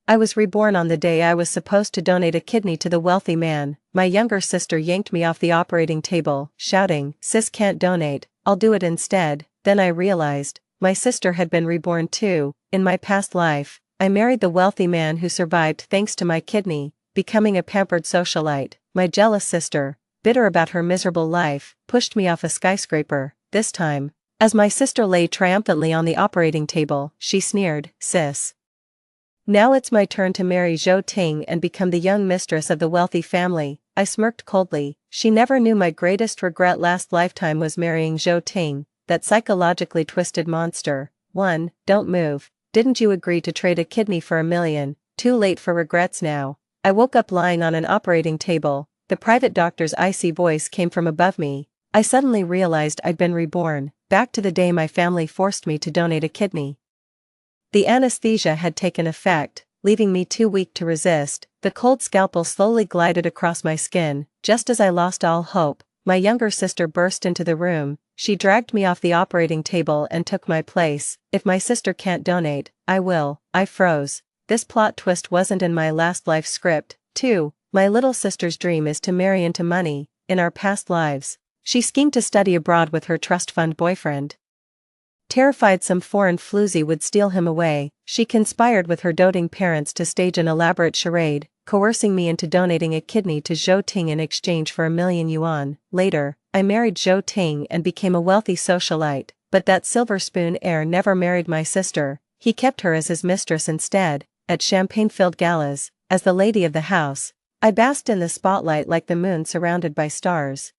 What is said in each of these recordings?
I was reborn on the day I was supposed to donate a kidney to the wealthy man. My younger sister yanked me off the operating table, shouting, "Sis can't donate, I'll do it instead." Then I realized, my sister had been reborn too. In my past life, I married the wealthy man who survived thanks to my kidney, becoming a pampered socialite. My jealous sister, bitter about her miserable life, pushed me off a skyscraper. This time, as my sister lay triumphantly on the operating table, she sneered, "Sis. Now it's my turn to marry Zhou Ting and become the young mistress of the wealthy family." I smirked coldly. She never knew my greatest regret last lifetime was marrying Zhou Ting, that psychologically twisted monster. 1. Don't move. Didn't you agree to trade a kidney for $1 million? Too late for regrets now. I woke up lying on an operating table. The private doctor's icy voice came from above me. I suddenly realized I'd been reborn, back to the day my family forced me to donate a kidney. The anesthesia had taken effect, leaving me too weak to resist. The cold scalpel slowly glided across my skin. Just as I lost all hope, my younger sister burst into the room. She dragged me off the operating table and took my place. "If my sister can't donate, I will." I froze. This plot twist wasn't in my last life script. 2. My little sister's dream is to marry into money. In our past lives, she schemed to study abroad with her trust fund boyfriend. Terrified some foreign floozy would steal him away, she conspired with her doting parents to stage an elaborate charade, coercing me into donating a kidney to Zhou Ting in exchange for $1 million yuan. Later, I married Zhou Ting and became a wealthy socialite, but that silver spoon heir never married my sister. He kept her as his mistress instead. At champagne-filled galas, as the lady of the house, I basked in the spotlight like the moon surrounded by stars.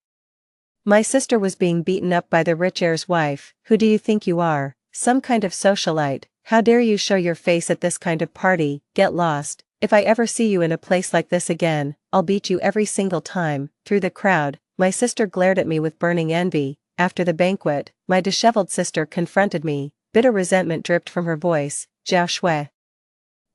My sister was being beaten up by the rich heir's wife. "Who do you think you are? Some kind of socialite? How dare you show your face at this kind of party? Get lost. If I ever see you in a place like this again, I'll beat you every single time." Through the crowd, my sister glared at me with burning envy. After the banquet, my disheveled sister confronted me. Bitter resentment dripped from her voice. "Jiao Shui.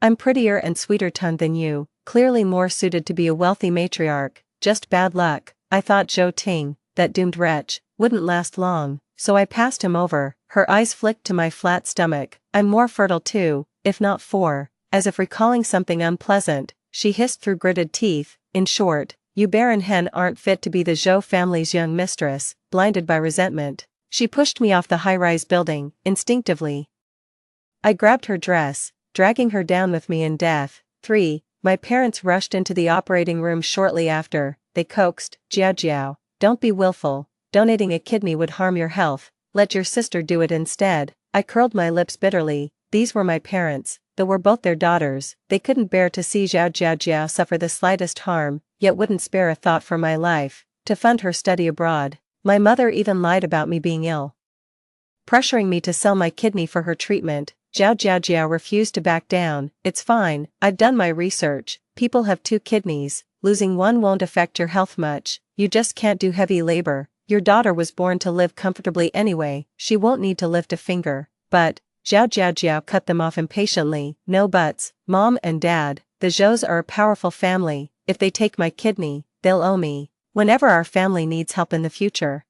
I'm prettier and sweeter-tongued than you, clearly more suited to be a wealthy matriarch. Just bad luck." I thought Zhou Ting, that doomed wretch, wouldn't last long, so I passed him over. Her eyes flicked to my flat stomach. "I'm more fertile too, if not 4. As if recalling something unpleasant, she hissed through gritted teeth, "In short, you barren hen aren't fit to be the Zhou family's young mistress." Blinded by resentment, she pushed me off the high-rise building. Instinctively, I grabbed her dress, dragging her down with me in death. 3. My parents rushed into the operating room shortly after. They coaxed, "Jiao Jiao, don't be willful. Donating a kidney would harm your health. Let your sister do it instead." I curled my lips bitterly. These were my parents, though were both their daughters. They couldn't bear to see Jiao Jiao suffer the slightest harm, yet wouldn't spare a thought for my life, to fund her study abroad. My mother even lied about me being ill, pressuring me to sell my kidney for her treatment. Jiao refused to back down. "It's fine, I've done my research. People have 2 kidneys, losing one won't affect your health much. You just can't do heavy labor. Your daughter was born to live comfortably anyway, she won't need to lift a finger." But, Jiao cut them off impatiently. "No buts, Mom and Dad, the Zhous are a powerful family. If they take my kidney, they'll owe me. Whenever our family needs help in the future,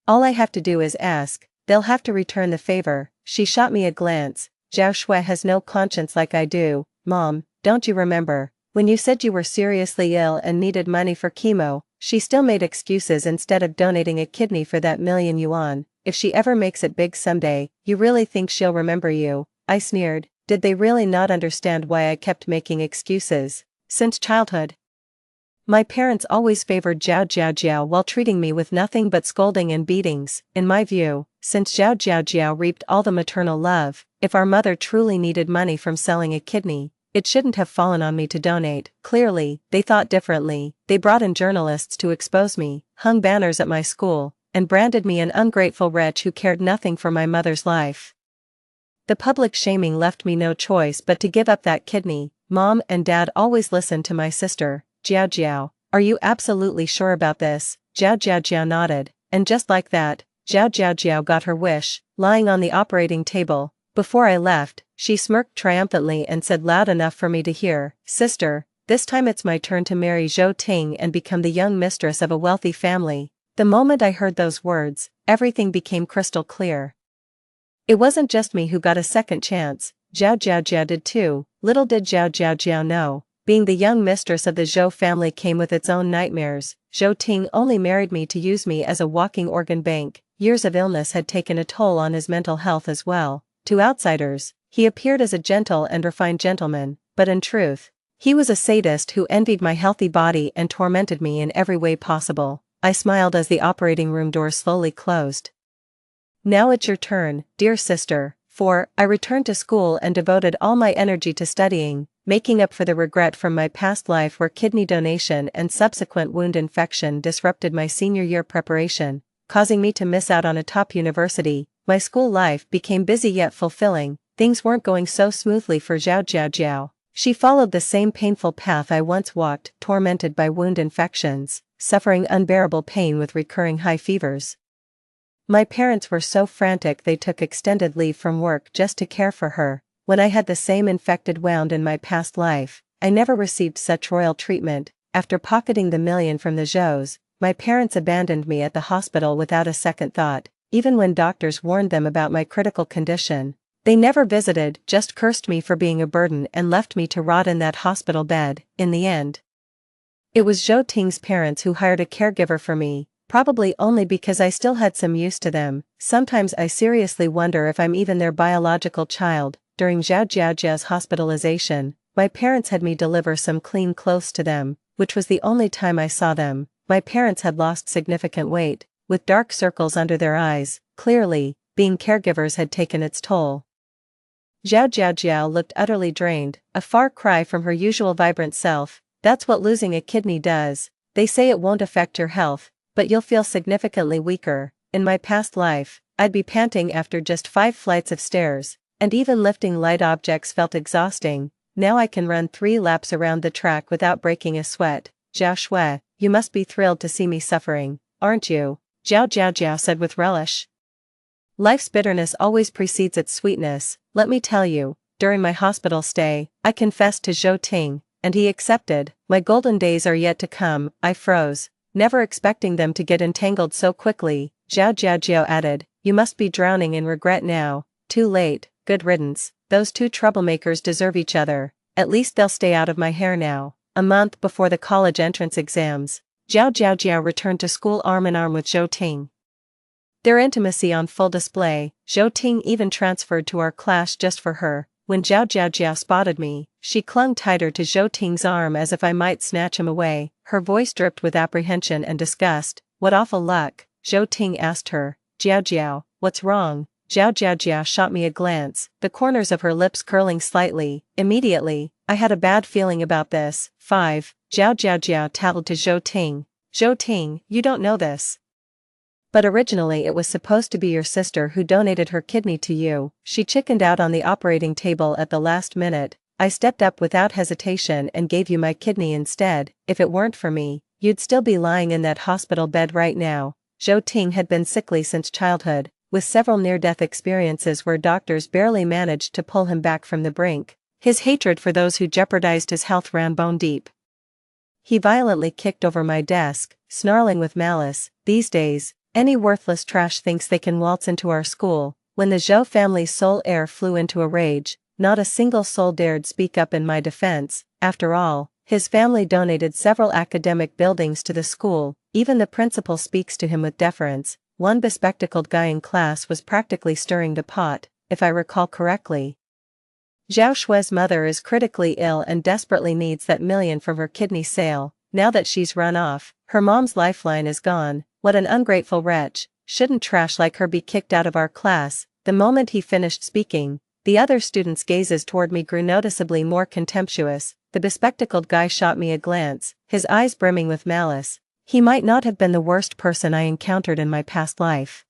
all I have to do is ask. They'll have to return the favor." She shot me a glance. "Jiao Shui has no conscience like I do. Mom, don't you remember, when you said you were seriously ill and needed money for chemo?" She still made excuses instead of donating a kidney for that $1 million yuan. "If she ever makes it big someday, you really think she'll remember you?" I sneered. Did they really not understand why I kept making excuses? Since childhood, my parents always favored Jiao while treating me with nothing but scolding and beatings. In my view, since Jiao reaped all the maternal love, if our mother truly needed money from selling a kidney, it shouldn't have fallen on me to donate. Clearly, they thought differently. They brought in journalists to expose me, hung banners at my school, and branded me an ungrateful wretch who cared nothing for my mother's life. The public shaming left me no choice but to give up that kidney. Mom and Dad always listened to my sister. "Jiao, are you absolutely sure about this?" Jiao nodded, and just like that, Jiao got her wish. Lying on the operating table, before I left, she smirked triumphantly and said loud enough for me to hear, "Sister, this time it's my turn to marry Zhou Ting and become the young mistress of a wealthy family." The moment I heard those words, everything became crystal clear. It wasn't just me who got a second chance, Jiao did too. Little did Zhao know, being the young mistress of the Zhou family came with its own nightmares. Zhou Ting only married me to use me as a walking organ bank. Years of illness had taken a toll on his mental health as well. To outsiders, he appeared as a gentle and refined gentleman, but in truth, he was a sadist who envied my healthy body and tormented me in every way possible. I smiled as the operating room doors slowly closed. Now it's your turn, dear sister. I returned to school and devoted all my energy to studying, making up for the regret from my past life where kidney donation and subsequent wound infection disrupted my senior year preparation, causing me to miss out on a top university. My school life became busy yet fulfilling. Things weren't going so smoothly for Zhao. She followed the same painful path I once walked, tormented by wound infections, suffering unbearable pain with recurring high fevers. My parents were so frantic they took extended leave from work just to care for her. When I had the same infected wound in my past life, I never received such royal treatment. After pocketing the million from the Zhous, my parents abandoned me at the hospital without a second thought, even when doctors warned them about my critical condition. They never visited, just cursed me for being a burden and left me to rot in that hospital bed. In the end, it was Zhou Ting's parents who hired a caregiver for me, probably only because I still had some use to them. Sometimes I seriously wonder if I'm even their biological child. During Zhao's hospitalization, my parents had me deliver some clean clothes to them, which was the only time I saw them. My parents had lost significant weight, with dark circles under their eyes. Clearly, being caregivers had taken its toll. Zhao looked utterly drained, a far cry from her usual vibrant self. That's what losing a kidney does. They say it won't affect your health, but you'll feel significantly weaker. In my past life, I'd be panting after just 5 flights of stairs, and even lifting light objects felt exhausting. Now I can run 3 laps around the track without breaking a sweat. Zhao Shui, you must be thrilled to see me suffering, aren't you? Zhao said with relish. Life's bitterness always precedes its sweetness. Let me tell you, during my hospital stay, I confessed to Zhou Ting, and he accepted. My golden days are yet to come. I froze, never expecting them to get entangled so quickly. Zhao added, you must be drowning in regret now. Too late, good riddance. Those 2 troublemakers deserve each other. At least they'll stay out of my hair now. A month before the college entrance exams, Zhao returned to school arm in arm with Zhou Ting. Their intimacy on full display. Zhou Ting even transferred to our class just for her. When Zhao spotted me, she clung tighter to Zhou Ting's arm as if I might snatch him away. Her voice dripped with apprehension and disgust. What awful luck, Zhou Ting asked her. Zhao, what's wrong? Zhao shot me a glance, the corners of her lips curling slightly. Immediately, I had a bad feeling about this. 5. Zhao tattled to Zhou Ting. Zhou Ting, you don't know this. But originally it was supposed to be your sister who donated her kidney to you. She chickened out on the operating table at the last minute. I stepped up without hesitation and gave you my kidney instead. If it weren't for me, you'd still be lying in that hospital bed right now. Zhou Ting had been sickly since childhood, with several near-death experiences where doctors barely managed to pull him back from the brink. His hatred for those who jeopardized his health ran bone deep. He violently kicked over my desk, snarling with malice. These days, any worthless trash thinks they can waltz into our school. When the Zhou family's sole heir flew into a rage, not a single soul dared speak up in my defense. After all, his family donated several academic buildings to the school. Even the principal speaks to him with deference. One bespectacled guy in class was practically stirring the pot, if I recall correctly. Zhao Shui's mother is critically ill and desperately needs that million from her kidney sale. Now that she's run off, her mom's lifeline is gone. What an ungrateful wretch. Shouldn't trash like her be kicked out of our class? The moment he finished speaking, the other students' gazes toward me grew noticeably more contemptuous. The bespectacled guy shot me a glance, his eyes brimming with malice. He might not have been the worst person I encountered in my past life.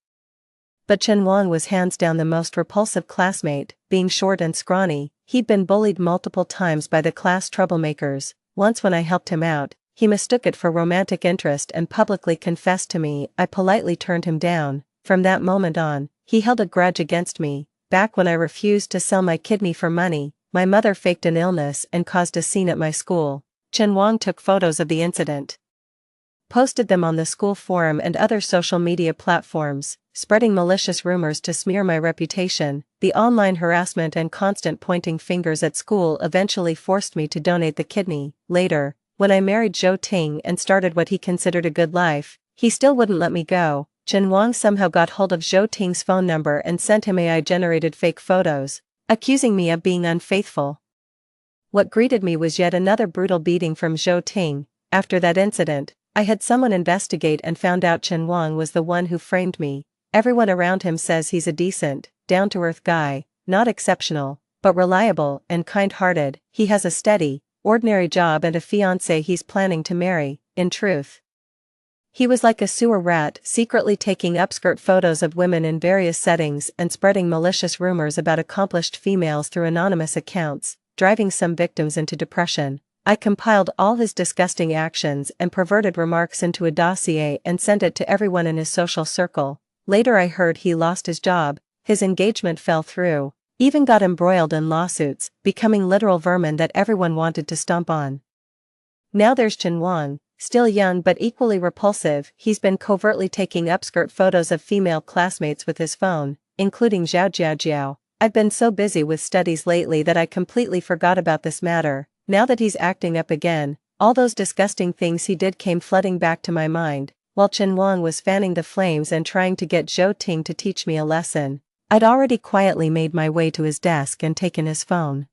But Chen Wang was hands down the most repulsive classmate. Being short and scrawny, he'd been bullied multiple times by the class troublemakers. Once when I helped him out, he mistook it for romantic interest and publicly confessed to me. I politely turned him down. From that moment on, he held a grudge against me. Back when I refused to sell my kidney for money, my mother faked an illness and caused a scene at my school. Chen Wang took photos of the incident, posted them on the school forum and other social media platforms. spreading malicious rumors to smear my reputation. The online harassment and constant pointing fingers at school eventually forced me to donate the kidney. Later, when I married Zhou Ting and started what he considered a good life, he still wouldn't let me go. Chen Wang somehow got hold of Zhou Ting's phone number and sent him AI-generated fake photos, accusing me of being unfaithful. What greeted me was yet another brutal beating from Zhou Ting. After that incident, I had someone investigate and found out Chen Wang was the one who framed me. Everyone around him says he's a decent, down-to-earth guy, not exceptional, but reliable and kind-hearted. He has a steady, ordinary job and a fiancée he's planning to marry. In truth, he was like a sewer rat, secretly taking upskirt photos of women in various settings and spreading malicious rumors about accomplished females through anonymous accounts, driving some victims into depression. I compiled all his disgusting actions and perverted remarks into a dossier and sent it to everyone in his social circle. Later I heard he lost his job, his engagement fell through, even got embroiled in lawsuits, becoming literal vermin that everyone wanted to stomp on. Now there's Chen Wang, still young but equally repulsive. He's been covertly taking upskirt photos of female classmates with his phone, including Zhao Jiajiao. I've been so busy with studies lately that I completely forgot about this matter. Now that he's acting up again, all those disgusting things he did came flooding back to my mind. While Chen Wang was fanning the flames and trying to get Zhou Ting to teach me a lesson, I'd already quietly made my way to his desk and taken his phone.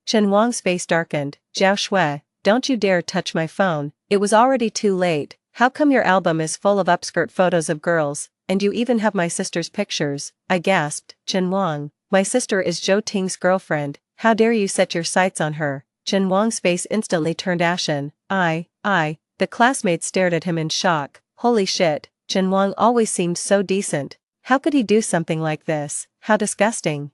Chen Wang's face darkened. Zhao Shui, don't you dare touch my phone. It was already too late. How come your album is full of upskirt photos of girls, and you even have my sister's pictures? I gasped. Chen Wang, my sister is Zhou Ting's girlfriend. How dare you set your sights on her? Chen Wang's face instantly turned ashen. The classmates stared at him in shock. Holy shit, Chen Wang always seemed so decent. How could he do something like this? How disgusting.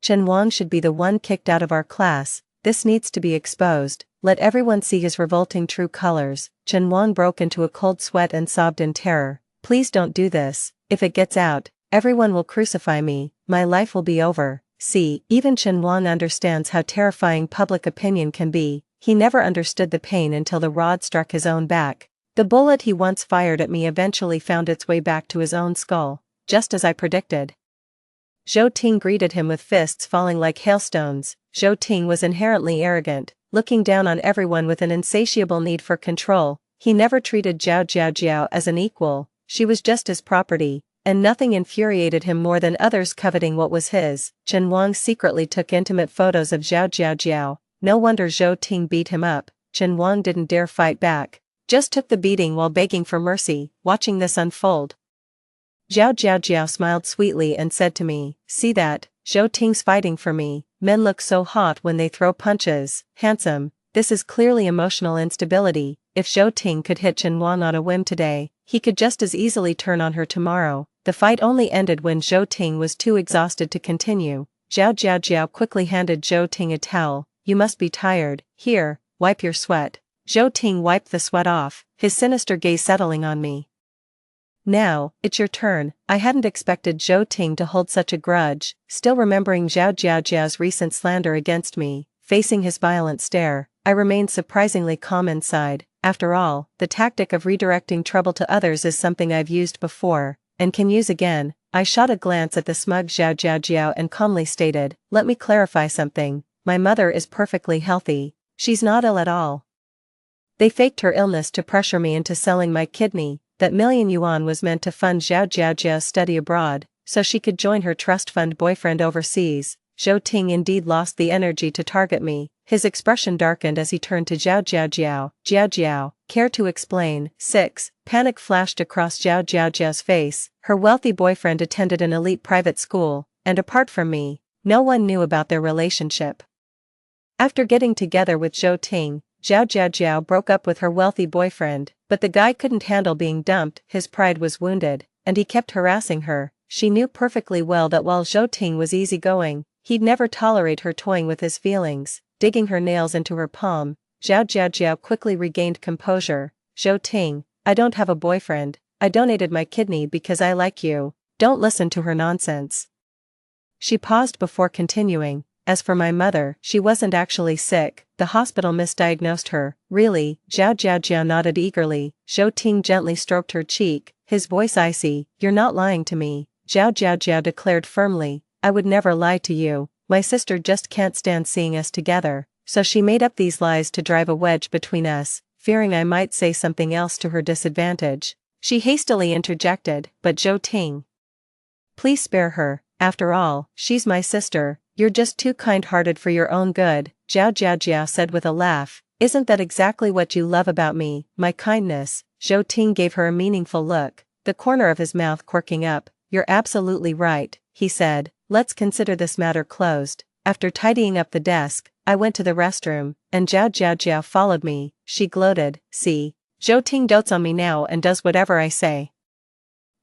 Chen Wang should be the one kicked out of our class. This needs to be exposed. Let everyone see his revolting true colors. Chen Wang broke into a cold sweat and sobbed in terror. Please don't do this. If it gets out, everyone will crucify me. My life will be over. See, even Chen Wang understands how terrifying public opinion can be. He never understood the pain until the rod struck his own back. The bullet he once fired at me eventually found its way back to his own skull, just as I predicted. Zhou Ting greeted him with fists falling like hailstones. Zhou Ting was inherently arrogant, looking down on everyone with an insatiable need for control. He never treated Zhao Jiajiao as an equal. She was just his property, and nothing infuriated him more than others coveting what was his. Chen Wang secretly took intimate photos of Zhao Jiajiao. No wonder Zhou Ting beat him up. Chen Wang didn't dare fight back, just took the beating while begging for mercy. Watching this unfold, Zhao Jiajiao smiled sweetly and said to me, see that, Zhou Ting's fighting for me. Men look so hot when they throw punches. Handsome. This is clearly emotional instability. If Zhou Ting could hit Chen Wang on a whim today, he could just as easily turn on her tomorrow. The fight only ended when Zhou Ting was too exhausted to continue. Zhao Jiajiao quickly handed Zhou Ting a towel. You must be tired. Here, wipe your sweat. Zhou Ting wiped the sweat off, his sinister gaze settling on me. Now, it's your turn. I hadn't expected Zhou Ting to hold such a grudge, still remembering Zhao Jiajiao's recent slander against me. Facing his violent stare, I remained surprisingly calm inside. After all, the tactic of redirecting trouble to others is something I've used before, and can use again. I shot a glance at the smug Zhao Jiajiao and calmly stated, let me clarify something. My mother is perfectly healthy. She's not ill at all. They faked her illness to pressure me into selling my kidney. That million yuan was meant to fund Zhao Jiajiao's study abroad, so she could join her trust fund boyfriend overseas. Zhou Ting indeed lost the energy to target me. His expression darkened as he turned to Zhao Jiajiao. Jiajiao, care to explain? 6. Panic flashed across Zhao Jiajiao's face. Her wealthy boyfriend attended an elite private school, and apart from me, no one knew about their relationship. After getting together with Zhou Ting, Zhao Jiajiao broke up with her wealthy boyfriend, but the guy couldn't handle being dumped. His pride was wounded, and he kept harassing her. She knew perfectly well that while Zhou Ting was easygoing, he'd never tolerate her toying with his feelings. Digging her nails into her palm, Zhao Jiajiao quickly regained composure. Zhou Ting, I don't have a boyfriend. I donated my kidney because I like you. Don't listen to her nonsense. She paused before continuing. As for my mother, she wasn't actually sick. The hospital misdiagnosed her. Really? Zhao Jiajiao nodded eagerly. Zhou Ting gently stroked her cheek. his voice icy. You're not lying to me, Zhao Jiao Jiao declared firmly. I would never lie to you. My sister just can't stand seeing us together, so she made up these lies to drive a wedge between us, fearing I might say something else to her disadvantage. She hastily interjected, but Zhou Ting, please spare her, after all, she's my sister. You're just too kind-hearted for your own good, Zhao Jiao said with a laugh. Isn't that exactly what you love about me, my kindness? Zhou Ting gave her a meaningful look, the corner of his mouth quirking up. You're absolutely right, he said. Let's consider this matter closed. After tidying up the desk, I went to the restroom, and Zhao Jiao followed me. She gloated. See, Zhou Ting dotes on me now and does whatever I say.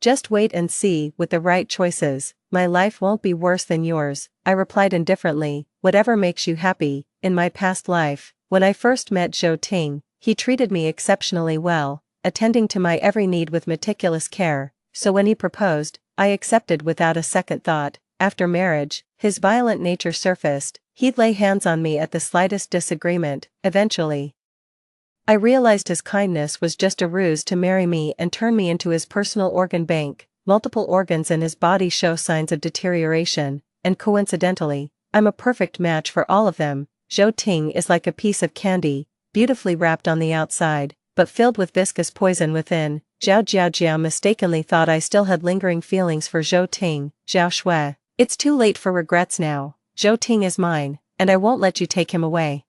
Just wait and see. With the right choices, my life won't be worse than yours, I replied indifferently. Whatever makes you happy. In my past life, when I first met Zhou Ting, he treated me exceptionally well, attending to my every need with meticulous care, so when he proposed, I accepted without a second thought. After marriage, his violent nature surfaced. He'd lay hands on me at the slightest disagreement. Eventually, I realized his kindness was just a ruse to marry me and turn me into his personal organ bank. Multiple organs in his body show signs of deterioration, and coincidentally, I'm a perfect match for all of them. Zhou Ting is like a piece of candy, beautifully wrapped on the outside, but filled with viscous poison within. Zhao Jiao mistakenly thought I still had lingering feelings for Zhou Ting. Zhao Shui, it's too late for regrets now. Zhou Ting is mine, and I won't let you take him away.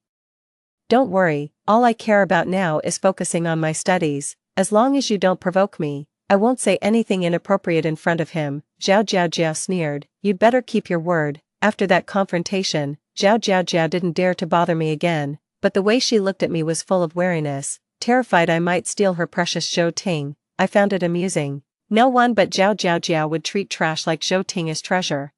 Don't worry, all I care about now is focusing on my studies. As long as you don't provoke me, I won't say anything inappropriate in front of him. Zhao Jiao sneered. You'd better keep your word. After that confrontation, Zhao Jiao didn't dare to bother me again, but the way she looked at me was full of wariness, terrified I might steal her precious Zhou Ting. I found it amusing. No one but Zhao Jiao would treat trash like Zhou Ting as treasure.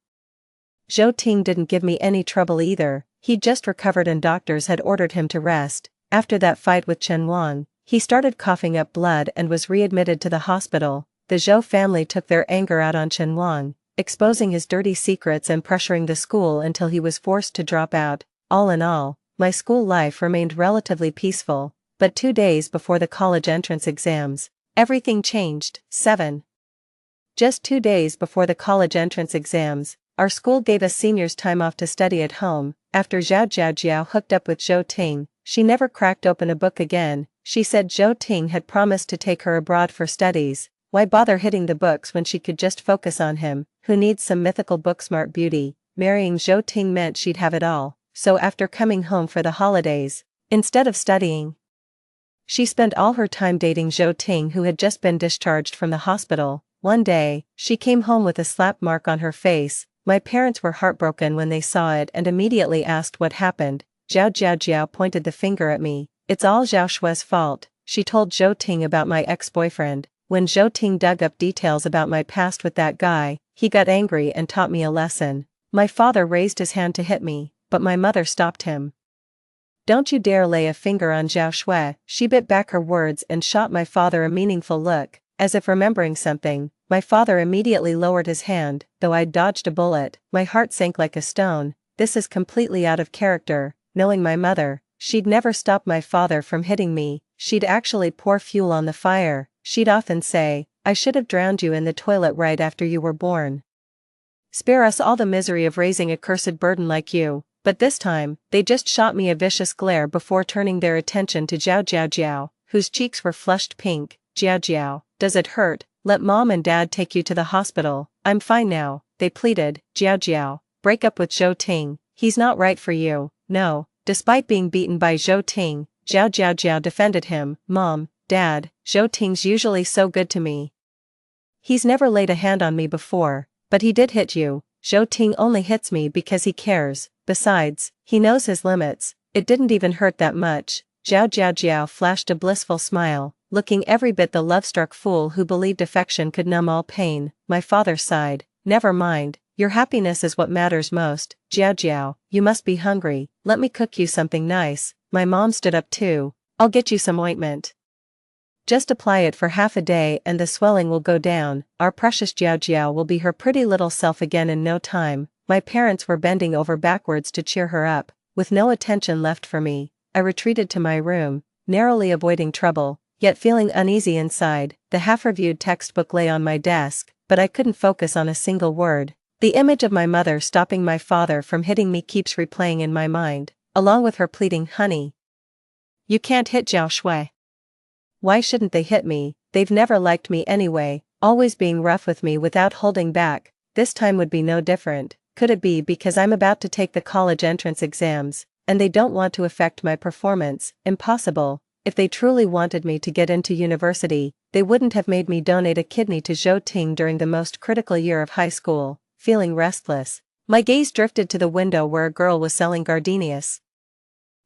Zhou Ting didn't give me any trouble either. He'd just recovered and doctors had ordered him to rest. After that fight with Chen Wang, he started coughing up blood and was readmitted to the hospital. The Zhou family took their anger out on Chen Wang, exposing his dirty secrets and pressuring the school until he was forced to drop out. All in all, my school life remained relatively peaceful, but 2 days before the college entrance exams, everything changed. 7. Just 2 days before the college entrance exams, our school gave us seniors time off to study at home. After Zhao Jiao hooked up with Zhou Ting, she never cracked open a book again. She said Zhou Ting had promised to take her abroad for studies. Why bother hitting the books when she could just focus on him, who needs some mythical book-smart beauty? Marrying Zhou Ting meant she'd have it all, so after coming home for the holidays, instead of studying, she spent all her time dating Zhou Ting, who had just been discharged from the hospital. One day, she came home with a slap mark on her face. My parents were heartbroken when they saw it and immediately asked what happened. Zhao Jiao pointed the finger at me. It's all Zhao Shui's fault. She told Zhou Ting about my ex-boyfriend. When Zhou Ting dug up details about my past with that guy, he got angry and taught me a lesson. My father raised his hand to hit me, but my mother stopped him. Don't you dare lay a finger on Zhao Shui. She bit back her words and shot my father a meaningful look, as if remembering something. My father immediately lowered his hand, though I'd dodged a bullet. My heart sank like a stone. This is completely out of character. Knowing my mother, she'd never stop my father from hitting me. She'd actually pour fuel on the fire. She'd often say, I should have drowned you in the toilet right after you were born. Spare us all the misery of raising a cursed burden like you. But this time, they just shot me a vicious glare before turning their attention to Zhao Jiao, whose cheeks were flushed pink. Jiao, does it hurt? Let mom and dad take you to the hospital. I'm fine now, they pleaded. Jiao, break up with Zhou Ting. He's not right for you. No. Despite being beaten by Zhou Ting, Zhao Jiao defended him. Mom, Dad, Zhou Ting's usually so good to me. He's never laid a hand on me before, but he did hit you. Zhou Ting only hits me because he cares. Besides, he knows his limits. It didn't even hurt that much. Zhao Jiao flashed a blissful smile, looking every bit the love-struck fool who believed affection could numb all pain. My father sighed. Never mind, your happiness is what matters most. Jiao, you must be hungry. Let me cook you something nice. My mom stood up too. I'll get you some ointment. Just apply it for half a day and the swelling will go down. Our precious Jiao will be her pretty little self again in no time. My parents were bending over backwards to cheer her up. With no attention left for me, I retreated to my room, narrowly avoiding trouble. Yet feeling uneasy inside, the half-reviewed textbook lay on my desk, but I couldn't focus on a single word. The image of my mother stopping my father from hitting me keeps replaying in my mind, along with her pleading, "Honey, you can't hit Zhao Shui." Why shouldn't they hit me? They've never liked me anyway, always being rough with me without holding back. This time would be no different. Could it be because I'm about to take the college entrance exams, and they don't want to affect my performance? Impossible. If they truly wanted me to get into university, they wouldn't have made me donate a kidney to Zhou Ting during the most critical year of high school. Feeling restless, my gaze drifted to the window where a girl was selling gardenias.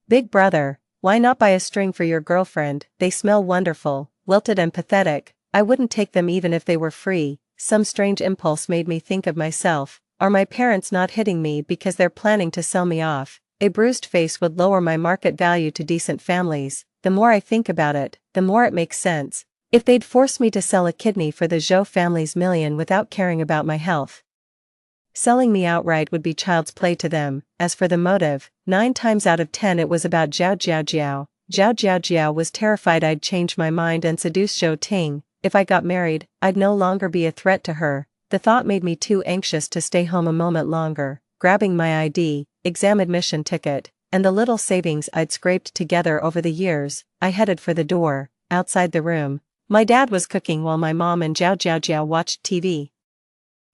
Big brother, why not buy a string for your girlfriend? They smell wonderful, wilted and pathetic. I wouldn't take them even if they were free. Some strange impulse made me think of myself. Are my parents not hitting me because they're planning to sell me off? A bruised face would lower my market value to decent families. The more I think about it, the more it makes sense. If they'd force me to sell a kidney for the Zhou family's million without caring about my health, selling me outright would be child's play to them. As for the motive, 9 times out of 10 it was about Zhao Jiao. Zhao Jiao was terrified I'd change my mind and seduce Zhou Ting. If I got married, I'd no longer be a threat to her. The thought made me too anxious to stay home a moment longer. Grabbing my ID, exam admission ticket, and the little savings I'd scraped together over the years, I headed for the door. Outside the room, my dad was cooking while my mom and Zhao Jiao watched TV.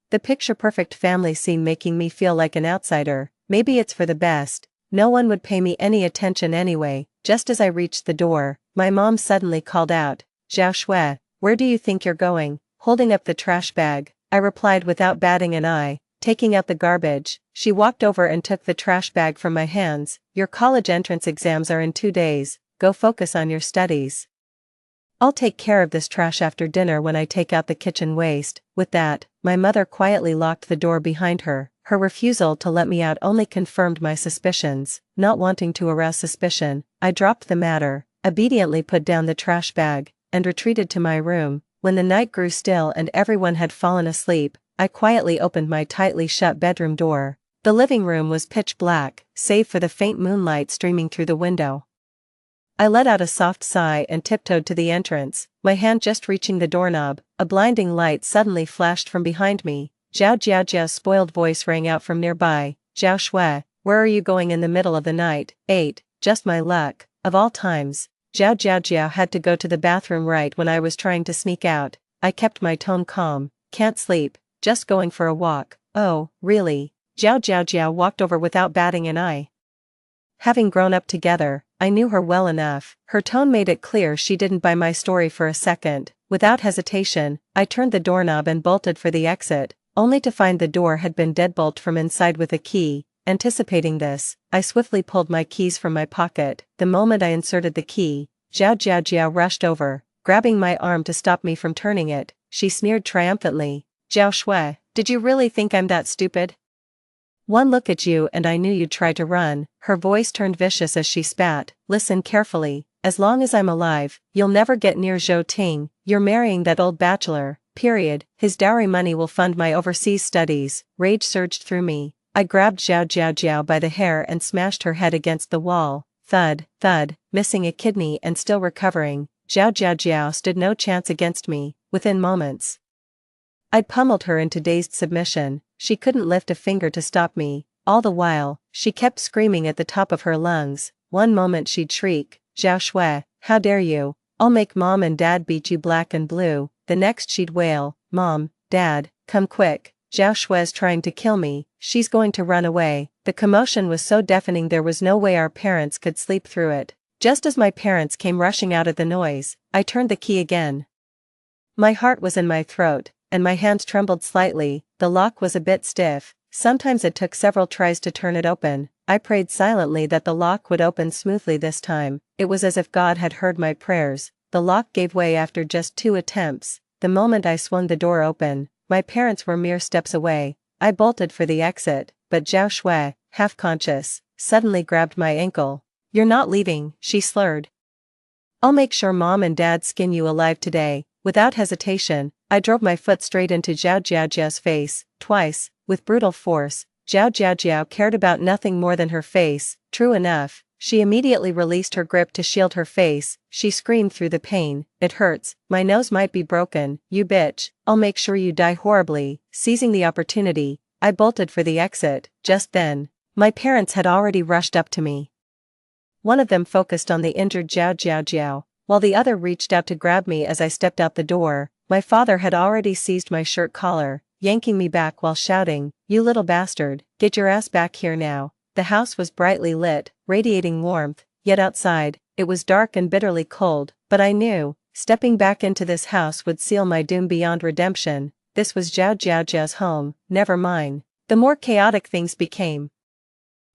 The picture-perfect family scene making me feel like an outsider. Maybe it's for the best. No one would pay me any attention anyway. Just as I reached the door, my mom suddenly called out, "Zhao Shui, where do you think you're going?" Holding up the trash bag, I replied without batting an eye, taking out the garbage. She walked over and took the trash bag from my hands. "Your college entrance exams are in 2 days. Go focus on your studies. I'll take care of this trash after dinner when I take out the kitchen waste." With that, my mother quietly locked the door behind her. Her refusal to let me out only confirmed my suspicions. Not wanting to arouse suspicion, I dropped the matter, obediently put down the trash bag, and retreated to my room. When the night grew still and everyone had fallen asleep, I quietly opened my tightly shut bedroom door. The living room was pitch black, save for the faint moonlight streaming through the window. I let out a soft sigh and tiptoed to the entrance, my hand just reaching the doorknob. A blinding light suddenly flashed from behind me. Zhao Jiao's spoiled voice rang out from nearby. "Zhao Shui, where are you going in the middle of the night?" 8. Just my luck. Of all times, Zhao Jiao had to go to the bathroom right when I was trying to sneak out. I kept my tone calm. "Can't sleep, just going for a walk." "Oh, really?" Zhao Jiao walked over without batting an eye. Having grown up together, I knew her well enough. Her tone made it clear she didn't buy my story for a second. Without hesitation, I turned the doorknob and bolted for the exit, only to find the door had been deadbolt from inside with a key. Anticipating this, I swiftly pulled my keys from my pocket. The moment I inserted the key, Zhao Jiao rushed over, grabbing my arm to stop me from turning it. She sneered triumphantly. "Zhao Shui, did you really think I'm that stupid? One look at you and I knew you'd try to run." Her voice turned vicious as she spat. "Listen carefully. As long as I'm alive, you'll never get near Zhou Ting. You're marrying that old bachelor, period. His dowry money will fund my overseas studies." Rage surged through me. I grabbed Zhao Jiao by the hair and smashed her head against the wall. Thud, thud, missing a kidney and still recovering. Zhao Jiao stood no chance against me. Within moments, I'd pummeled her into dazed submission. She couldn't lift a finger to stop me. All the while, she kept screaming at the top of her lungs. One moment she'd shriek, "Zhao Shui, how dare you? I'll make mom and dad beat you black and blue." The next she'd wail, "Mom, Dad, come quick. Zhao Shui's trying to kill me. She's going to run away." The commotion was so deafening there was no way our parents could sleep through it. Just as my parents came rushing out at the noise, I turned the key again. My heart was in my throat, and my hands trembled slightly. The lock was a bit stiff. Sometimes it took several tries to turn it open. I prayed silently that the lock would open smoothly this time. It was as if God had heard my prayers. The lock gave way after just 2 attempts. The moment I swung the door open, my parents were mere steps away. I bolted for the exit, but Zhao Shui, half conscious, suddenly grabbed my ankle. "You're not leaving," she slurred. "I'll make sure mom and dad skin you alive today." Without hesitation, I drove my foot straight into Zhao Jiao's face, twice, with brutal force. Zhao Jiao cared about nothing more than her face. True enough, She immediately released her grip to shield her face. She screamed through the pain, "It hurts, my nose might be broken, you bitch, I'll make sure you die horribly." Seizing the opportunity, I bolted for the exit. Just then, my parents had already rushed up to me. One of them focused on the injured Jiao Jiao Jiao, while the other reached out to grab me as I stepped out the door. My father had already seized my shirt collar, yanking me back while shouting, "You little bastard, get your ass back here now." The house was brightly lit, radiating warmth, yet outside, it was dark and bitterly cold, but I knew, stepping back into this house would seal my doom beyond redemption. This was Jiao Jiao Jiao's home, never mine. The more chaotic things became,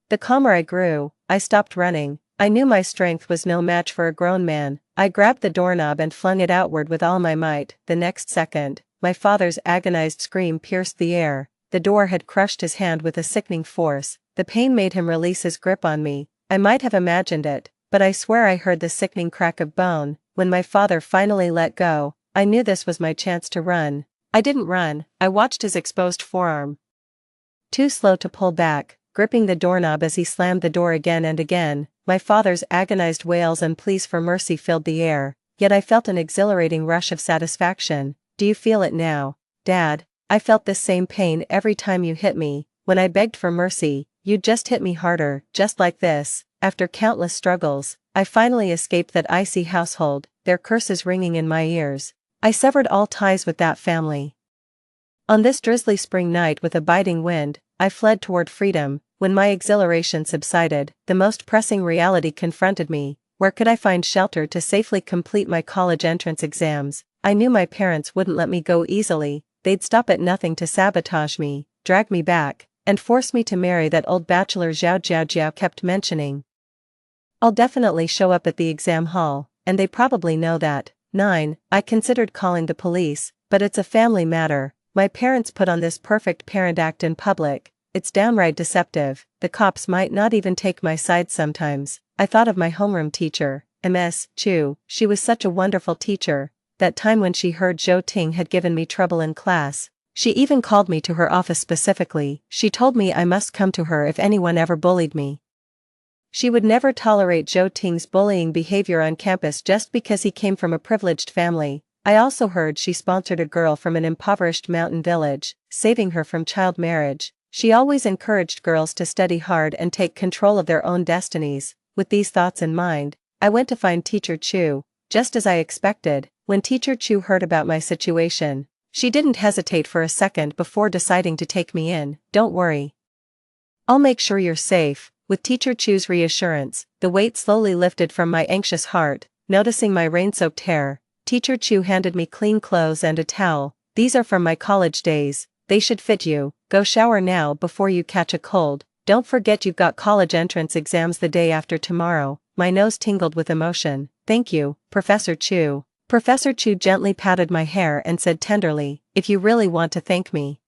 the calmer I grew. I stopped running. I knew my strength was no match for a grown man. I grabbed the doorknob and flung it outward with all my might. The next second, my father's agonized scream pierced the air. The door had crushed his hand with a sickening force. The pain made him release his grip on me. I might have imagined it, but I swear I heard the sickening crack of bone. When my father finally let go, I knew this was my chance to run. I didn't run, I watched his exposed forearm. Too slow to pull back, gripping the doorknob as he slammed the door again and again. My father's agonized wails and pleas for mercy filled the air, yet I felt an exhilarating rush of satisfaction. "Do you feel it now, Dad? I felt this same pain every time you hit me. When I begged for mercy, you'd just hit me harder, just like this." After countless struggles, I finally escaped that icy household, their curses ringing in my ears. I severed all ties with that family. On this drizzly spring night with a biting wind, I fled toward freedom. When my exhilaration subsided, the most pressing reality confronted me. Where could I find shelter to safely complete my college entrance exams? I knew my parents wouldn't let me go easily. They'd stop at nothing to sabotage me, drag me back, and force me to marry that old bachelor Jiao Jiao Jiao kept mentioning. I'll definitely show up at the exam hall, and they probably know that. 9. I considered calling the police, but it's a family matter. My parents put on this perfect parent act in public. It's downright deceptive. The cops might not even take my side sometimes. I thought of my homeroom teacher, Ms. Chu. She was such a wonderful teacher. That time when she heard Zhou Ting had given me trouble in class, she even called me to her office specifically. She told me I must come to her if anyone ever bullied me. She would never tolerate Zhou Ting's bullying behavior on campus just because he came from a privileged family. I also heard she sponsored a girl from an impoverished mountain village, saving her from child marriage. She always encouraged girls to study hard and take control of their own destinies. With these thoughts in mind, I went to find Teacher Chu. Just as I expected, when Teacher Chu heard about my situation, she didn't hesitate for a second before deciding to take me in. "Don't worry, I'll make sure you're safe." With Teacher Chu's reassurance, the weight slowly lifted from my anxious heart. Noticing my rain-soaked hair, Teacher Chu handed me clean clothes and a towel. "These are from my college days. They should fit you. Go shower now before you catch a cold. Don't forget you've got college entrance exams the day after tomorrow." My nose tingled with emotion. "Thank you, Professor Chu." Professor Chu gently patted my hair and said tenderly, "If you really want to thank me,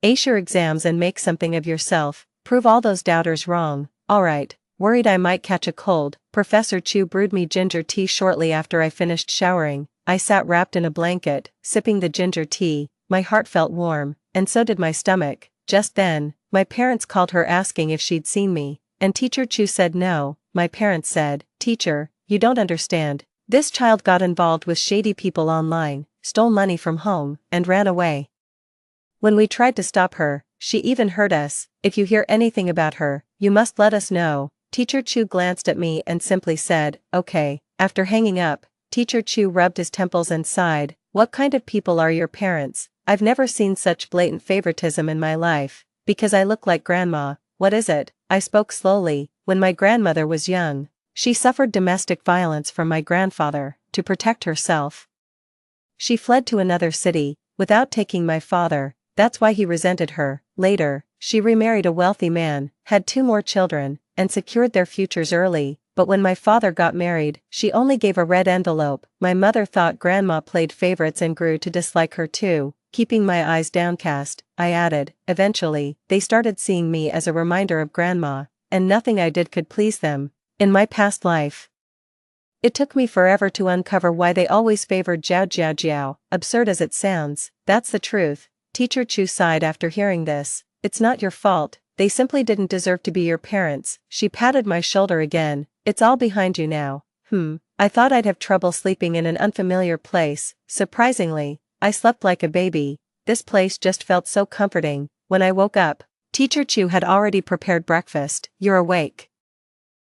ace your exams and make something of yourself. Prove all those doubters wrong." "Alright." Worried I might catch a cold, Professor Chu brewed me ginger tea shortly after I finished showering. I sat wrapped in a blanket, sipping the ginger tea. My heart felt warm, and so did my stomach. Just then, my parents called her asking if she'd seen me, and Teacher Chu said no. My parents said, "Teacher, you don't understand. This child got involved with shady people online, stole money from home, and ran away. When we tried to stop her, she even hurt us. If you hear anything about her, you must let us know." Teacher Chu glanced at me and simply said, "Okay." After hanging up, Teacher Chu rubbed his temples and sighed. "What kind of people are your parents? I've never seen such blatant favoritism in my life." "Because I look like grandma." "What is it?" I spoke slowly. "When my grandmother was young, she suffered domestic violence from my grandfather. To protect herself, she fled to another city, without taking my father. That's why he resented her. Later, she remarried a wealthy man, had 2 more children, and secured their futures early. But when my father got married, she only gave a red envelope." My mother thought grandma played favorites and grew to dislike her too. Keeping my eyes downcast, I added, "Eventually, they started seeing me as a reminder of grandma, and nothing I did could please them. In my past life, it took me forever to uncover why they always favored Jiao Jiao Jiao. Absurd as it sounds, that's the truth." Teacher Chu sighed after hearing this. "It's not your fault. They simply didn't deserve to be your parents. She patted my shoulder again. It's all behind you now. I thought I'd have trouble sleeping in an unfamiliar place. Surprisingly, I slept like a baby. This place just felt so comforting. When I woke up, Teacher Chu had already prepared breakfast. You're awake.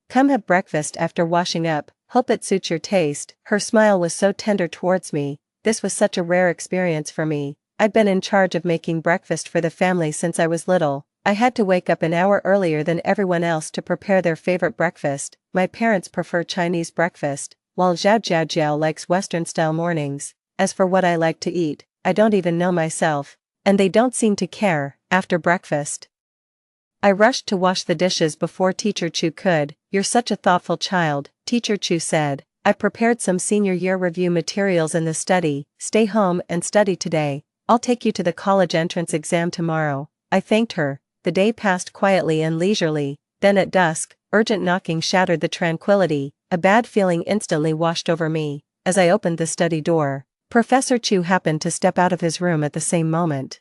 Come have breakfast after washing up. Hope it suits your taste. Her smile was so tender towards me. This was such a rare experience for me. I'd been in charge of making breakfast for the family since I was little. I had to wake up an hour earlier than everyone else to prepare their favorite breakfast. My parents prefer Chinese breakfast, while Zhao Jiao Jiao likes Western-style mornings. As for what I like to eat, I don't even know myself. And they don't seem to care. After breakfast, I rushed to wash the dishes before Teacher Chu could. You're such a thoughtful child, Teacher Chu said. I prepared some senior year review materials in the study. Stay home and study today. I'll take you to the college entrance exam tomorrow. I thanked her. The day passed quietly and leisurely. Then at dusk, urgent knocking shattered the tranquility. A bad feeling instantly washed over me. As I opened the study door, Professor Chu happened to step out of his room at the same moment.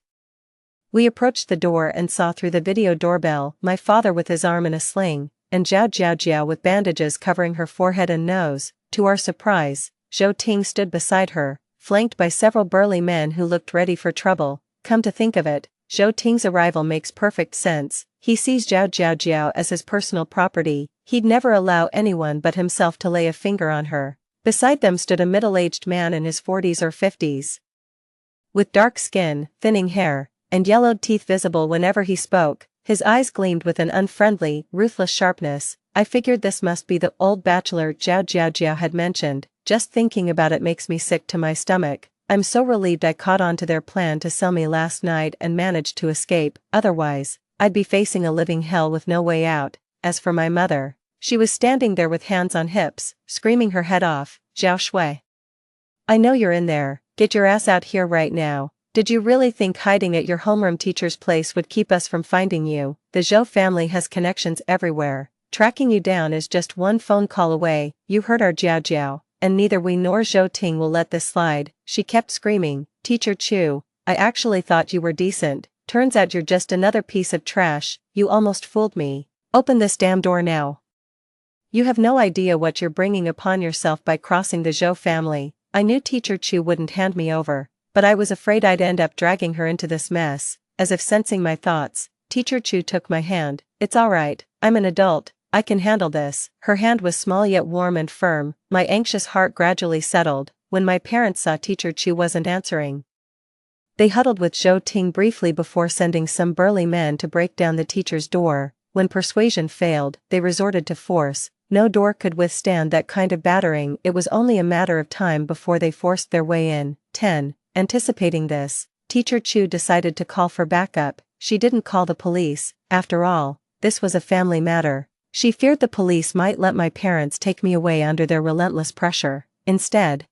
We approached the door and saw through the video doorbell my father with his arm in a sling, and Zhao Jiao Jiao with bandages covering her forehead and nose. To our surprise, Zhou Ting stood beside her, flanked by several burly men who looked ready for trouble. Come to think of it, Zhou Ting's arrival makes perfect sense. He sees Zhao Jiao Jiao as his personal property. He'd never allow anyone but himself to lay a finger on her. Beside them stood a middle-aged man in his 40s or 50s. With dark skin, thinning hair, and yellowed teeth visible whenever he spoke, his eyes gleamed with an unfriendly, ruthless sharpness. I figured this must be the old bachelor Zhao Jiao Jiao had mentioned. Just thinking about it makes me sick to my stomach. I'm so relieved I caught on to their plan to sell me last night and managed to escape. Otherwise, I'd be facing a living hell with no way out. As for my mother, she was standing there with hands on hips, screaming her head off. Zhao Shui, I know you're in there. Get your ass out here right now. Did you really think hiding at your homeroom teacher's place would keep us from finding you? The Zhou family has connections everywhere. Tracking you down is just one phone call away. You heard our Jiao Jiao, and neither we nor Zhou Ting will let this slide. She kept screaming. Teacher Chu, I actually thought you were decent. Turns out you're just another piece of trash. You almost fooled me. Open this damn door now. You have no idea what you're bringing upon yourself by crossing the Zhou family. I knew Teacher Chu wouldn't hand me over, but I was afraid I'd end up dragging her into this mess. As if sensing my thoughts, Teacher Chu took my hand. It's alright, I'm an adult, I can handle this. Her hand was small yet warm and firm. My anxious heart gradually settled. When my parents saw Teacher Chu wasn't answering, they huddled with Zhou Ting briefly before sending some burly men to break down the teacher's door. When persuasion failed, they resorted to force. No door could withstand that kind of battering. It was only a matter of time before they forced their way in. 10. Anticipating this, Teacher Chu decided to call for backup. She didn't call the police. After all, this was a family matter. She feared the police might let my parents take me away under their relentless pressure. Instead,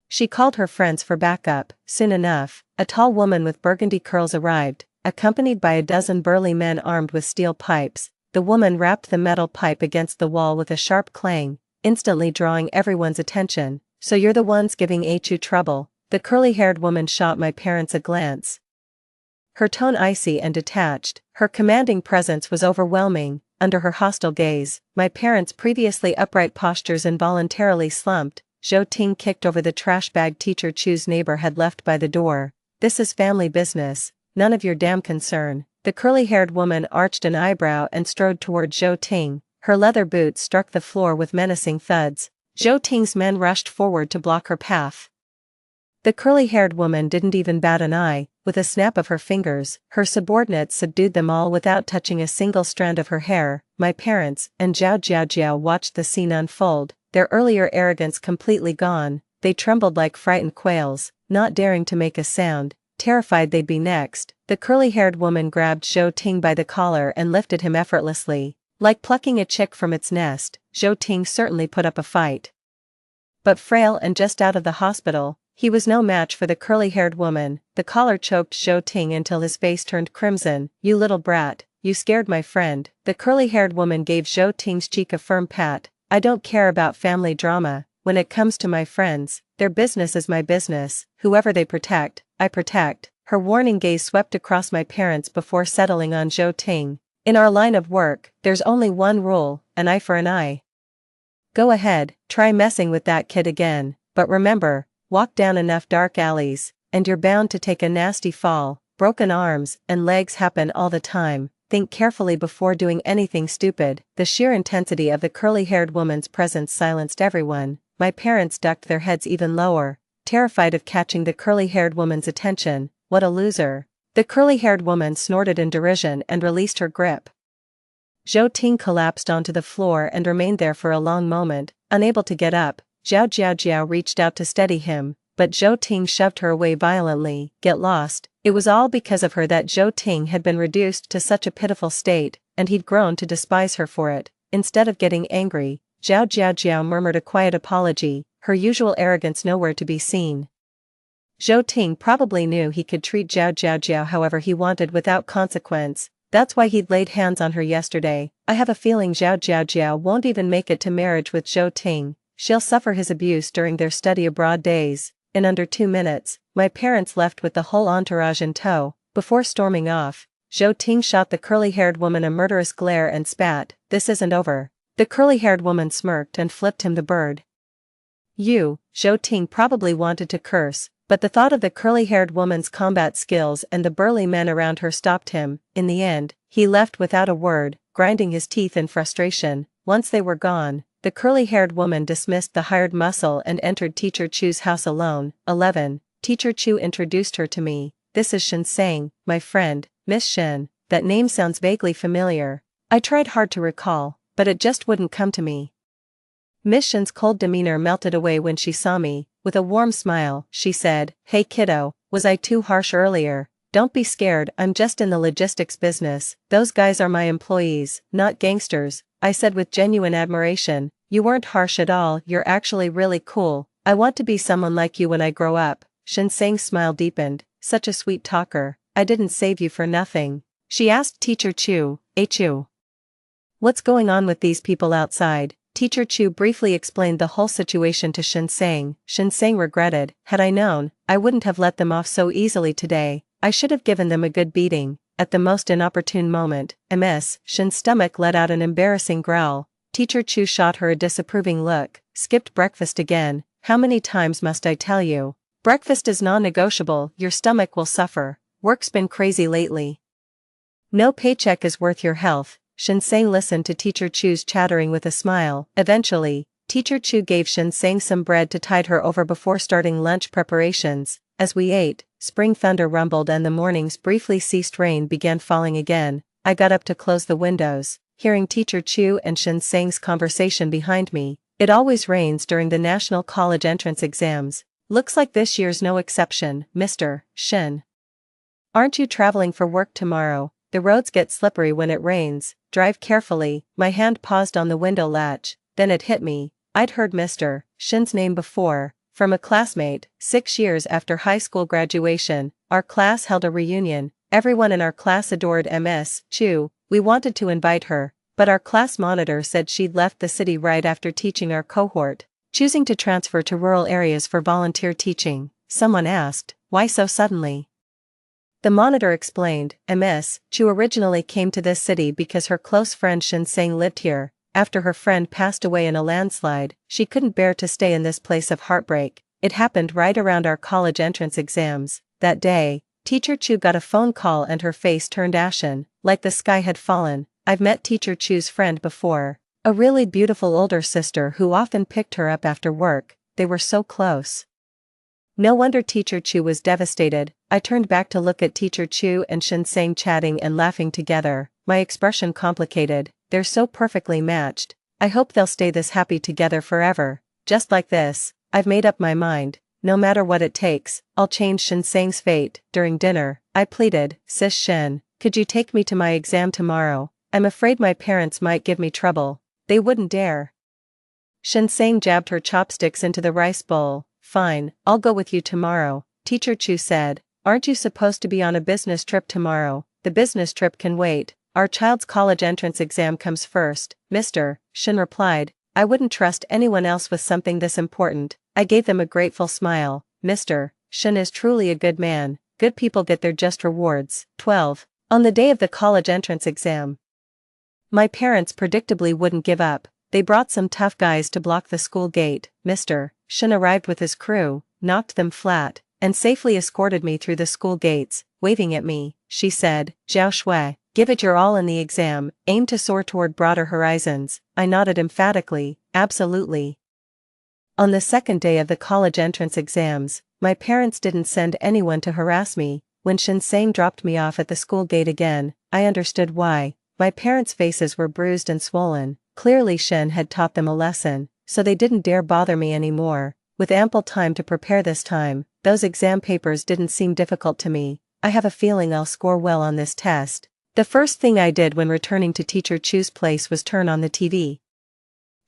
she called her friends for backup. Soon enough, a tall woman with burgundy curls arrived, accompanied by a dozen burly men armed with steel pipes. The woman rapped the metal pipe against the wall with a sharp clang, instantly drawing everyone's attention. So you're the ones giving Chu trouble. The curly-haired woman shot my parents a glance. Her tone icy and detached, her commanding presence was overwhelming. Under her hostile gaze, my parents' previously upright postures involuntarily slumped. Zhou Ting kicked over the trash bag Teacher Chu's neighbor had left by the door. This is family business, none of your damn concern. The curly-haired woman arched an eyebrow and strode toward Zhou Ting. Her leather boots struck the floor with menacing thuds. Zhou Ting's men rushed forward to block her path. The curly-haired woman didn't even bat an eye. With a snap of her fingers, her subordinates subdued them all without touching a single strand of her hair. My parents and Zhao Jiao Jiao watched the scene unfold, their earlier arrogance completely gone. They trembled like frightened quails, not daring to make a sound, terrified they'd be next. The curly-haired woman grabbed Zhou Ting by the collar and lifted him effortlessly. Like plucking a chick from its nest, Zhou Ting certainly put up a fight. But frail and just out of the hospital, he was no match for the curly-haired woman. The collar choked Zhou Ting until his face turned crimson. You little brat, you scared my friend. The curly-haired woman gave Zhou Ting's cheek a firm pat. I don't care about family drama. When it comes to my friends, their business is my business. Whoever they protect, I protect. Her warning gaze swept across my parents before settling on Zhou Ting. In our line of work, there's only one rule, an eye for an eye. Go ahead, try messing with that kid again, but remember, walk down enough dark alleys, and you're bound to take a nasty fall. Broken arms and legs happen all the time. Think carefully before doing anything stupid. The sheer intensity of the curly-haired woman's presence silenced everyone. My parents ducked their heads even lower, terrified of catching the curly-haired woman's attention. What a loser. The curly-haired woman snorted in derision and released her grip. Zhou Ting collapsed onto the floor and remained there for a long moment, unable to get up. Zhao Jiaojiao reached out to steady him, but Zhou Ting shoved her away violently. Get lost. It was all because of her that Zhou Ting had been reduced to such a pitiful state, and he'd grown to despise her for it. Instead of getting angry, Zhao Jiaojiao murmured a quiet apology, her usual arrogance nowhere to be seen. Zhou Ting probably knew he could treat Zhao Jiaojiao however he wanted without consequence. That's why he'd laid hands on her yesterday. I have a feeling Zhao Jiaojiao won't even make it to marriage with Zhou Ting. She'll suffer his abuse during their study abroad days. In under 2 minutes, my parents left with the whole entourage in tow. Before storming off, Zhou Ting shot the curly-haired woman a murderous glare and spat, "This isn't over." The curly-haired woman smirked and flipped him the bird. Zhou Ting probably wanted to curse, but the thought of the curly-haired woman's combat skills and the burly men around her stopped him. In the end, he left without a word, grinding his teeth in frustration. Once they were gone, the curly-haired woman dismissed the hired muscle and entered Teacher Chu's house alone. 11. Teacher Chu introduced her to me. "This is Shen Sang, my friend, Miss Shen." That name sounds vaguely familiar. I tried hard to recall, but it just wouldn't come to me. Miss Shen's cold demeanor melted away when she saw me. With a warm smile, she said, "Hey kiddo, was I too harsh earlier? Don't be scared, I'm just in the logistics business. Those guys are my employees, not gangsters," I said with genuine admiration. "You weren't harsh at all, you're actually really cool. I want to be someone like you when I grow up." Shen Sang's smile deepened. "Such a sweet talker. I didn't save you for nothing." She asked Teacher Chu, "Hey Chu, what's going on with these people outside?" Teacher Chu briefly explained the whole situation to Shen Sang. Shen Sang regretted, "Had I known, I wouldn't have let them off so easily today. I should have given them a good beating." At the most inopportune moment, Shen's stomach let out an embarrassing growl. Teacher Chu shot her a disapproving look. "Skipped breakfast again. How many times must I tell you? Breakfast is non-negotiable, your stomach will suffer. Work's been crazy lately. No paycheck is worth your health." Shen Sang listened to Teacher Chu's chattering with a smile. Eventually, Teacher Chu gave Shen Sang some bread to tide her over before starting lunch preparations. As we ate, spring thunder rumbled and the morning's briefly ceased rain began falling again. I got up to close the windows, hearing Teacher Chu and Shen Sang's conversation behind me. "It always rains during the National College entrance exams. Looks like this year's no exception, Mr. Shen. Aren't you traveling for work tomorrow? The roads get slippery when it rains. Drive carefully." My hand paused on the window latch, then it hit me. I'd heard Mr. Shen's name before, from a classmate. 6 years after high school graduation, our class held a reunion. Everyone in our class adored Ms. Chu. We wanted to invite her, but our class monitor said she'd left the city right after teaching our cohort, choosing to transfer to rural areas for volunteer teaching. Someone asked, "Why so suddenly?" The monitor explained, Ms. Chu originally came to this city because her close friend Shen Sang lived here. After her friend passed away in a landslide, she couldn't bear to stay in this place of heartbreak. It happened right around our college entrance exams. That day, Teacher Chu got a phone call and her face turned ashen, like the sky had fallen. I've met Teacher Chu's friend before. A really beautiful older sister who often picked her up after work. They were so close. No wonder Teacher Chu was devastated. I turned back to look at Teacher Chu and Shen Sang chatting and laughing together, my expression complicated. They're so perfectly matched. I hope they'll stay this happy together forever. Just like this. I've made up my mind. No matter what it takes, I'll change Shen Sang's fate. During dinner, I pleaded, "Sis Shen, could you take me to my exam tomorrow? I'm afraid my parents might give me trouble." "They wouldn't dare." Shen Sang jabbed her chopsticks into the rice bowl. "Fine, I'll go with you tomorrow," Teacher Chu said. "Aren't you supposed to be on a business trip tomorrow?" "The business trip can wait. Our child's college entrance exam comes first, Mr. Shen replied. I wouldn't trust anyone else with something this important. I gave them a grateful smile. Mr. Shen is truly a good man. Good people get their just rewards. 12. On the day of the college entrance exam, My parents predictably wouldn't give up. They brought some tough guys to block the school gate. Mr. Shen arrived with his crew, knocked them flat, and safely escorted me through the school gates. Waving at me, she said, "Zhao Shui, give it your all in the exam, aim to soar toward broader horizons." I nodded emphatically, "Absolutely." On the second day of the college entrance exams, my parents didn't send anyone to harass me. When Shinseng dropped me off at the school gate again, I understood why. My parents' faces were bruised and swollen. Clearly Shen had taught them a lesson, so they didn't dare bother me anymore. With ample time to prepare this time, those exam papers didn't seem difficult to me. I have a feeling I'll score well on this test. The first thing I did when returning to Teacher Chu's place was turn on the TV.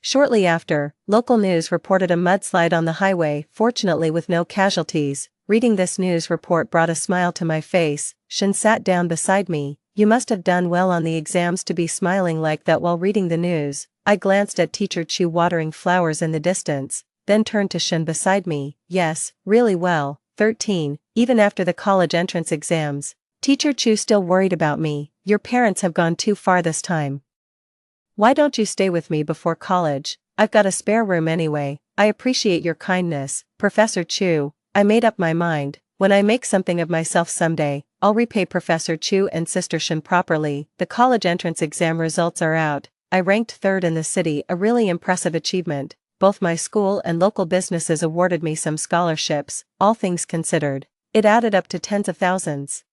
Shortly after, local news reported a mudslide on the highway, fortunately with no casualties. Reading this news report brought a smile to my face. Shen sat down beside me. "You must have done well on the exams to be smiling like that while reading the news." I glanced at Teacher Chu watering flowers in the distance, then turned to Shen beside me. "Yes, really well, 13, even after the college entrance exams." Teacher Chu still worried about me. "Your parents have gone too far this time. Why don't you stay with me before college? I've got a spare room anyway." "I appreciate your kindness, Professor Chu." I made up my mind. When I make something of myself someday, I'll repay Professor Chu and Sister Shen properly. The college entrance exam results are out. I ranked third in the city, a really impressive achievement. Both my school and local businesses awarded me some scholarships. All things considered, it added up to tens of thousands.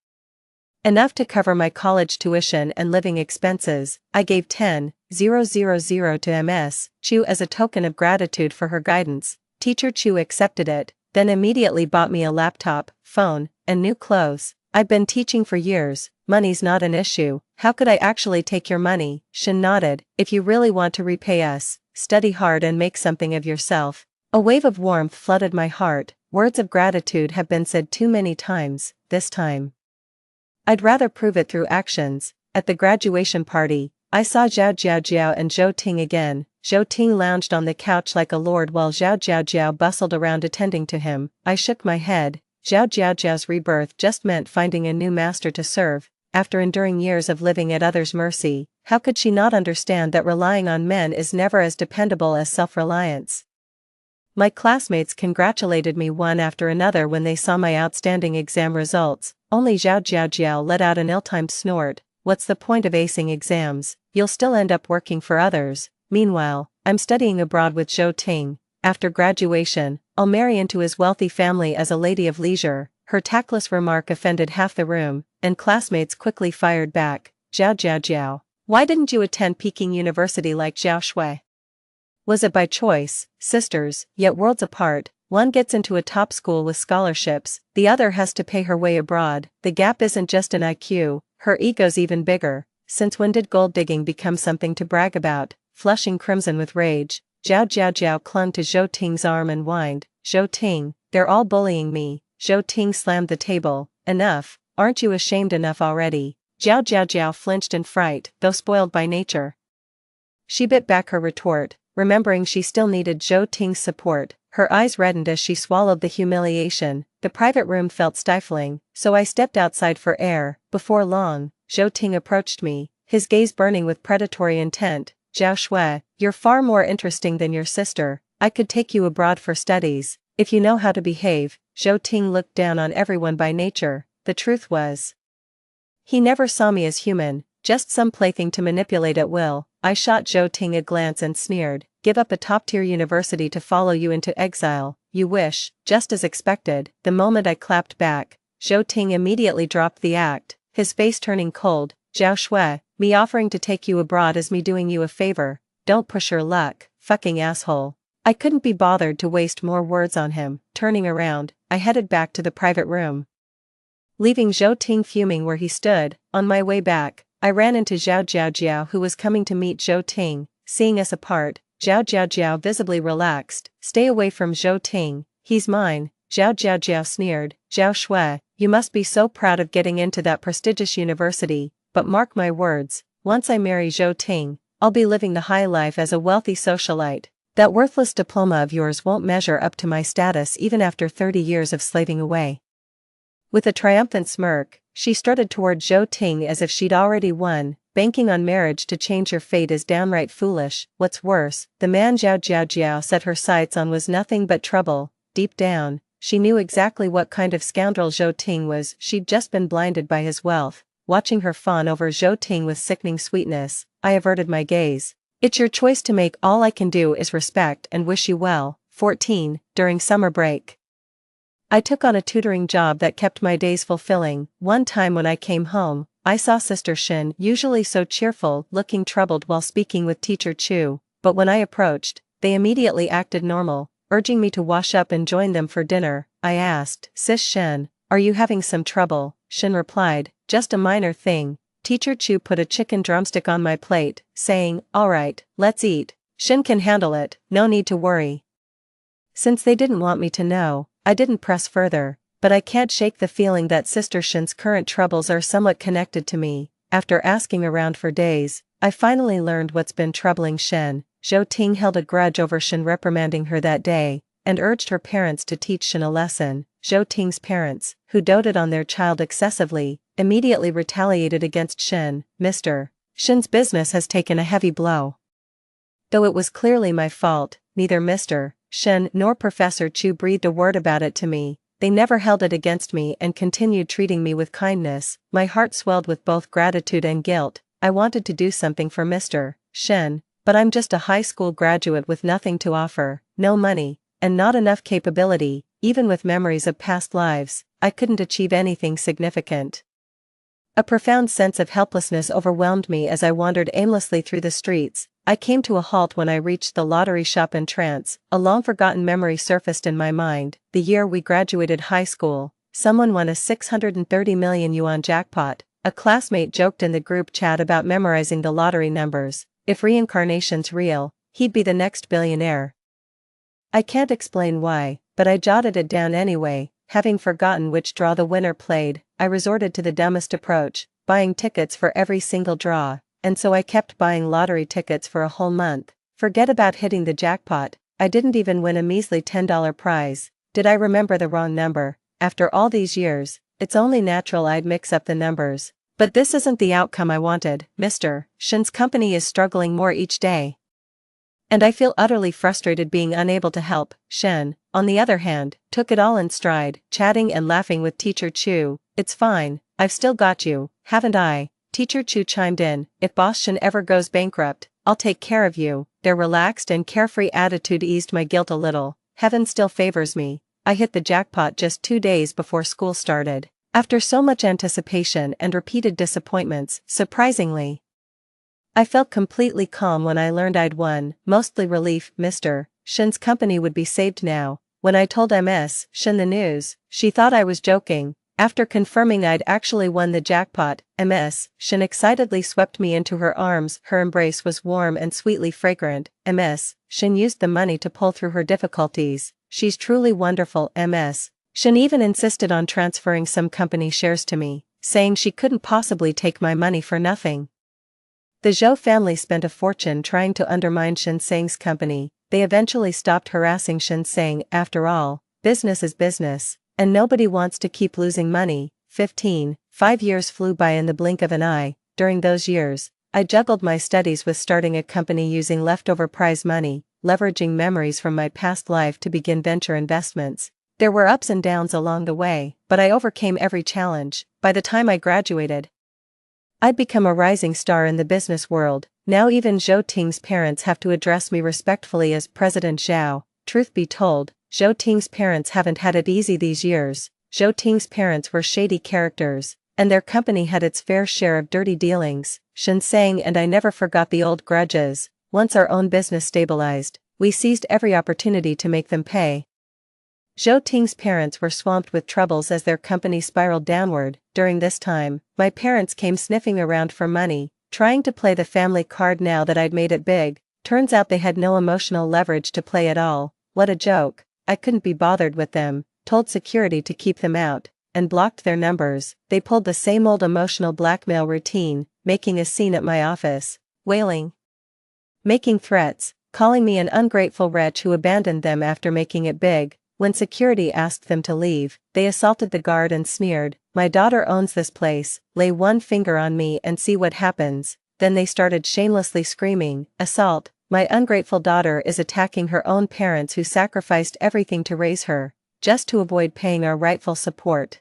Enough to cover my college tuition and living expenses. I gave 10,000 to Ms. Chu as a token of gratitude for her guidance. Teacher Chu accepted it, then immediately bought me a laptop, phone, and new clothes. "I've been teaching for years, money's not an issue. How could I actually take your money?" Shen nodded. "If you really want to repay us, study hard and make something of yourself." A wave of warmth flooded my heart. Words of gratitude have been said too many times. This time I'd rather prove it through actions. At the graduation party, I saw Zhao Jiao and Zhou Ting again. Zhou Ting lounged on the couch like a lord while Zhao Jiao bustled around attending to him. I shook my head. Zhao Jiao's rebirth just meant finding a new master to serve. After enduring years of living at others' mercy, how could she not understand that relying on men is never as dependable as self-reliance? My classmates congratulated me one after another when they saw my outstanding exam results. Only Zhao Jiao let out an ill-timed snort. "What's the point of acing exams? You'll still end up working for others." Meanwhile, I'm studying abroad with Zhou Ting. After graduation, I'll marry into his wealthy family as a lady of leisure. Her tactless remark offended half the room, and classmates quickly fired back. Jiao, why didn't you attend Peking University like Zhao Shui? Was it by choice? Sisters, yet worlds apart. One gets into a top school with scholarships, the other has to pay her way abroad. The gap isn't just in IQ, her ego's even bigger. Since when did gold digging become something to brag about? Flushing crimson with rage, Zhao clung to Zhou Ting's arm and whined. "Zhou Ting, they're all bullying me." Zhou Ting slammed the table. "Enough, aren't you ashamed enough already?" Zhao flinched in fright, though spoiled by nature. She bit back her retort, remembering she still needed Zhou Ting's support. Her eyes reddened as she swallowed the humiliation. The private room felt stifling, so I stepped outside for air. Before long, Zhou Ting approached me, his gaze burning with predatory intent. "Zhao Shui, you're far more interesting than your sister. I could take you abroad for studies, if you know how to behave." Zhou Ting looked down on everyone by nature. The truth was, he never saw me as human, just some plaything to manipulate at will. I shot Zhou Ting a glance and sneered. "Give up a top-tier university to follow you into exile. You wish." Just as expected, the moment I clapped back, Zhou Ting immediately dropped the act, his face turning cold. "Zhao Shui, me offering to take you abroad is me doing you a favor. Don't push your luck, fucking asshole." I couldn't be bothered to waste more words on him. Turning around, I headed back to the private room, leaving Zhou Ting fuming where he stood. On my way back, I ran into Zhao who was coming to meet Zhou Ting. Seeing us apart, Zhao visibly relaxed. "Stay away from Zhou Ting, he's mine." Zhao sneered. "Zhao Shui, you must be so proud of getting into that prestigious university, but mark my words, once I marry Zhou Ting, I'll be living the high life as a wealthy socialite. That worthless diploma of yours won't measure up to my status even after 30 years of slaving away." With a triumphant smirk, she strutted toward Zhou Ting as if she'd already won. banking on marriage to change your fate is downright foolish. What's worse, the man Zhao Jiao set her sights on was nothing but trouble. Deep down, she knew exactly what kind of scoundrel Zhou Ting was. She'd just been blinded by his wealth. Watching her fawn over Zhou Ting with sickening sweetness, I averted my gaze. It's your choice to make. All I can do is respect and wish you well. 14. During summer break, I took on a tutoring job that kept my days fulfilling. One time when I came home, I saw Sister Shin, usually so cheerful, looking troubled while speaking with Teacher Chu, but when I approached, they immediately acted normal, urging me to wash up and join them for dinner. I asked, Sis Shin, are you having some trouble? Shin replied, just a minor thing. Teacher Chu put a chicken drumstick on my plate, saying, alright, let's eat. Shin can handle it, no need to worry. Since they didn't want me to know, I didn't press further, but I can't shake the feeling that Sister Shin's current troubles are somewhat connected to me. After asking around for days, I finally learned what's been troubling Shin. Zhou Ting held a grudge over Shin reprimanding her that day, and urged her parents to teach Shin a lesson. Zhou Ting's parents, who doted on their child excessively, immediately retaliated against Shin. Mr. Shin's business has taken a heavy blow. Though it was clearly my fault, neither Mr. Shin nor Professor Chu breathed a word about it to me. They never held it against me and continued treating me with kindness. My heart swelled with both gratitude and guilt. I wanted to do something for Mr. Shin, but I'm just a high school graduate with nothing to offer, no money, and not enough capability. Even with memories of past lives, I couldn't achieve anything significant. A profound sense of helplessness overwhelmed me as I wandered aimlessly through the streets. I came to a halt when I reached the lottery shop entrance. A long-forgotten memory surfaced in my mind. The year we graduated high school, someone won a 630 million yuan jackpot. A classmate joked in the group chat about memorizing the lottery numbers. If reincarnation's real, he'd be the next billionaire. I can't explain why, but I jotted it down anyway. Having forgotten which draw the winner played, I resorted to the dumbest approach, buying tickets for every single draw. And so I kept buying lottery tickets for a whole month. Forget about hitting the jackpot, I didn't even win a measly $10 prize. Did I remember the wrong number? After all these years, it's only natural I'd mix up the numbers. But this isn't the outcome I wanted. Mr. Shin's company is struggling more each day, and I feel utterly frustrated being unable to help. Shin, on the other hand, took it all in stride, chatting and laughing with Teacher Chu. It's fine, I've still got you, haven't I? Teacher Chu chimed in, if Boss Shin ever goes bankrupt, I'll take care of you. Their relaxed and carefree attitude eased my guilt a little. Heaven still favors me. I hit the jackpot just 2 days before school started. After so much anticipation and repeated disappointments, surprisingly, I felt completely calm when I learned I'd won. Mostly relief. Mr. Shin's company would be saved now. When I told Ms. Shin the news, she thought I was joking. After confirming I'd actually won the jackpot, Ms. Shin excitedly swept me into her arms. Her embrace was warm and sweetly fragrant. Ms. Shin used the money to pull through her difficulties. She's truly wonderful. Ms. Shin even insisted on transferring some company shares to me, saying she couldn't possibly take my money for nothing. The Zhou family spent a fortune trying to undermine Shinseng's company. They eventually stopped harassing Shinseng. After all, business is business, and nobody wants to keep losing money. 15. 5 years flew by in the blink of an eye. During those years, I juggled my studies with starting a company using leftover prize money, leveraging memories from my past life to begin venture investments. There were ups and downs along the way, but I overcame every challenge. By the time I graduated, I'd become a rising star in the business world. Now even Zhou Ting's parents have to address me respectfully as President Zhao. Truth be told, Zhou Ting's parents haven't had it easy these years. Zhou Ting's parents were shady characters, and their company had its fair share of dirty dealings. Shinseng and I never forgot the old grudges. Once our own business stabilized, we seized every opportunity to make them pay. Zhou Ting's parents were swamped with troubles as their company spiraled downward. During this time, my parents came sniffing around for money, trying to play the family card now that I'd made it big. Turns out they had no emotional leverage to play at all. What a joke. I couldn't be bothered with them, told security to keep them out, and blocked their numbers. They pulled the same old emotional blackmail routine, making a scene at my office, wailing, making threats, calling me an ungrateful wretch who abandoned them after making it big. When security asked them to leave, they assaulted the guard and sneered, "My daughter owns this place, lay one finger on me and see what happens." then they started shamelessly screaming, "Assault! My ungrateful daughter is attacking her own parents who sacrificed everything to raise her, just to avoid paying our rightful support."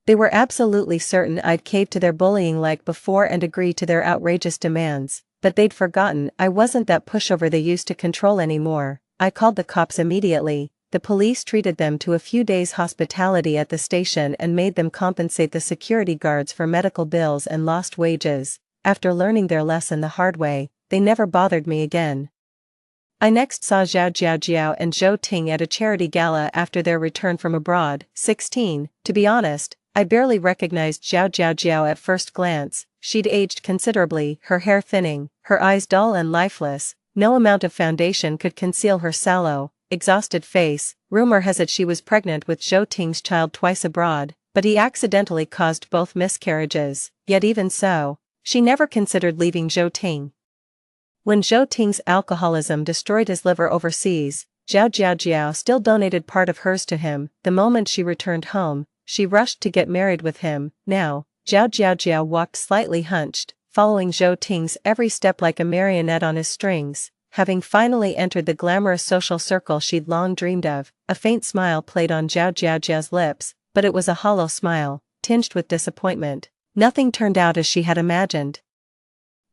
They were absolutely certain I'd cave to their bullying like before and agree to their outrageous demands, but they'd forgotten I wasn't that pushover they used to control anymore. I called the cops immediately. The police treated them to a few days' hospitality at the station and made them compensate the security guards for medical bills and lost wages. After learning their lesson the hard way, they never bothered me again. I next saw Zhao Jiaojiao and Zhou Ting at a charity gala after their return from abroad, 16. To be honest, I barely recognized Zhao Jiaojiao at first glance. She'd aged considerably, her hair thinning, her eyes dull and lifeless. No amount of foundation could conceal her sallow, exhausted face. Rumor has it she was pregnant with Zhou Ting's child twice abroad, but he accidentally caused both miscarriages. Yet even so, she never considered leaving Zhou Ting. When Zhou Ting's alcoholism destroyed his liver overseas, Zhao Jiaojiao still donated part of hers to him. The moment she returned home, she rushed to get married with him. Now, Zhao Jiaojiao walked slightly hunched, following Zhou Ting's every step like a marionette on his strings. Having finally entered the glamorous social circle she'd long dreamed of, a faint smile played on Zhao Jiaojiao's lips, but it was a hollow smile, tinged with disappointment. Nothing turned out as she had imagined.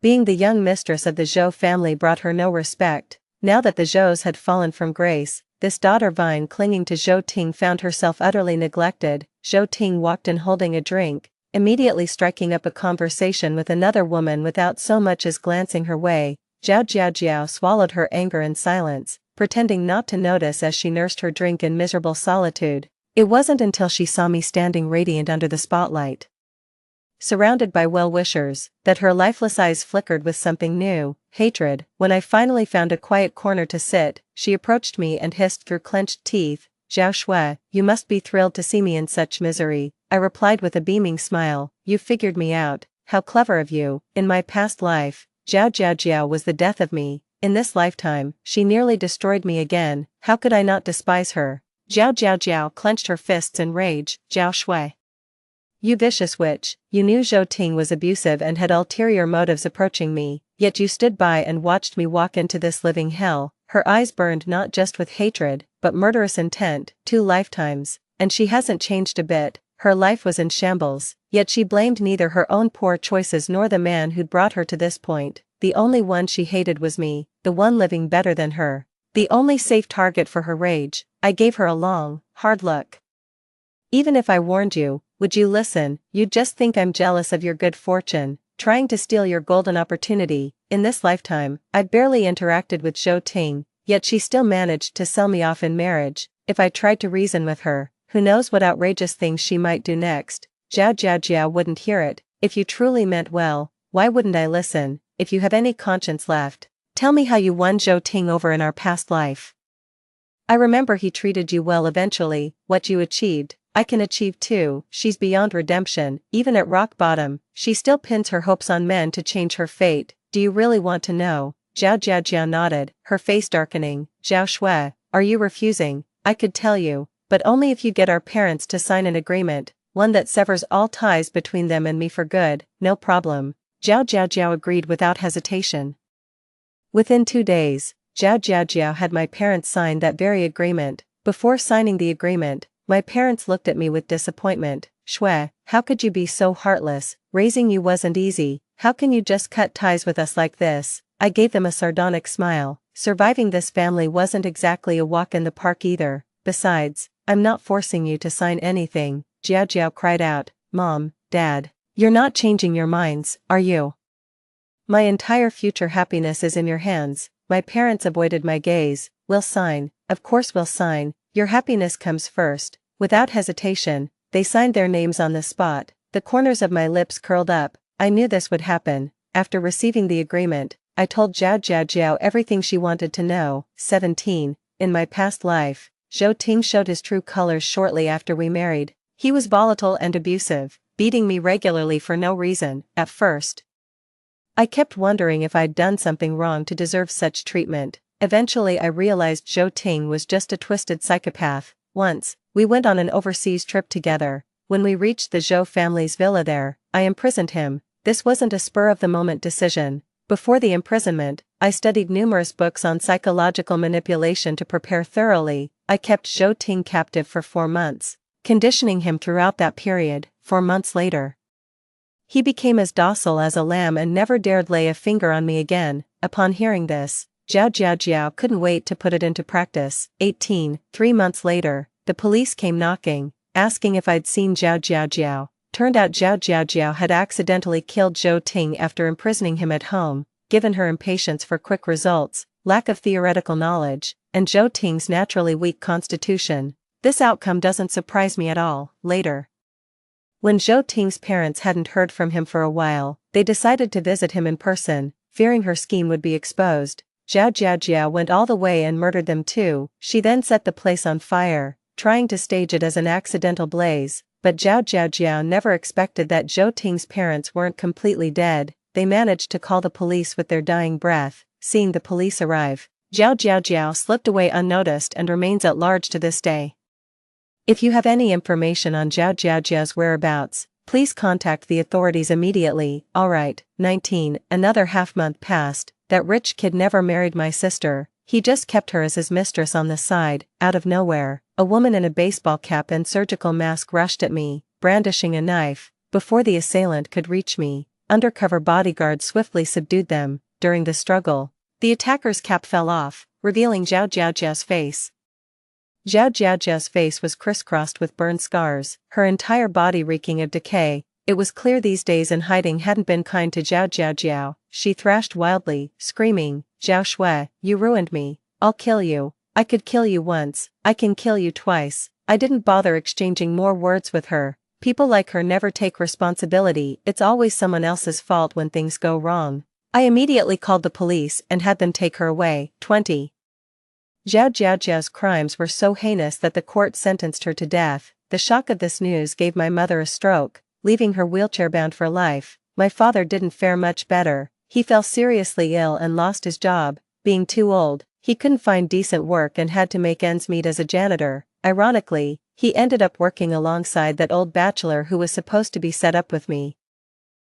Being the young mistress of the Zhou family brought her no respect. Now that the Zhous had fallen from grace, this daughter Vine clinging to Zhou Ting found herself utterly neglected. Zhou Ting walked in holding a drink, immediately striking up a conversation with another woman without so much as glancing her way. Zhao Jiaojiao swallowed her anger in silence, pretending not to notice as she nursed her drink in miserable solitude. It wasn't until she saw me standing radiant under the spotlight, surrounded by well-wishers, that her lifeless eyes flickered with something new, hatred. When I finally found a quiet corner to sit, she approached me and hissed through clenched teeth, "Zhao Shui, you must be thrilled to see me in such misery." I replied with a beaming smile, "You figured me out. How clever of you. In my past life, Zhao Jiaojiao was the death of me. In this lifetime, she nearly destroyed me again. How could I not despise her?" Zhao Jiaojiao clenched her fists in rage. "Zhao Shui, you vicious witch, you knew Zhou Ting was abusive and had ulterior motives approaching me, yet you stood by and watched me walk into this living hell." Her eyes burned not just with hatred, but murderous intent. 2 lifetimes, and she hasn't changed a bit. Her life was in shambles, yet she blamed neither her own poor choices nor the man who'd brought her to this point. The only one she hated was me, the one living better than her, the only safe target for her rage. I gave her a long, hard look. "Even if I warned you, would you listen? You'd just think I'm jealous of your good fortune, trying to steal your golden opportunity." In this lifetime, I'd barely interacted with Zhou Ting, yet she still managed to sell me off in marriage. If I tried to reason with her, who knows what outrageous things she might do next. Zhao Jiaojiao wouldn't hear it. "If you truly meant well, why wouldn't I listen? If you have any conscience left, tell me how you won Zhou Ting over in our past life. I remember he treated you well eventually. What you achieved, I can achieve too." She's beyond redemption. Even at rock bottom, she still pins her hopes on men to change her fate. "Do you really want to know?" Zhao Jiaojiao nodded, her face darkening. "Zhao Shui, are you refusing? I could tell you, but only if you get our parents to sign an agreement, one that severs all ties between them and me for good." "No problem." Zhao Jiaojiao agreed without hesitation. Within 2 days, Zhao Jiaojiao had my parents sign that very agreement. Before signing the agreement, my parents looked at me with disappointment. "Shui, how could you be so heartless? Raising you wasn't easy. How can you just cut ties with us like this?" I gave them a sardonic smile. Surviving this family wasn't exactly a walk in the park either. "Besides, I'm not forcing you to sign anything." Jiaojiao cried out, "Mom, Dad, you're not changing your minds, are you? My entire future happiness is in your hands." My parents avoided my gaze. "We'll sign, of course we'll sign, your happiness comes first." Without hesitation, they signed their names on the spot. The corners of my lips curled up. I knew this would happen. After receiving the agreement, I told Zhao Jiaojiao everything she wanted to know. 17. In my past life, Zhou Ting showed his true colors shortly after we married. He was volatile and abusive, beating me regularly for no reason. At first, I kept wondering if I'd done something wrong to deserve such treatment. Eventually I realized Zhou Ting was just a twisted psychopath. Once, we went on an overseas trip together. When we reached the Zhou family's villa there, I imprisoned him. This wasn't a spur-of-the-moment decision. Before the imprisonment, I studied numerous books on psychological manipulation to prepare thoroughly. I kept Zhou Ting captive for 4 months, conditioning him throughout that period. 4 months later, he became as docile as a lamb and never dared lay a finger on me again. Upon hearing this, Zhao couldn't wait to put it into practice. 3 months later, the police came knocking, asking if I'd seen Zhao. Turned out Zhao had accidentally killed Zhou Ting after imprisoning him at home, given her impatience for quick results, lack of theoretical knowledge, and Zhou Ting's naturally weak constitution. This outcome doesn't surprise me at all. Later, when Zhou Ting's parents hadn't heard from him for a while, they decided to visit him in person, fearing her scheme would be exposed. Zhao went all the way and murdered them too. She then set the place on fire, trying to stage it as an accidental blaze, but Zhao never expected that Zhou Ting's parents weren't completely dead. They managed to call the police with their dying breath. Seeing the police arrive, Zhao slipped away unnoticed and remains at large to this day. If you have any information on Zhao's whereabouts, please contact the authorities immediately. Alright. 19. Another half-month passed. That rich kid never married my sister. He just kept her as his mistress on the side. Out of nowhere, a woman in a baseball cap and surgical mask rushed at me, brandishing a knife. Before the assailant could reach me, undercover bodyguards swiftly subdued them. During the struggle, the attacker's cap fell off, revealing Zhao's face. Zhao's face was crisscrossed with burn scars, her entire body reeking of decay. It was clear these days in hiding hadn't been kind to Zhao. She thrashed wildly, screaming, "Zhao Shui, you ruined me. I'll kill you. I could kill you once, I can kill you twice." I didn't bother exchanging more words with her. People like her never take responsibility. It's always someone else's fault when things go wrong. I immediately called the police and had them take her away. 20. Zhao's crimes were so heinous that the court sentenced her to death. The shock of this news gave my mother a stroke, leaving her wheelchair-bound for life. My father didn't fare much better. He fell seriously ill and lost his job. Being too old, he couldn't find decent work and had to make ends meet as a janitor. Ironically, he ended up working alongside that old bachelor who was supposed to be set up with me.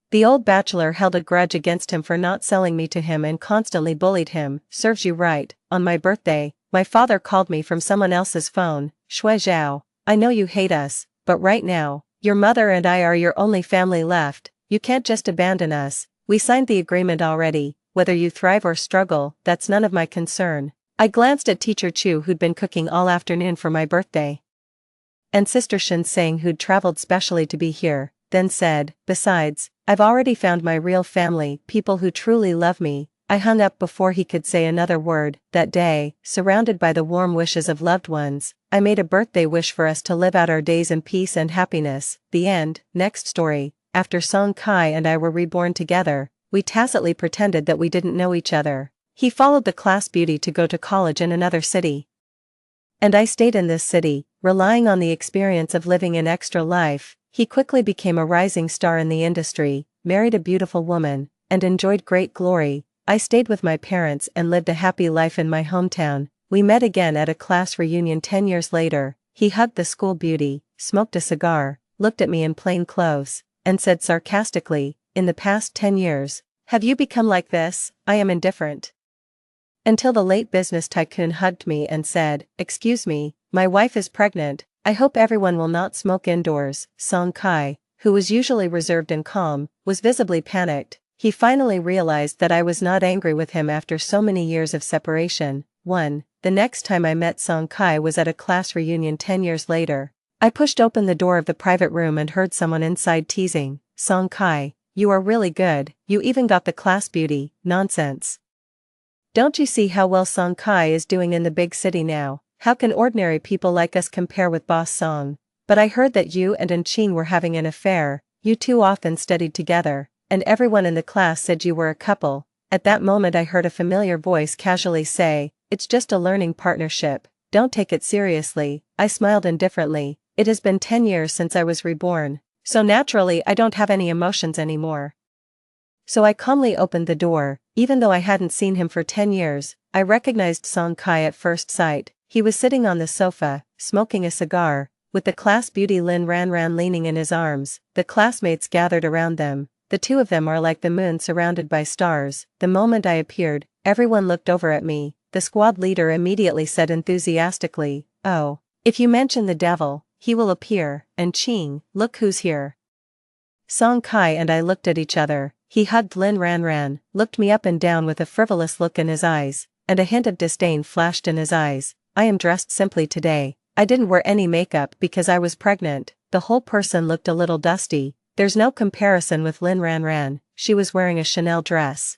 The old bachelor held a grudge against him for not selling me to him and constantly bullied him. Serves you right. On my birthday, my father called me from someone else's phone. "Shui Zhao, I know you hate us, but right now, your mother and I are your only family left. You can't just abandon us. We signed the agreement already. Whether you thrive or struggle, that's none of my concern." I glanced at Teacher Chu, who'd been cooking all afternoon for my birthday, and Sister Shin Sang, who'd traveled specially to be here, then said, "Besides, I've already found my real family, people who truly love me." I hung up before he could say another word. That day, surrounded by the warm wishes of loved ones, I made a birthday wish for us to live out our days in peace and happiness. The end. Next story. After Song Kai and I were reborn together, we tacitly pretended that we didn't know each other. He followed the class beauty to go to college in another city, and I stayed in this city, relying on the experience of living an extra life. He quickly became a rising star in the industry, married a beautiful woman, and enjoyed great glory. I stayed with my parents and lived a happy life in my hometown. We met again at a class reunion 10 years later. He hugged the school beauty, smoked a cigar, looked at me in plain clothes, and said sarcastically, "In the past 10 years, have you become like this?" I am indifferent. Until the late business tycoon hugged me and said, "Excuse me, my wife is pregnant. I hope everyone will not smoke indoors." Song Kai, who was usually reserved and calm, was visibly panicked. He finally realized that I was not angry with him after so many years of separation. 1. The next time I met Song Kai was at a class reunion 10 years later. I pushed open the door of the private room and heard someone inside teasing, "Song Kai, you are really good, you even got the class beauty." Nonsense. Don't you see how well Song Kai is doing in the big city now? How can ordinary people like us compare with Boss Song? But I heard that you and Chin were having an affair. You two often studied together, and everyone in the class said you were a couple. At that moment I heard a familiar voice casually say, "It's just a learning partnership. Don't take it seriously." I smiled indifferently. It has been 10 years since I was reborn, so naturally I don't have any emotions anymore. So I calmly opened the door. Even though I hadn't seen him for 10 years, I recognized Song Kai at first sight. He was sitting on the sofa, smoking a cigar, with the class beauty Lin Ran leaning in his arms. The classmates gathered around them. the two of them are like the moon surrounded by stars. The moment I appeared, everyone looked over at me. The squad leader immediately said enthusiastically, "Oh, if you mention the devil, he will appear, and Ching, look who's here." Song Kai and I looked at each other. He hugged Lin Ranran, looked me up and down with a frivolous look in his eyes, and a hint of disdain flashed in his eyes. "I am dressed simply today. I didn't wear any makeup because I was pregnant." The whole person looked a little dusty. There's no comparison with Lin Ranran. She was wearing a Chanel dress,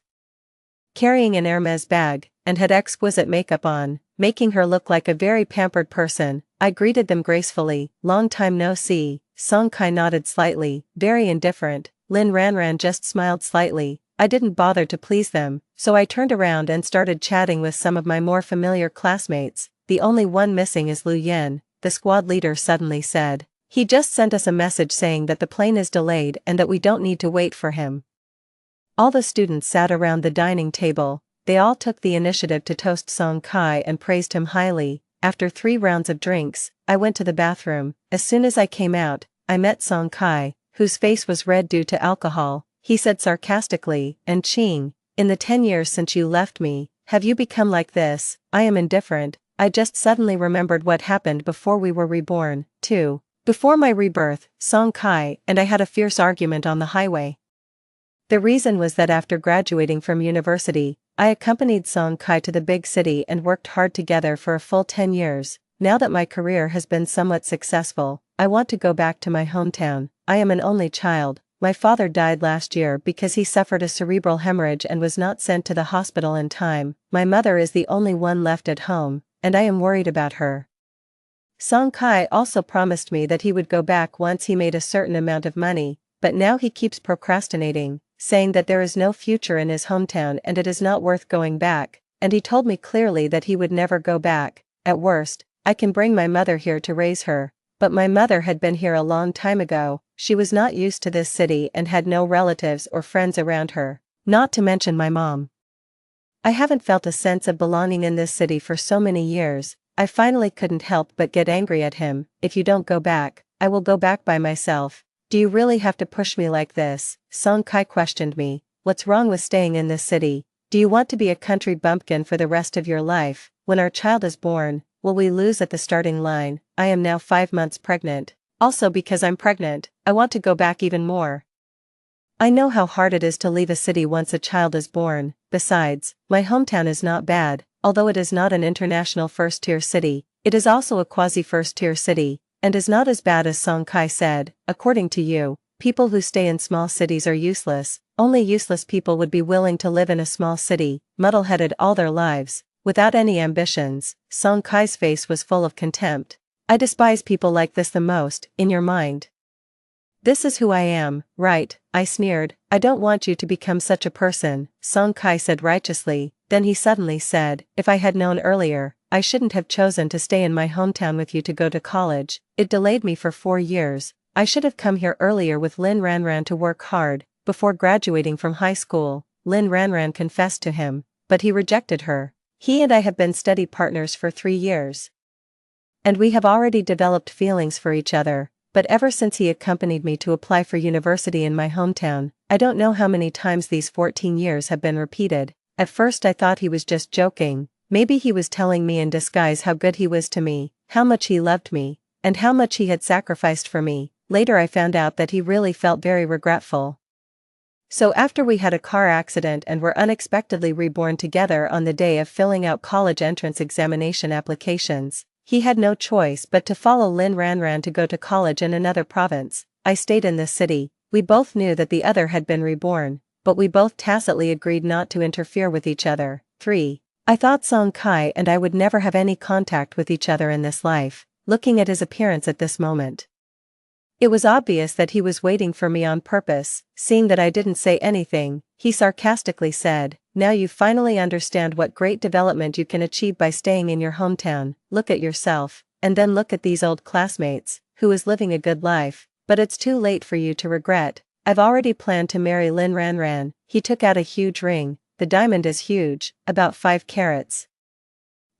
carrying an Hermes bag, and had exquisite makeup on, making her look like a very pampered person. I greeted them gracefully. "Long time no see." Song Kai nodded slightly, very indifferent. Lin Ranran just smiled slightly. I didn't bother to please them, so I turned around and started chatting with some of my more familiar classmates. "The only one missing is Lu Yen," the squad leader suddenly said. "He just sent us a message saying that the plane is delayed and that we don't need to wait for him." All the students sat around the dining table. They all took the initiative to toast Song Kai and praised him highly. After 3 rounds of drinks, I went to the bathroom. As soon as I came out, I met Song Kai, whose face was red due to alcohol. He said sarcastically, "And Ching, in the 10 years since you left me, have you become like this?" "I am indifferent. I just suddenly remembered what happened before we were reborn, too." Before my rebirth, Song Kai and I had a fierce argument on the highway. The reason was that after graduating from university, I accompanied Song Kai to the big city and worked hard together for a full 10 years. Now that my career has been somewhat successful, I want to go back to my hometown. I am an only child. My father died last year because he suffered a cerebral hemorrhage and was not sent to the hospital in time. My mother is the only one left at home, and I am worried about her. Song Kai also promised me that he would go back once he made a certain amount of money, but now he keeps procrastinating, saying that there is no future in his hometown and it is not worth going back, and he told me clearly that he would never go back. At worst, I can bring my mother here to raise her. But my mother had been here a long time ago. She was not used to this city and had no relatives or friends around her, not to mention my mom. I haven't felt a sense of belonging in this city for so many years. I finally couldn't help but get angry at him. "If you don't go back, I will go back by myself." "Do you really have to push me like this?" Song Kai questioned me. "What's wrong with staying in this city? Do you want to be a country bumpkin for the rest of your life? When our child is born, will we lose at the starting line?" I am now 5 months pregnant. Also because I'm pregnant, I want to go back even more. I know how hard it is to leave a city once a child is born. Besides, my hometown is not bad. Although it is not an international first-tier city, it is also a quasi-first-tier city, and is not as bad as Song Kai said. "According to you, people who stay in small cities are useless. Only useless people would be willing to live in a small city, muddle-headed all their lives, without any ambitions." Song Kai's face was full of contempt. "I despise people like this the most, in your mind. This is who I am, right?" I sneered. "I don't want you to become such a person," Song Kai said righteously. Then he suddenly said, "If I had known earlier, I shouldn't have chosen to stay in my hometown with you to go to college. It delayed me for 4 years. I should have come here earlier with Lin Ranran to work hard, before graduating from high school." Lin Ranran confessed to him, but he rejected her. "He and I have been study partners for 3 years. And we have already developed feelings for each other. But ever since he accompanied me to apply for university in my hometown, I don't know how many times these 14 years have been repeated. At first I thought he was just joking. Maybe he was telling me in disguise how good he was to me, how much he loved me, and how much he had sacrificed for me. Later I found out that he really felt very regretful. So after we had a car accident and were unexpectedly reborn together on the day of filling out college entrance examination applications, he had no choice but to follow Lin Ranran to go to college in another province. I stayed in this city. We both knew that the other had been reborn, but we both tacitly agreed not to interfere with each other. 3. I thought Song Kai and I would never have any contact with each other in this life, looking at his appearance at this moment. It was obvious that he was waiting for me on purpose. Seeing that I didn't say anything, he sarcastically said, "Now you finally understand what great development you can achieve by staying in your hometown. Look at yourself, and then look at these old classmates, who is living a good life. But it's too late for you to regret. I've already planned to marry Lin Ranran." He took out a huge ring. The diamond is huge, about 5 carats.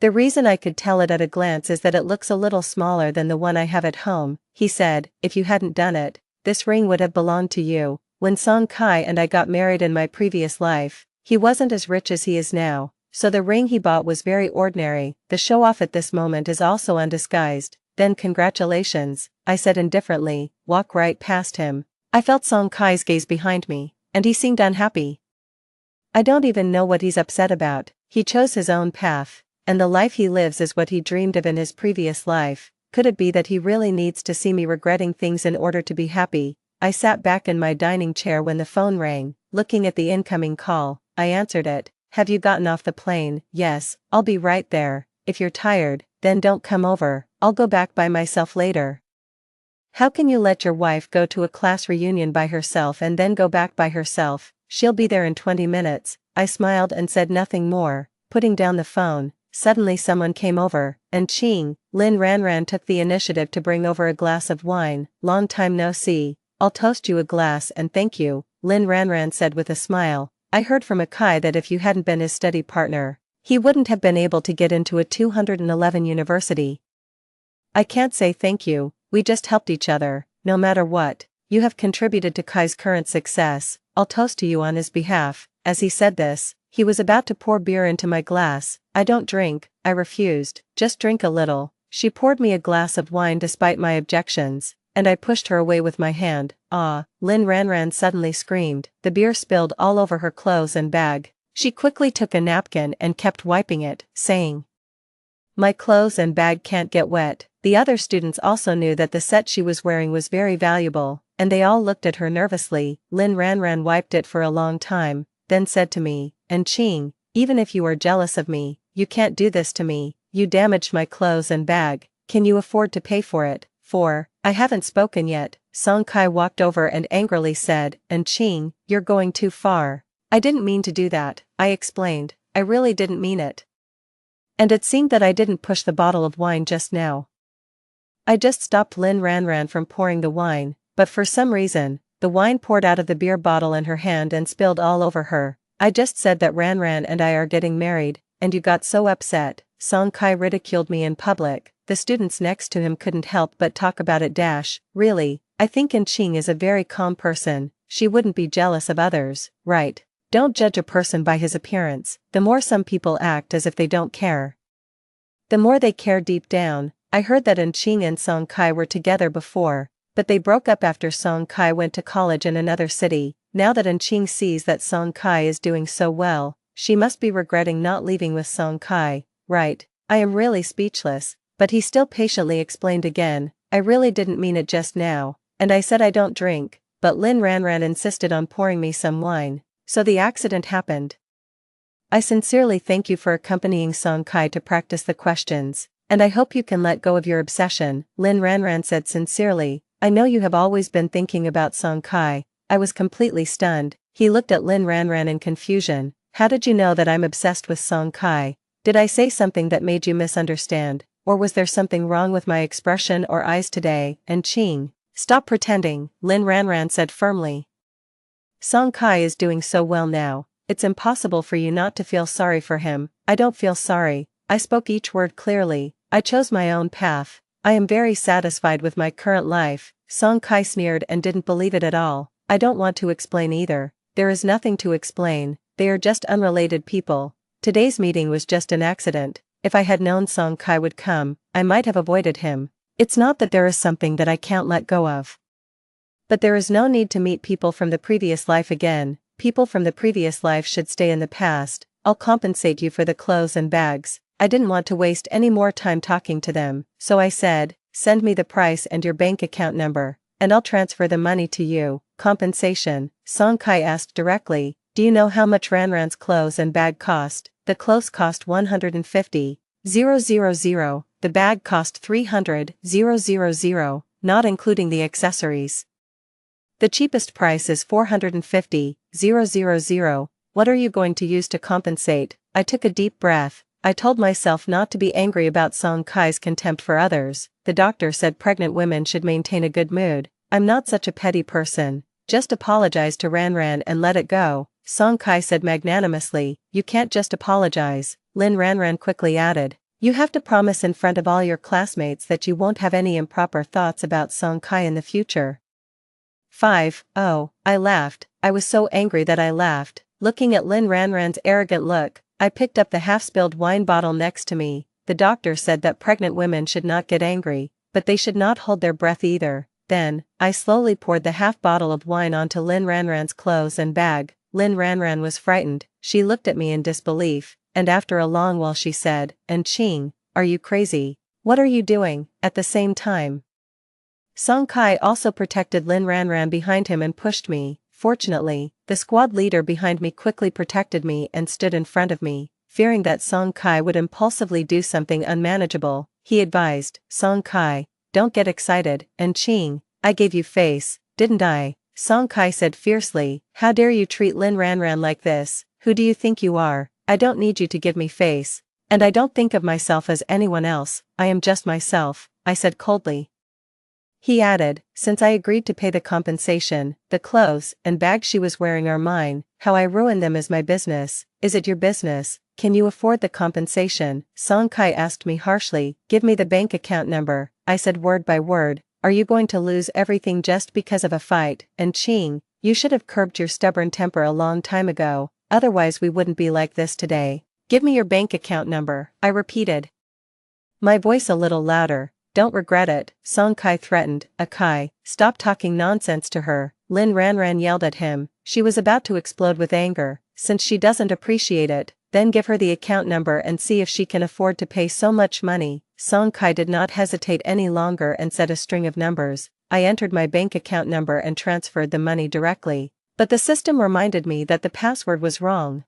"The reason I could tell it at a glance is that it looks a little smaller than the one I have at home," he said. "If you hadn't done it, this ring would have belonged to you." when Song Kai and I got married in my previous life, he wasn't as rich as he is now, so the ring he bought was very ordinary. The show-off at this moment is also undisguised. Then congratulations, I said indifferently, walk right past him. I felt Song Kai's gaze behind me, and he seemed unhappy. I don't even know what he's upset about. He chose his own path, and the life he lives is what he dreamed of in his previous life. Could it be that he really needs to see me regretting things in order to be happy? I sat back in my dining chair when the phone rang, looking at the incoming call. I answered it. Have you gotten off the plane? Yes, I'll be right there. If you're tired, then don't come over, I'll go back by myself later. How can you let your wife go to a class reunion by herself and then go back by herself? She'll be there in 20 minutes. I smiled and said nothing more. Putting down the phone, suddenly someone came over, and Lin Ranran took the initiative to bring over a glass of wine. Long time no see. I'll toast you a glass and thank you, Lin Ranran said with a smile. I heard from Akai that if you hadn't been his study partner, he wouldn't have been able to get into a 211 university. I can't say thank you, we just helped each other. No matter what, you have contributed to Kai's current success. I'll toast to you on his behalf. As he said this, he was about to pour beer into my glass. I don't drink, I refused. Just drink a little. She poured me a glass of wine despite my objections, and I pushed her away with my hand. Ah, Lin Ranran suddenly screamed. The beer spilled all over her clothes and bag. She quickly took a napkin and kept wiping it, saying, "My clothes and bag can't get wet." The other students also knew that the set she was wearing was very valuable, and they all looked at her nervously. Lin Ranran wiped it for a long time, then said to me, "And even if you are jealous of me, you can't do this to me. You damaged my clothes and bag. Can you afford to pay for it?" I haven't spoken yet. Song Kai walked over and angrily said, "And you're going too far." "I didn't mean to do that," I explained. "I really didn't mean it. And it seemed that I didn't push the bottle of wine just now. I just stopped Lin Ranran from pouring the wine, but for some reason, the wine poured out of the beer bottle in her hand and spilled all over her. I just said that Ranran and I are getting married, and you got so upset." Song Kai ridiculed me in public. The students next to him couldn't help but talk about it. Really, I think Ching is a very calm person. She wouldn't be jealous of others, right? Don't judge a person by his appearance. The more some people act as if they don't care, the more they care deep down. I heard that Ching and Song Kai were together before, but they broke up after Song Kai went to college in another city. Now that Ching sees that Song Kai is doing so well, she must be regretting not leaving with Song Kai, right? I am really speechless, but he still patiently explained again, "I really didn't mean it just now, and I said I don't drink, but Lin Ranran insisted on pouring me some wine, so the accident happened. I sincerely thank you for accompanying Song Kai to practice the questions, and I hope you can let go of your obsession," Lin Ranran said sincerely. "I know you have always been thinking about Song Kai." I was completely stunned. He looked at Lin Ranran in confusion. "How did you know that I'm obsessed with Song Kai? Did I say something that made you misunderstand, or was there something wrong with my expression or eyes today?" "And stop pretending," Lin Ranran said firmly. "Song Kai is doing so well now, it's impossible for you not to feel sorry for him." "I don't feel sorry." I spoke each word clearly. "I chose my own path. I am very satisfied with my current life." Song Kai sneered and didn't believe it at all. "I don't want to explain either. There is nothing to explain. They are just unrelated people. Today's meeting was just an accident. If I had known Song Kai would come, I might have avoided him. It's not that there is something that I can't let go of. But there is no need to meet people from the previous life again. People from the previous life should stay in the past. I'll compensate you for the clothes and bags." I didn't want to waste any more time talking to them, so I said, "Send me the price and your bank account number, and I'll transfer the money to you." "Compensation?" Song Kai asked directly. "Do you know how much Ranran's clothes and bag cost?" "The clothes cost 150,000. The bag cost 300,000, not including the accessories. The cheapest price is 450,000. What are you going to use to compensate?" I took a deep breath. I told myself not to be angry about Song Kai's contempt for others. The doctor said pregnant women should maintain a good mood. I'm not such a petty person. Just apologize to Ranran and let it go. Song Kai said magnanimously. "You can't just apologize," Lin Ranran quickly added. "You have to promise in front of all your classmates that you won't have any improper thoughts about Song Kai in the future." 5. Oh, I laughed. I was so angry that I laughed. Looking at Lin Ranran's arrogant look, I picked up the half-spilled wine bottle next to me. The doctor said that pregnant women should not get angry, but they should not hold their breath either. Then, I slowly poured the half bottle of wine onto Lin Ranran's clothes and bag. Lin Ranran was frightened. She looked at me in disbelief, and after a long while she said, "And Ching, are you crazy? What are you doing?" At the same time, Song Kai also protected Lin Ranran behind him and pushed me. Fortunately, the squad leader behind me quickly protected me and stood in front of me. Fearing that Song Kai would impulsively do something unmanageable, he advised, "Song Kai, don't get excited, and Ching, I gave you face, didn't I?" Song Kai said fiercely, "How dare you treat Lin Ranran like this? Who do you think you are? I don't need you to give me face. And I don't think of myself as anyone else, I am just myself," I said coldly. He added, "Since I agreed to pay the compensation, the clothes and bag she was wearing are mine. How I ruined them is my business. Is it your business? Can you afford the compensation?" Song Kai asked me harshly. "Give me the bank account number," I said word by word. "Are you going to lose everything just because of a fight? And Ching, you should have curbed your stubborn temper a long time ago, otherwise we wouldn't be like this today. Give me your bank account number," I repeated, my voice a little louder. "Don't regret it," Song Kai threatened. "Akai, stop talking nonsense to her," Lin Ranran yelled at him. She was about to explode with anger. "Since she doesn't appreciate it, then give her the account number and see if she can afford to pay so much money." Song Kai did not hesitate any longer and said a string of numbers. I entered my bank account number and transferred the money directly. But the system reminded me that the password was wrong.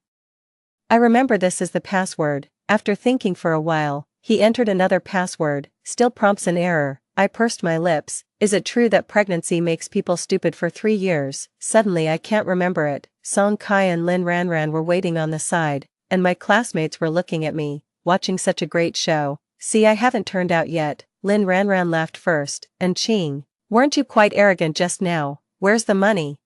I remember this as the password. After thinking for a while, he entered another password, still prompts an error. I pursed my lips. Is it true that pregnancy makes people stupid for 3 years? Suddenly I can't remember it. Song Kai and Lin Ranran were waiting on the side, and my classmates were looking at me, watching such a great show. "See, I haven't turned out yet." Lin Ranran laughed first. "And Ching, weren't you quite arrogant just now? Where's the money?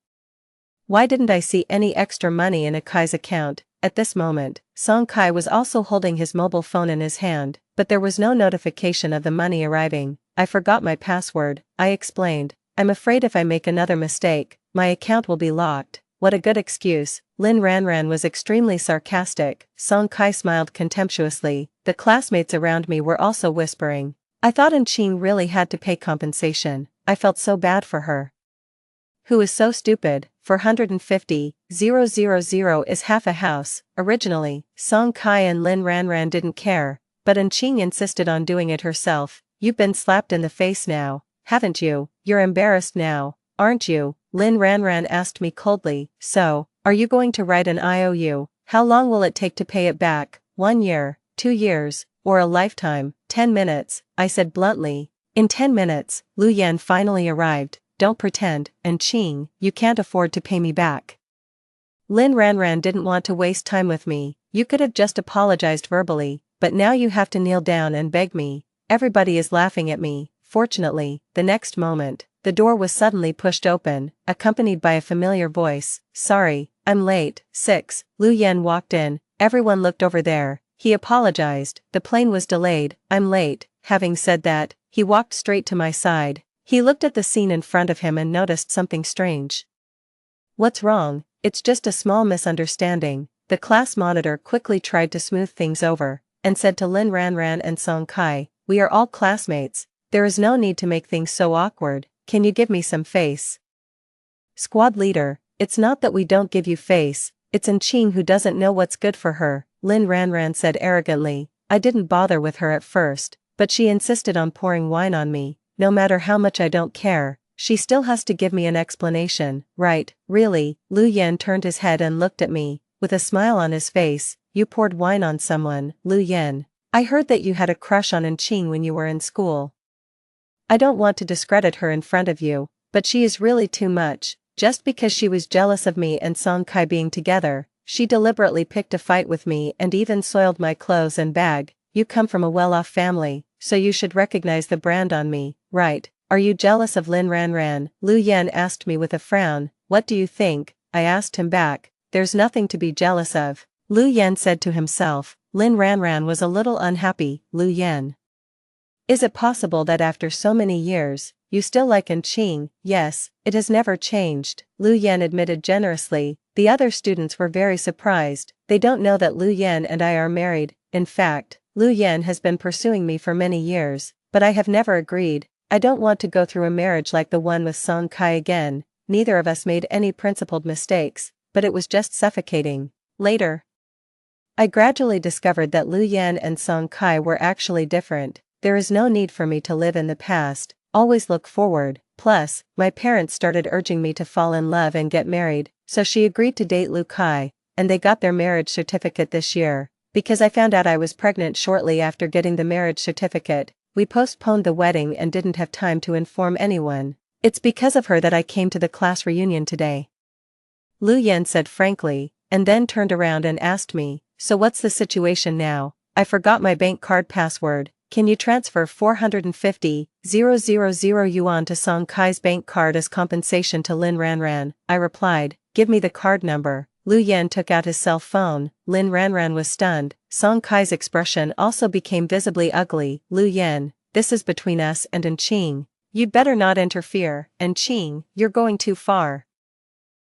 Why didn't I see any extra money in Akai's account?" At this moment, Song Kai was also holding his mobile phone in his hand, but there was no notification of the money arriving. "I forgot my password," I explained. "I'm afraid if I make another mistake, my account will be locked." "What a good excuse." Lin Ranran was extremely sarcastic. Song Kai smiled contemptuously. The classmates around me were also whispering. I thought Ching really had to pay compensation. I felt so bad for her. Who is so stupid? 450,000 is half a house. Originally, Song Kai and Lin Ranran didn't care, but Ching insisted on doing it herself. "You've been slapped in the face now, haven't you? You're embarrassed now, aren't you?" Lin Ranran asked me coldly. "So, are you going to write an IOU? How long will it take to pay it back? 1 year, 2 years, or a lifetime?" 10 minutes, I said bluntly. In 10 minutes, Lu Yan finally arrived. "Don't pretend, and Ching, you can't afford to pay me back." Lin Ranran didn't want to waste time with me. "You could have just apologized verbally, but now you have to kneel down and beg me." Everybody is laughing at me. Fortunately, the next moment, the door was suddenly pushed open, accompanied by a familiar voice. "Sorry, I'm late." 6. Lu Yan walked in. Everyone looked over there. He apologized. "The plane was delayed, I'm late." Having said that, he walked straight to my side. He looked at the scene in front of him and noticed something strange. "What's wrong?" "It's just a small misunderstanding." The class monitor quickly tried to smooth things over, and said to Lin Ranran and Song Kai, "We are all classmates. There is no need to make things so awkward. Can you give me some face?" Squad leader, "It's not that we don't give you face, it's Ching who doesn't know what's good for her," Lin Ranran said arrogantly. I didn't bother with her at first, but she insisted on pouring wine on me. No matter how much I don't care, she still has to give me an explanation. "Right, really." Lu Yan turned his head and looked at me, with a smile on his face. "You poured wine on someone, Lu Yan. I heard that you had a crush on Ching when you were in school. I don't want to discredit her in front of you, but she is really too much. Just because she was jealous of me and Song Kai being together, she deliberately picked a fight with me and even soiled my clothes and bag. You come from a well-off family, so you should recognize the brand on me, right? Are you jealous of Lin Ranran?" Lu Yan asked me with a frown. "What do you think?" I asked him back. "There's nothing to be jealous of," Lu Yan said to himself. Lin Ranran was a little unhappy. "Lu Yan, is it possible that after so many years, you still like Ching. Yes, it has never changed, Lu Yan admitted generously. The other students were very surprised. They don't know that Lu Yan and I are married. In fact, Lu Yan has been pursuing me for many years, but I have never agreed. I don't want to go through a marriage like the one with Song Kai again. Neither of us made any principled mistakes, but it was just suffocating. Later, I gradually discovered that Lu Yan and Song Kai were actually different. There is no need for me to live in the past, always look forward. Plus, my parents started urging me to fall in love and get married, so she agreed to date Lu Kai, and they got their marriage certificate this year. Because I found out I was pregnant shortly after getting the marriage certificate, we postponed the wedding and didn't have time to inform anyone. It's because of her that I came to the class reunion today, Lu Yan said frankly, and then turned around and asked me, so what's the situation now? I forgot my bank card password. Can you transfer 450,000 yuan to Song Kai's bank card as compensation to Lin Ranran? I replied, give me the card number. Lu Yan took out his cell phone. Lin Ranran was stunned. Song Kai's expression also became visibly ugly. Lu Yan, this is between us and Ching. You'd better not interfere. Ching, you're going too far.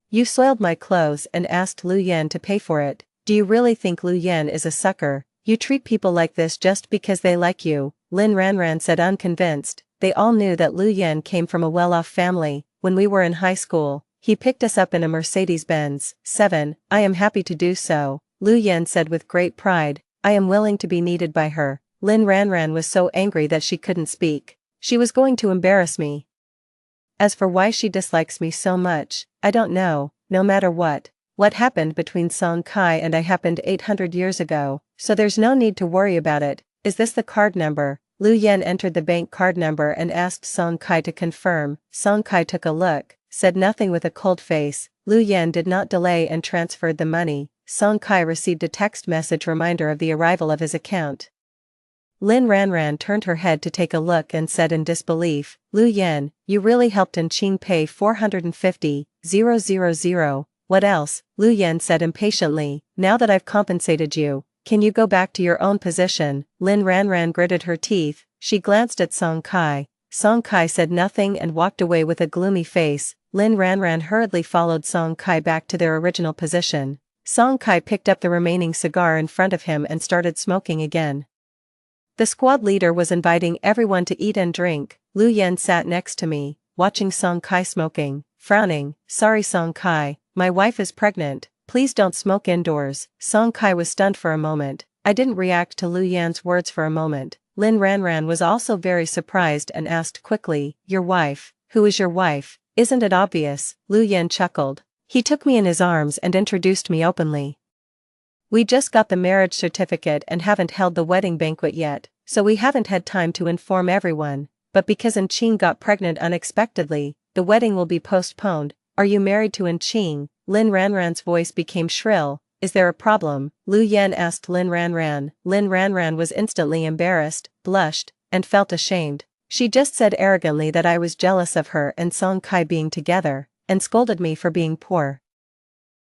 You soiled my clothes and asked Lu Yan to pay for it. Do you really think Lu Yan is a sucker? You treat people like this just because they like you, Lin Ranran said unconvinced. They all knew that Lu Yan came from a well-off family. When we were in high school, he picked us up in a Mercedes-Benz 7. I am happy to do so, Lu Yan said with great pride. I am willing to be needed by her. Lin Ranran was so angry that she couldn't speak. She was going to embarrass me. As for why she dislikes me so much, I don't know. No matter what happened between Song Kai and I happened 800 years ago, so there's no need to worry about it. Is this the card number? Lu Yan entered the bank card number and asked Song Kai to confirm. Song Kai took a look, said nothing with a cold face. Lu Yan did not delay and transferred the money. Song Kai received a text message reminder of the arrival of his account. Lin Ranran turned her head to take a look and said in disbelief, Lu Yan, you really helped Ching pay 450,000. What else? Lu Yan said impatiently, now that I've compensated you, can you go back to your own position? Lin Ranran gritted her teeth. She glanced at Song Kai. Song Kai said nothing and walked away with a gloomy face. Lin Ranran hurriedly followed Song Kai back to their original position. Song Kai picked up the remaining cigar in front of him and started smoking again. The squad leader was inviting everyone to eat and drink. Lu Yan sat next to me, watching Song Kai smoking, frowning. Sorry Song Kai, my wife is pregnant, please don't smoke indoors. Song Kai was stunned for a moment. I didn't react to Lu Yan's words for a moment. Lin Ranran was also very surprised and asked quickly, your wife? Who is your wife? Isn't it obvious? Lu Yan chuckled. He took me in his arms and introduced me openly. We just got the marriage certificate and haven't held the wedding banquet yet, so we haven't had time to inform everyone, but because Ching got pregnant unexpectedly, the wedding will be postponed. Are you married to Ching? Lin Ranran's voice became shrill. Is there a problem? Lu Yan asked Lin Ranran. Lin Ranran was instantly embarrassed, blushed, and felt ashamed. She just said arrogantly that I was jealous of her and Song Kai being together, and scolded me for being poor.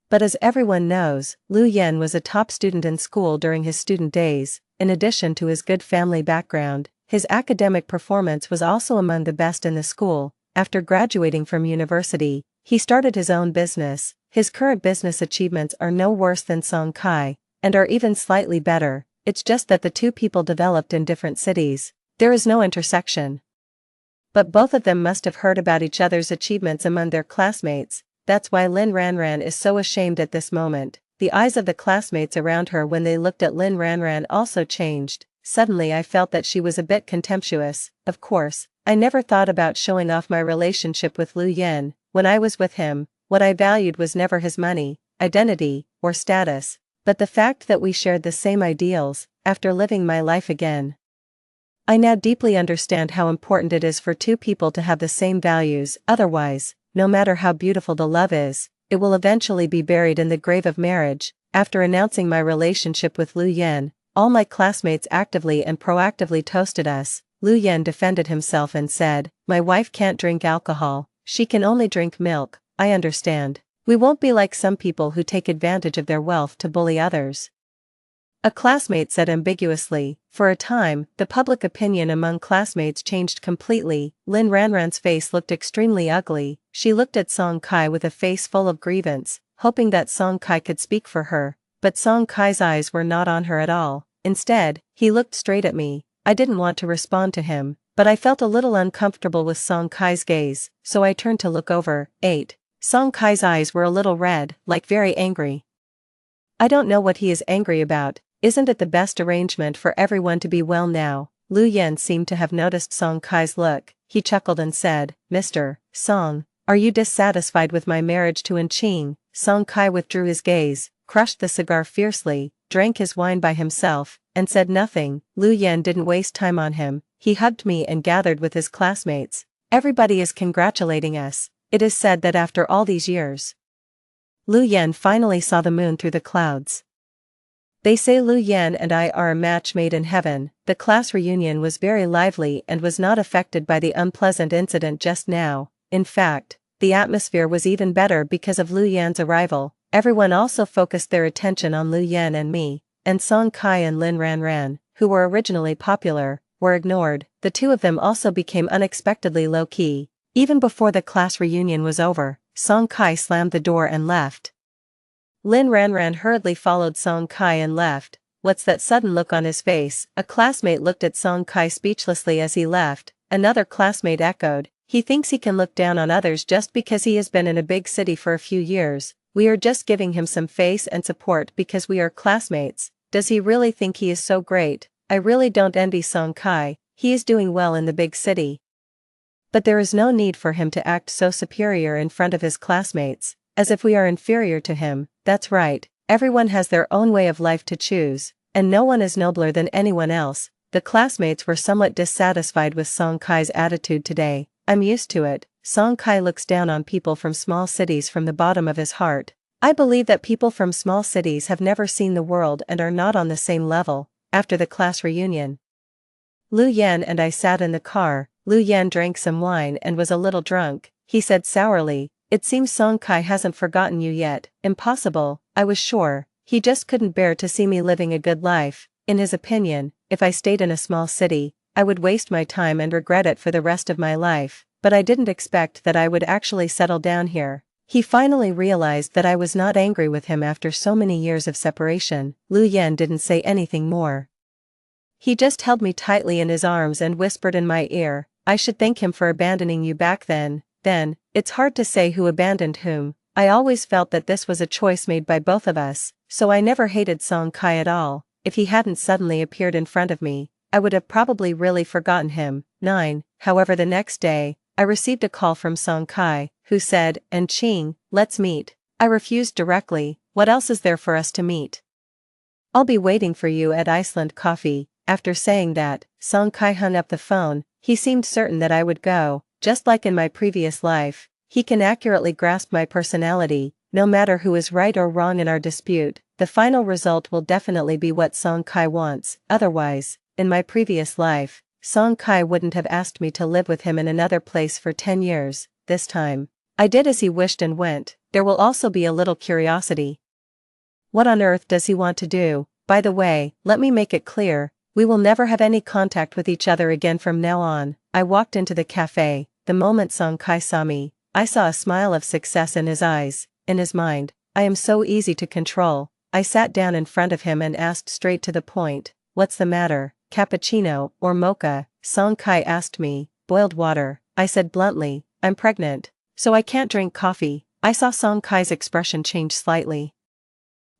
But as everyone knows, Lu Yan was a top student in school during his student days. In addition to his good family background, his academic performance was also among the best in the school. After graduating from university, he started his own business. His current business achievements are no worse than Song Kai, and are even slightly better. It's just that the two people developed in different cities. There is no intersection. But both of them must have heard about each other's achievements among their classmates. That's why Lin Ranran is so ashamed at this moment. The eyes of the classmates around her when they looked at Lin Ranran also changed. Suddenly I felt that she was a bit contemptuous. Of course, I never thought about showing off my relationship with Lu Yan. When I was with him, what I valued was never his money, identity, or status, but the fact that we shared the same ideals. After living my life again, I now deeply understand how important it is for two people to have the same values. Otherwise, no matter how beautiful the love is, it will eventually be buried in the grave of marriage. After announcing my relationship with Lu Yan, all my classmates actively and proactively toasted us. Lu Yan defended himself and said, my wife can't drink alcohol, she can only drink milk. I understand. We won't be like some people who take advantage of their wealth to bully others. A classmate said ambiguously. For a time, the public opinion among classmates changed completely. Lin Ranran's face looked extremely ugly. She looked at Song Kai with a face full of grievance, hoping that Song Kai could speak for her, but Song Kai's eyes were not on her at all. Instead, he looked straight at me. I didn't want to respond to him, but I felt a little uncomfortable with Song Kai's gaze, so I turned to look over. 8. Song Kai's eyes were a little red, like very angry. I don't know what he is angry about. Isn't it the best arrangement for everyone to be well now? Lu Yan seemed to have noticed Song Kai's look. He chuckled and said, Mr. Song, are you dissatisfied with my marriage to Enqing? Song Kai withdrew his gaze, crushed the cigar fiercely, drank his wine by himself, and said nothing. Lu Yan didn't waste time on him. He hugged me and gathered with his classmates. Everybody is congratulating us. It is said that after all these years, Lu Yan finally saw the moon through the clouds. They say Lu Yan and I are a match made in heaven. The class reunion was very lively and was not affected by the unpleasant incident just now. In fact, the atmosphere was even better because of Lu Yan's arrival. Everyone also focused their attention on Lu Yan and me, and Song Kai and Lin Ranran, who were originally popular, were ignored. The two of them also became unexpectedly low-key. Even before the class reunion was over, Song Kai slammed the door and left. Lin Ranran hurriedly followed Song Kai and left. What's that sudden look on his face? A classmate looked at Song Kai speechlessly as he left. Another classmate echoed, he thinks he can look down on others just because he has been in a big city for a few years. We are just giving him some face and support because we are classmates. Does he really think he is so great? I really don't envy Song Kai. He is doing well in the big city. But there is no need for him to act so superior in front of his classmates, as if we are inferior to him. That's right, everyone has their own way of life to choose, and no one is nobler than anyone else. The classmates were somewhat dissatisfied with Song Kai's attitude today. I'm used to it. Song Kai looks down on people from small cities from the bottom of his heart. I believe that people from small cities have never seen the world and are not on the same level. After the class reunion, Lu Yan and I sat in the car. Lu Yan drank some wine and was a little drunk. He said sourly, it seems Song Kai hasn't forgotten you yet. Impossible, I was sure. He just couldn't bear to see me living a good life. In his opinion, if I stayed in a small city, I would waste my time and regret it for the rest of my life. But I didn't expect that I would actually settle down here. He finally realized that I was not angry with him after so many years of separation. Lu Yan didn't say anything more. He just held me tightly in his arms and whispered in my ear, I should thank him for abandoning you back then. It's hard to say who abandoned whom. I always felt that this was a choice made by both of us, so I never hated Song Kai at all. If he hadn't suddenly appeared in front of me, I would have probably really forgotten him. 9. However, the next day, I received a call from Song Kai, who said, Enqing, let's meet. I refused directly. What else is there for us to meet? I'll be waiting for you at Iceland Coffee. After saying that, Song Kai hung up the phone. He seemed certain that I would go. Just like in my previous life, he can accurately grasp my personality. No matter who is right or wrong in our dispute, the final result will definitely be what Song Kai wants. Otherwise, in my previous life, Song Kai wouldn't have asked me to live with him in another place for 10 years. This time, I did as he wished and went. There will also be a little curiosity. What on earth does he want to do? By the way, let me make it clear, we will never have any contact with each other again from now on. I walked into the cafe. The moment Song Kai saw me, I saw a smile of success in his eyes. In his mind, I am so easy to control. I sat down in front of him and asked straight to the point, what's the matter, cappuccino or mocha? Song Kai asked me, boiled water. I said bluntly, I'm pregnant, so I can't drink coffee. I saw Song Kai's expression change slightly.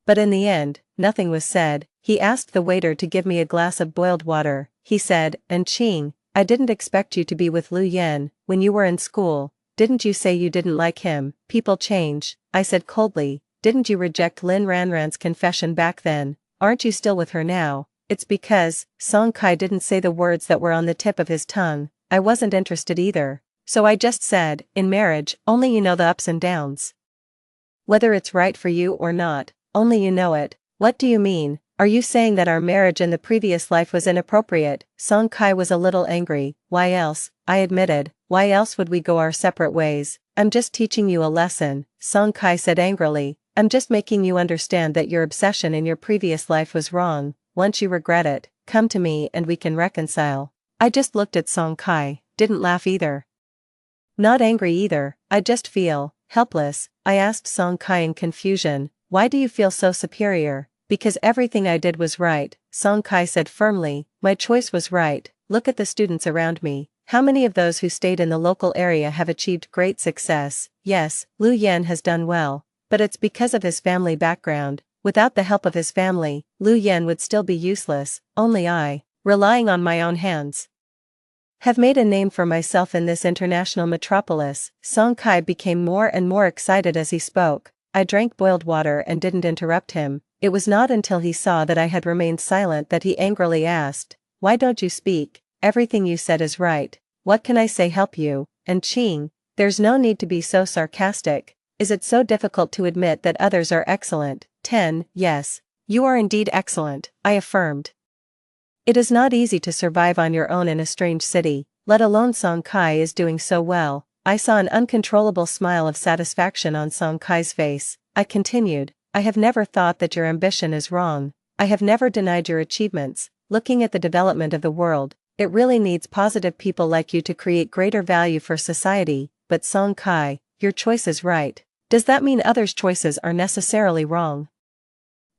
But in the end, nothing was said. He asked the waiter to give me a glass of boiled water. He said, Enqing, I didn't expect you to be with Lu Yan. When you were in school, didn't you say you didn't like him? People change. I said coldly, didn't you reject Lin Ranran's confession back then? Aren't you still with her now? It's because, Song Kai didn't say the words that were on the tip of his tongue. I wasn't interested either. So I just said, in marriage, only you know the ups and downs. Whether it's right for you or not, only you know it. What do you mean? Are you saying that our marriage in the previous life was inappropriate? Song Kai was a little angry. Why else? I admitted. Why else would we go our separate ways? I'm just teaching you a lesson, Song Kai said angrily. I'm just making you understand that your obsession in your previous life was wrong. Once you regret it, come to me and we can reconcile. I just looked at Song Kai, didn't laugh either. Not angry either, I just feel helpless. I asked Song Kai in confusion, why do you feel so superior? Because everything I did was right, Song Kai said firmly, my choice was right. Look at the students around me. How many of those who stayed in the local area have achieved great success? Yes, Liu Yan has done well, but it's because of his family background. Without the help of his family, Liu Yan would still be useless. Only I, relying on my own hands, have made a name for myself in this international metropolis. Song Kai became more and more excited as he spoke. I drank boiled water and didn't interrupt him. It was not until he saw that I had remained silent that he angrily asked, why don't you speak? Everything you said is right. What can I say help you? And Qing, there's no need to be so sarcastic. Is it so difficult to admit that others are excellent? 10. Yes, you are indeed excellent, I affirmed. It is not easy to survive on your own in a strange city, let alone Song Kai is doing so well. I saw an uncontrollable smile of satisfaction on Song Kai's face. I continued, I have never thought that your ambition is wrong. I have never denied your achievements. Looking at the development of the world, it really needs positive people like you to create greater value for society. But Song Kai, your choice is right. Does that mean others' choices are necessarily wrong?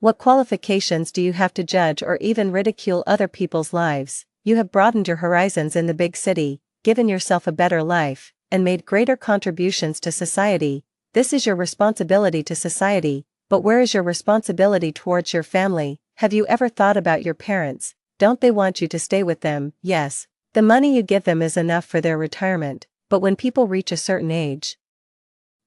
What qualifications do you have to judge or even ridicule other people's lives? You have broadened your horizons in the big city, given yourself a better life, and made greater contributions to society. This is your responsibility to society, but where is your responsibility towards your family? Have you ever thought about your parents? Don't they want you to stay with them? Yes, the money you give them is enough for their retirement, but when people reach a certain age,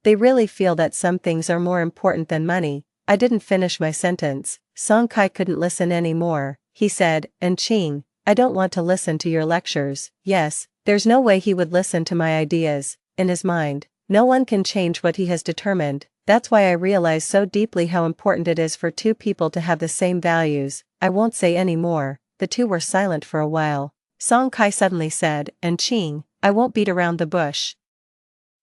they really feel that some things are more important than money. I didn't finish my sentence. Song Kai couldn't listen anymore. He said, and Qing, I don't want to listen to your lectures. Yes, there's no way he would listen to my ideas. In his mind, no one can change what he has determined. That's why I realize so deeply how important it is for two people to have the same values. I won't say any more. The two were silent for a while. Song Kai suddenly said, and Qing, I won't beat around the bush.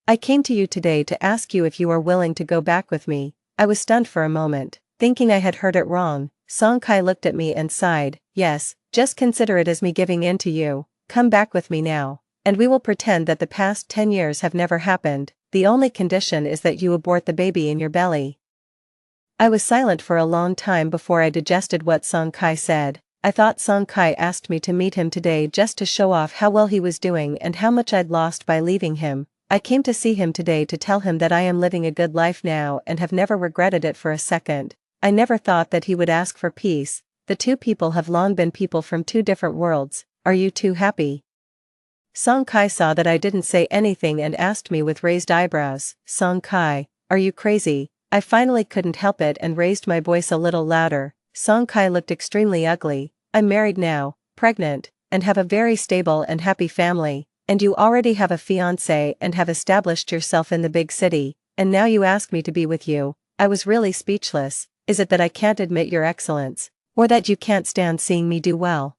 I came to you today to ask you if you are willing to go back with me. I was stunned for a moment, thinking I had heard it wrong. Song Kai looked at me and sighed, yes, just consider it as me giving in to you. Come back with me now, and we will pretend that the past 10 years have never happened. The only condition is that you abort the baby in your belly. I was silent for a long time before I digested what Song Kai said. I thought Song Kai asked me to meet him today just to show off how well he was doing and how much I'd lost by leaving him. I came to see him today to tell him that I am living a good life now and have never regretted it for a second. I never thought that he would ask for peace. The two people have long been people from two different worlds. Are you two happy? Song Kai saw that I didn't say anything and asked me with raised eyebrows, Song Kai, are you crazy? I finally couldn't help it and raised my voice a little louder. Song Kai looked extremely ugly. I'm married now, pregnant, and have a very stable and happy family. And you already have a fiancé and have established yourself in the big city, and now you ask me to be with you. I was really speechless. Is it that I can't admit your excellence, or that you can't stand seeing me do well?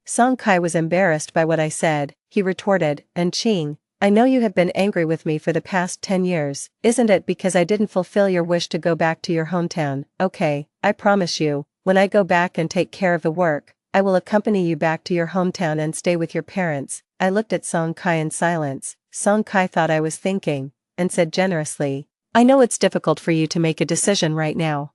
Song Kai was embarrassed by what I said. He retorted, and Qing, I know you have been angry with me for the past 10 years. Isn't it because I didn't fulfill your wish to go back to your hometown? Okay, I promise you, when I go back and take care of the work, I will accompany you back to your hometown and stay with your parents. I looked at Song Kai in silence. Song Kai thought I was thinking, and said generously, I know it's difficult for you to make a decision right now.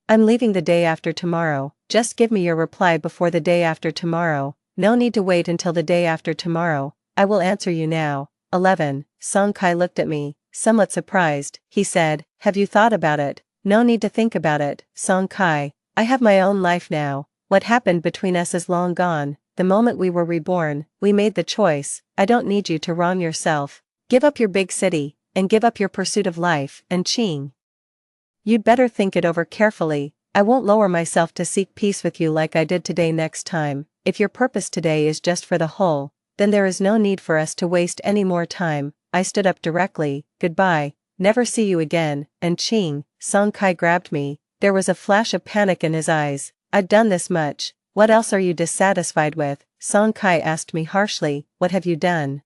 I'm leaving the day after tomorrow. Just give me your reply before the day after tomorrow. No need to wait until the day after tomorrow. I will answer you now. 11. Song Kai looked at me, somewhat surprised. He said, have you thought about it? No need to think about it, Song Kai. I have my own life now. What happened between us is long gone. The moment we were reborn, we made the choice. I don't need you to wrong yourself. Give up your big city, and give up your pursuit of life. And Qing, you'd better think it over carefully. I won't lower myself to seek peace with you like I did today next time. If your purpose today is just for the whole, then there is no need for us to waste any more time. I stood up directly. Goodbye. Never see you again. And Qing, Song Kai grabbed me. There was a flash of panic in his eyes. I'd done this much. What else are you dissatisfied with? Song Kai asked me harshly, what have you done?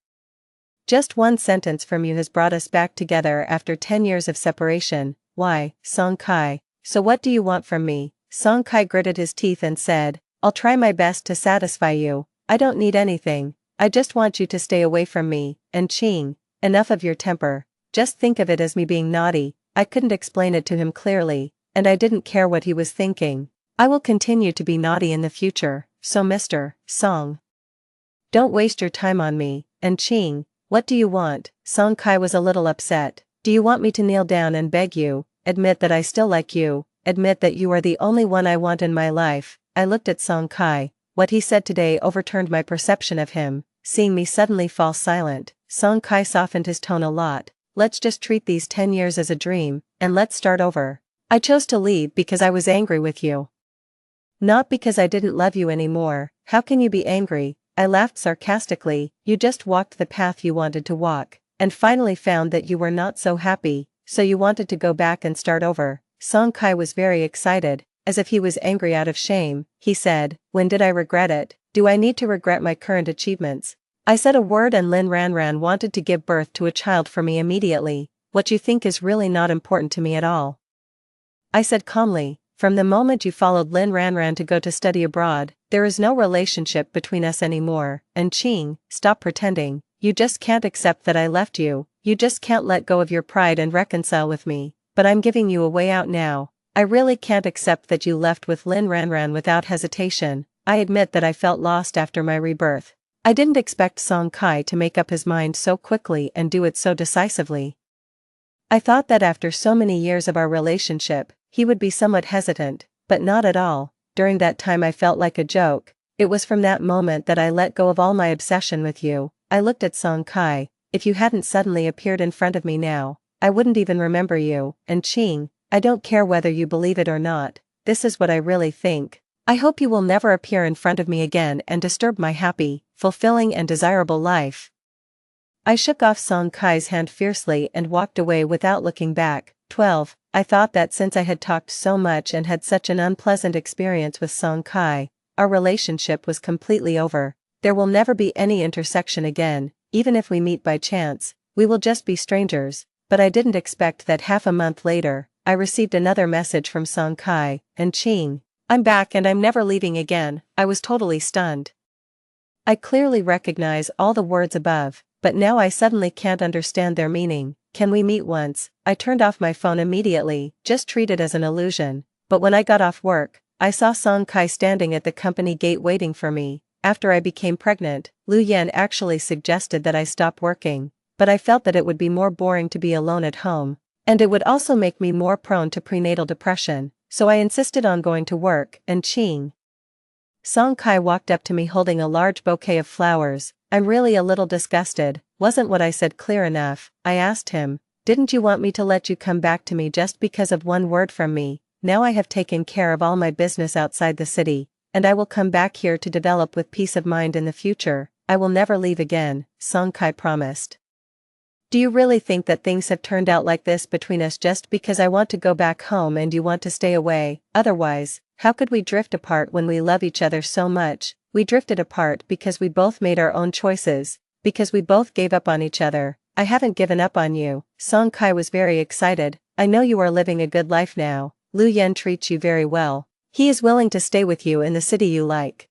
Just one sentence from you has brought us back together after 10 years of separation. Why, Song Kai? So what do you want from me? Song Kai gritted his teeth and said, I'll try my best to satisfy you. I don't need anything. I just want you to stay away from me. And Ching, enough of your temper. Just think of it as me being naughty. I couldn't explain it to him clearly, and I didn't care what he was thinking. I will continue to be naughty in the future, so Mr. Song, don't waste your time on me. And Ching, what do you want? Song Kai was a little upset. Do you want me to kneel down and beg you, admit that I still like you, admit that you are the only one I want in my life? I looked at Song Kai. What he said today overturned my perception of him. Seeing me suddenly fall silent, Song Kai softened his tone a lot. Let's just treat these 10 years as a dream, and let's start over. I chose to leave because I was angry with you. Not because I didn't love you anymore. How can you be angry? I laughed sarcastically. You just walked the path you wanted to walk, and finally found that you were not so happy, so you wanted to go back and start over. Song Kai was very excited, as if he was angry out of shame. He said, when did I regret it? Do I need to regret my current achievements? I said a word and Lin Ranran wanted to give birth to a child for me immediately. What you think is really not important to me at all. I said calmly, from the moment you followed Lin Ranran to go to study abroad, there is no relationship between us anymore. And Ching, stop pretending. You just can't accept that I left you. You just can't let go of your pride and reconcile with me. But I'm giving you a way out now. I really can't accept that you left with Lin Ranran without hesitation. I admit that I felt lost after my rebirth. I didn't expect Song Kai to make up his mind so quickly and do it so decisively. I thought that after so many years of our relationship, he would be somewhat hesitant, but not at all. During that time I felt like a joke. It was from that moment that I let go of all my obsession with you. I looked at Song Kai. If you hadn't suddenly appeared in front of me now, I wouldn't even remember you. And Ching, I don't care whether you believe it or not. This is what I really think. I hope you will never appear in front of me again and disturb my happy, fulfilling and desirable life. I shook off Song Kai's hand fiercely and walked away without looking back. 12. I thought that since I had talked so much and had such an unpleasant experience with Song Kai, our relationship was completely over. There will never be any intersection again. Even if we meet by chance, we will just be strangers. But I didn't expect that half a month later, I received another message from Song Kai. And Ching, I'm back and I'm never leaving again. I was totally stunned. I clearly recognize all the words above, but now I suddenly can't understand their meaning. Can we meet once? I turned off my phone immediately, just treat it as an illusion. But when I got off work, I saw Song Kai standing at the company gate waiting for me. After I became pregnant, Lu Yan actually suggested that I stop working, but I felt that it would be more boring to be alone at home, and it would also make me more prone to prenatal depression, so I insisted on going to work. And Ching, Song Kai walked up to me holding a large bouquet of flowers. I'm really a little disgusted. Wasn't what I said clear enough? I asked him, didn't you want me to let you come back to me just because of one word from me? Now I have taken care of all my business outside the city, and I will come back here to develop with peace of mind in the future. I will never leave again, Song Kai promised. Do you really think that things have turned out like this between us just because I want to go back home and you want to stay away? Otherwise, how could we drift apart when we love each other so much? We drifted apart because we both made our own choices, because we both gave up on each other. I haven't given up on you. Song Kai was very excited. I know you are living a good life now. Lu Yan treats you very well. He is willing to stay with you in the city you like.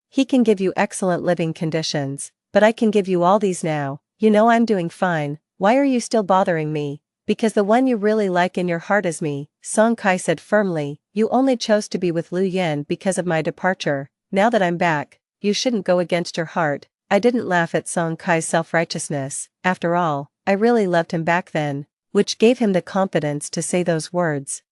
He can give you excellent living conditions, but I can give you all these now. You know I'm doing fine. Why are you still bothering me? Because the one you really like in your heart is me, Song Kai said firmly. You only chose to be with Lu Yan because of my departure. Now that I'm back, you shouldn't go against your heart. I didn't laugh at Song Kai's self-righteousness. After all, I really loved him back then, which gave him the confidence to say those words.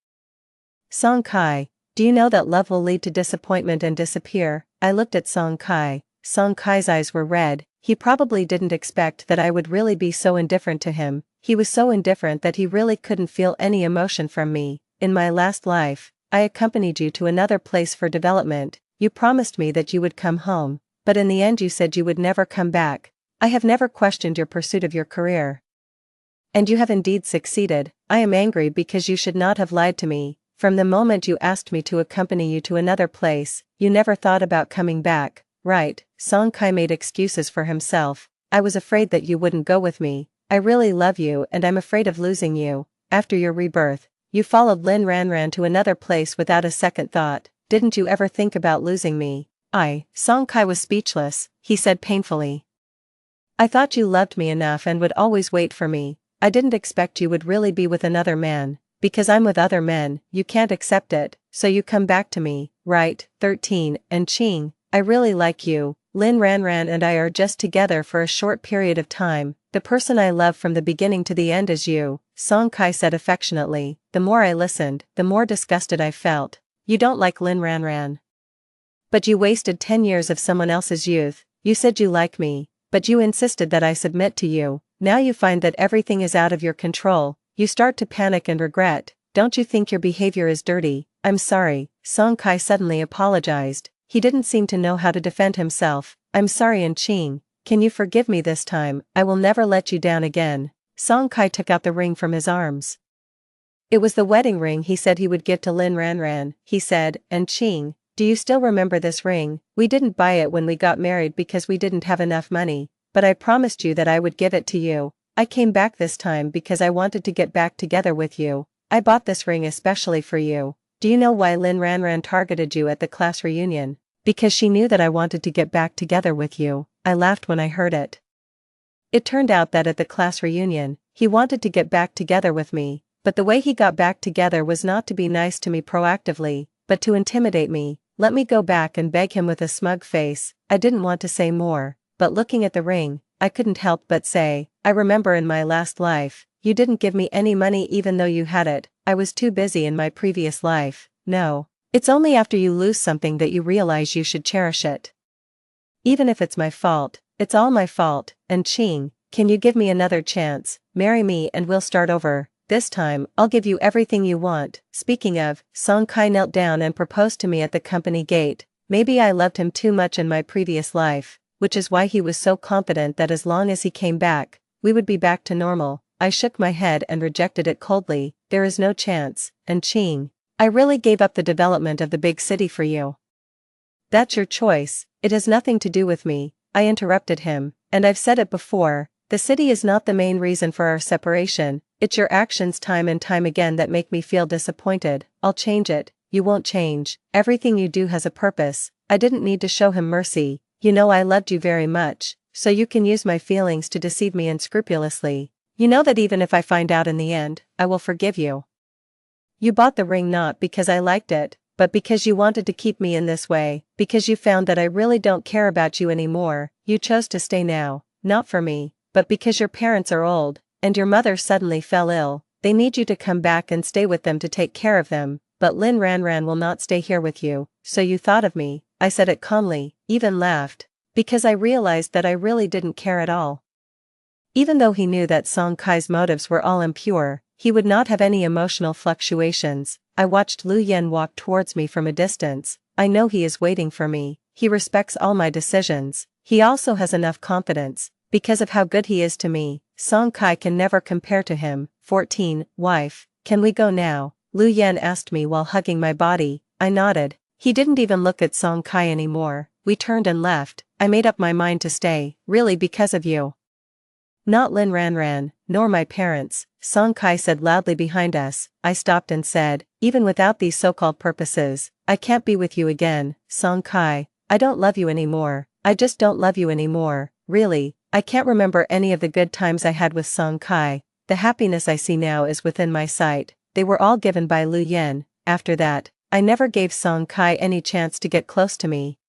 Song Kai, do you know that love will lead to disappointment and disappear? I looked at Song Kai. Song Kai's eyes were red. He probably didn't expect that I would really be so indifferent to him. He was so indifferent that he really couldn't feel any emotion from me. In my last life, I accompanied you to another place for development. You promised me that you would come home, but in the end you said you would never come back. I have never questioned your pursuit of your career. And you have indeed succeeded. I am angry because you should not have lied to me. From the moment you asked me to accompany you to another place, you never thought about coming back, right? Song Kai made excuses for himself. I was afraid that you wouldn't go with me. I really love you and I'm afraid of losing you. after your rebirth, you followed Lin Ranran to another place without a second thought. Didn't you ever think about losing me? Song Kai was speechless, he said painfully. I thought you loved me enough and would always wait for me. I didn't expect you would really be with another man. Because I'm with other men, you can't accept it, so you come back to me, right? 13, and Ching, I really like you. Lin Ranran and I are just together for a short period of time. The person I love from the beginning to the end is you, Song Kai said affectionately. The more I listened, the more disgusted I felt. You don't like Lin Ranran. But you wasted 10 years of someone else's youth. You said you like me, but you insisted that I submit to you. Now you find that everything is out of your control. You start to panic and regret. Don't you think your behavior is dirty? I'm sorry, Song Kai suddenly apologized. He didn't seem to know how to defend himself. I'm sorry, and Ching, can you forgive me this time? I will never let you down again. Song Kai took out the ring from his arms. It was the wedding ring he said he would give to Lin Ranran, he said, and Ching, do you still remember this ring? We didn't buy it when we got married because we didn't have enough money, but I promised you that I would give it to you. I came back this time because I wanted to get back together with you. I bought this ring especially for you. Do you know why Lin Ranran targeted you at the class reunion? Because she knew that I wanted to get back together with you. I laughed when I heard it. It turned out that at the class reunion, he wanted to get back together with me, but the way he got back together was not to be nice to me proactively, but to intimidate me. Let me go back and beg him with a smug face. I didn't want to say more, but looking at the ring, I couldn't help but say, I remember in my last life, you didn't give me any money even though you had it. I was too busy in my previous life. No. It's only after you lose something that you realize you should cherish it. Even if it's my fault, it's all my fault. And Ching, can you give me another chance? Marry me and we'll start over. This time, I'll give you everything you want. Speaking of, Song Kai knelt down and proposed to me at the company gate. Maybe I loved him too much in my previous life, which is why he was so confident that as long as he came back, we would be back to normal. I shook my head and rejected it coldly. There is no chance. And Ching, I really gave up the development of the big city for you. That's your choice, it has nothing to do with me. I interrupted him, and I've said it before, the city is not the main reason for our separation. It's your actions time and time again that make me feel disappointed. I'll change it. You won't change. Everything you do has a purpose. I didn't need to show him mercy. You know I loved you very much, so you can use my feelings to deceive me unscrupulously. You know that even if I find out in the end, I will forgive you. You bought the ring not because I liked it, but because you wanted to keep me in this way, because you found that I really don't care about you anymore. You chose to stay now, not for me, but because your parents are old, and your mother suddenly fell ill. They need you to come back and stay with them to take care of them, but Lin Ranran will not stay here with you, so you thought of me. I said it calmly, even laughed, because I realized that I really didn't care at all. Even though he knew that Song Kai's motives were all impure, he would not have any emotional fluctuations. I watched Lu Yen walk towards me from a distance. I know he is waiting for me. He respects all my decisions. He also has enough confidence. Because of how good he is to me, Song Kai can never compare to him. 14. Wife, can we go now? Lu Yen asked me while hugging my body. I nodded. He didn't even look at Song Kai anymore. We turned and left. I made up my mind to stay, really because of you. Not Lin Ranran, nor my parents, Song Kai said loudly behind us. I stopped and said, even without these so-called purposes, I can't be with you again. Song Kai, I don't love you anymore. I just don't love you anymore, really. I can't remember any of the good times I had with Song Kai. The happiness I see now is within my sight. They were all given by Lu Yen. After that, I never gave Song Kai any chance to get close to me.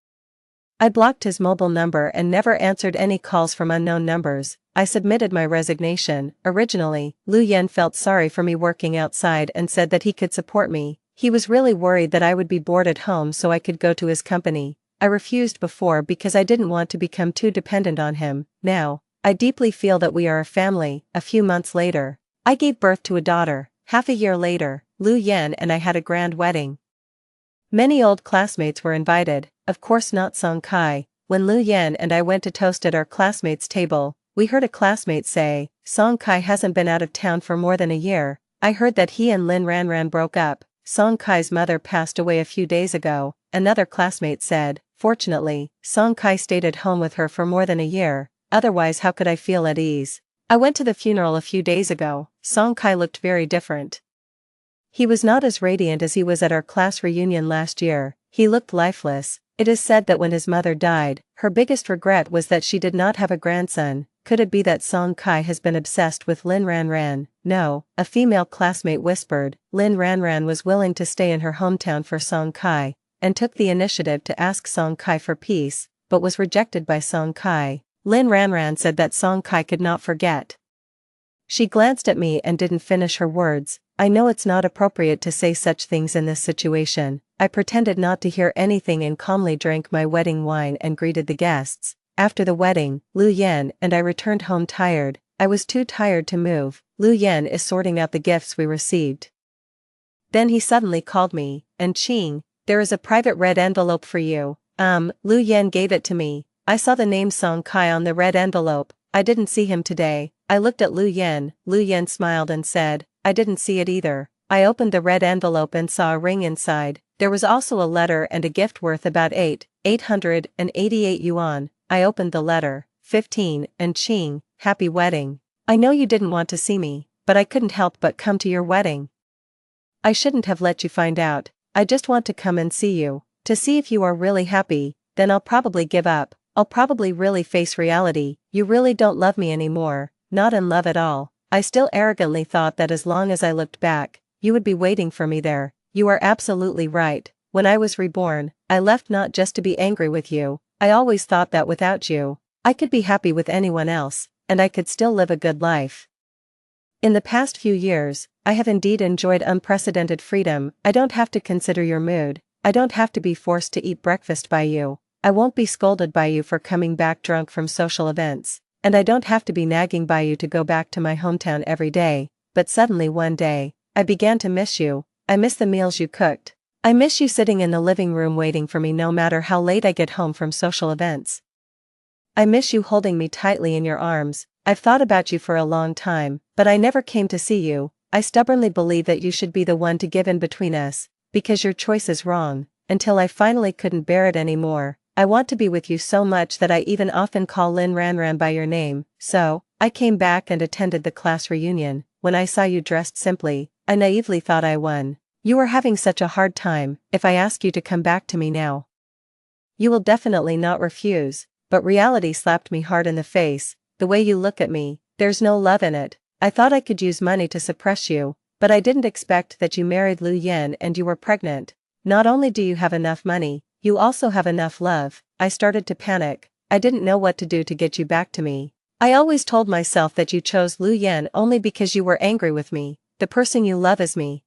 I blocked his mobile number and never answered any calls from unknown numbers. I submitted my resignation. Originally, Lu Yen felt sorry for me working outside and said that he could support me. He was really worried that I would be bored at home so I could go to his company. I refused before because I didn't want to become too dependent on him. Now, I deeply feel that we are a family. A few months later, I gave birth to a daughter. Half a year later, Lu Yen and I had a grand wedding. Many old classmates were invited, of course not Song Kai. When Lu Yen and I went to toast at our classmates' table, we heard a classmate say, Song Kai hasn't been out of town for more than a year. I heard that he and Lin Ranran broke up. Song Kai's mother passed away a few days ago. Another classmate said, fortunately, Song Kai stayed at home with her for more than a year, otherwise how could I feel at ease? I went to the funeral a few days ago. Song Kai looked very different. He was not as radiant as he was at our class reunion last year. He looked lifeless. It is said that when his mother died, her biggest regret was that she did not have a grandson. Could it be that Song Kai has been obsessed with Lin Ranran? No, a female classmate whispered. Lin Ranran was willing to stay in her hometown for Song Kai, and took the initiative to ask Song Kai for peace, but was rejected by Song Kai. Lin Ranran said that Song Kai could not forget. She glanced at me and didn't finish her words. I know it's not appropriate to say such things in this situation. I pretended not to hear anything and calmly drank my wedding wine and greeted the guests. After the wedding, Lu Yan and I returned home tired. I was too tired to move. Lu Yan is sorting out the gifts we received. Then he suddenly called me, and Qing, there is a private red envelope for you. Lu Yan gave it to me. I saw the name Song Kai on the red envelope. I didn't see him today. I looked at Lu Yan. Lu Yan smiled and said, I didn't see it either. I opened the red envelope and saw a ring inside. There was also a letter and a gift worth about 888 yuan. I opened the letter. 15, and Qing, happy wedding. I know you didn't want to see me, but I couldn't help but come to your wedding. I shouldn't have let you find out. I just want to come and see you, to see if you are really happy. Then I'll probably give up. I'll probably really face reality. You really don't love me anymore, not in love at all. I still arrogantly thought that as long as I looked back, you would be waiting for me there. You are absolutely right. When I was reborn, I left not just to be angry with you. I always thought that without you, I could be happy with anyone else, and I could still live a good life. In the past few years, I have indeed enjoyed unprecedented freedom. I don't have to consider your mood. I don't have to be forced to eat breakfast by you. I won't be scolded by you for coming back drunk from social events. And I don't have to be nagging by you to go back to my hometown every day. But suddenly one day, I began to miss you. I miss the meals you cooked. I miss you sitting in the living room waiting for me no matter how late I get home from social events. I miss you holding me tightly in your arms. I've thought about you for a long time, but I never came to see you. I stubbornly believe that you should be the one to give in between us, because your choice is wrong, until I finally couldn't bear it anymore. I want to be with you so much that I even often call Lin Ranran by your name. So, I came back and attended the class reunion. When I saw you dressed simply, I naively thought I won. You are having such a hard time. If I ask you to come back to me now, you will definitely not refuse. But reality slapped me hard in the face. The way you look at me, there's no love in it. I thought I could use money to suppress you, but I didn't expect that you married Lu Yan and you were pregnant. Not only do you have enough money, you also have enough love. I started to panic. I didn't know what to do to get you back to me. I always told myself that you chose Lu Yan only because you were angry with me. The person you love is me.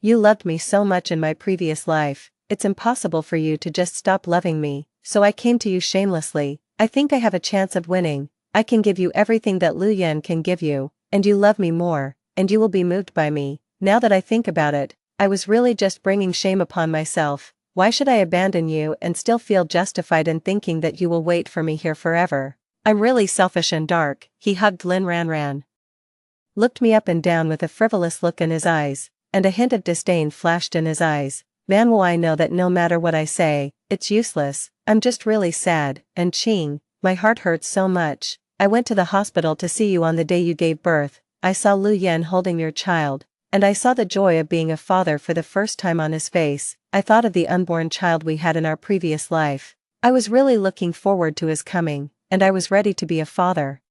You loved me so much in my previous life. It's impossible for you to just stop loving me, so I came to you shamelessly. I think I have a chance of winning. I can give you everything that Lu Yan can give you, and you love me more, and you will be moved by me. Now that I think about it, I was really just bringing shame upon myself. Why should I abandon you and still feel justified in thinking that you will wait for me here forever? I'm really selfish and dark. He hugged Lin Ranran, looked me up and down with a frivolous look in his eyes, and a hint of disdain flashed in his eyes. Man, will I know that no matter what I say, it's useless. I'm just really sad. And Qing, my heart hurts so much. I went to the hospital to see you on the day you gave birth. I saw Lu Yan holding your child, and I saw the joy of being a father for the first time on his face. I thought of the unborn child we had in our previous life. I was really looking forward to his coming, and I was ready to be a father.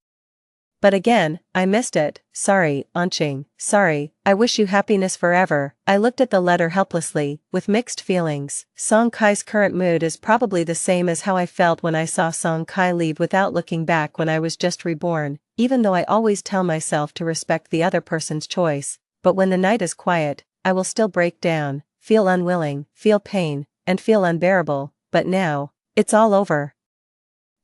But again, I missed it. Sorry, Anqing. Sorry. I wish you happiness forever. I looked at the letter helplessly, with mixed feelings. Song Kai's current mood is probably the same as how I felt when I saw Song Kai leave without looking back when I was just reborn, even though I always tell myself to respect the other person's choice. But when the night is quiet, I will still break down, feel unwilling, feel pain, and feel unbearable. But now, it's all over.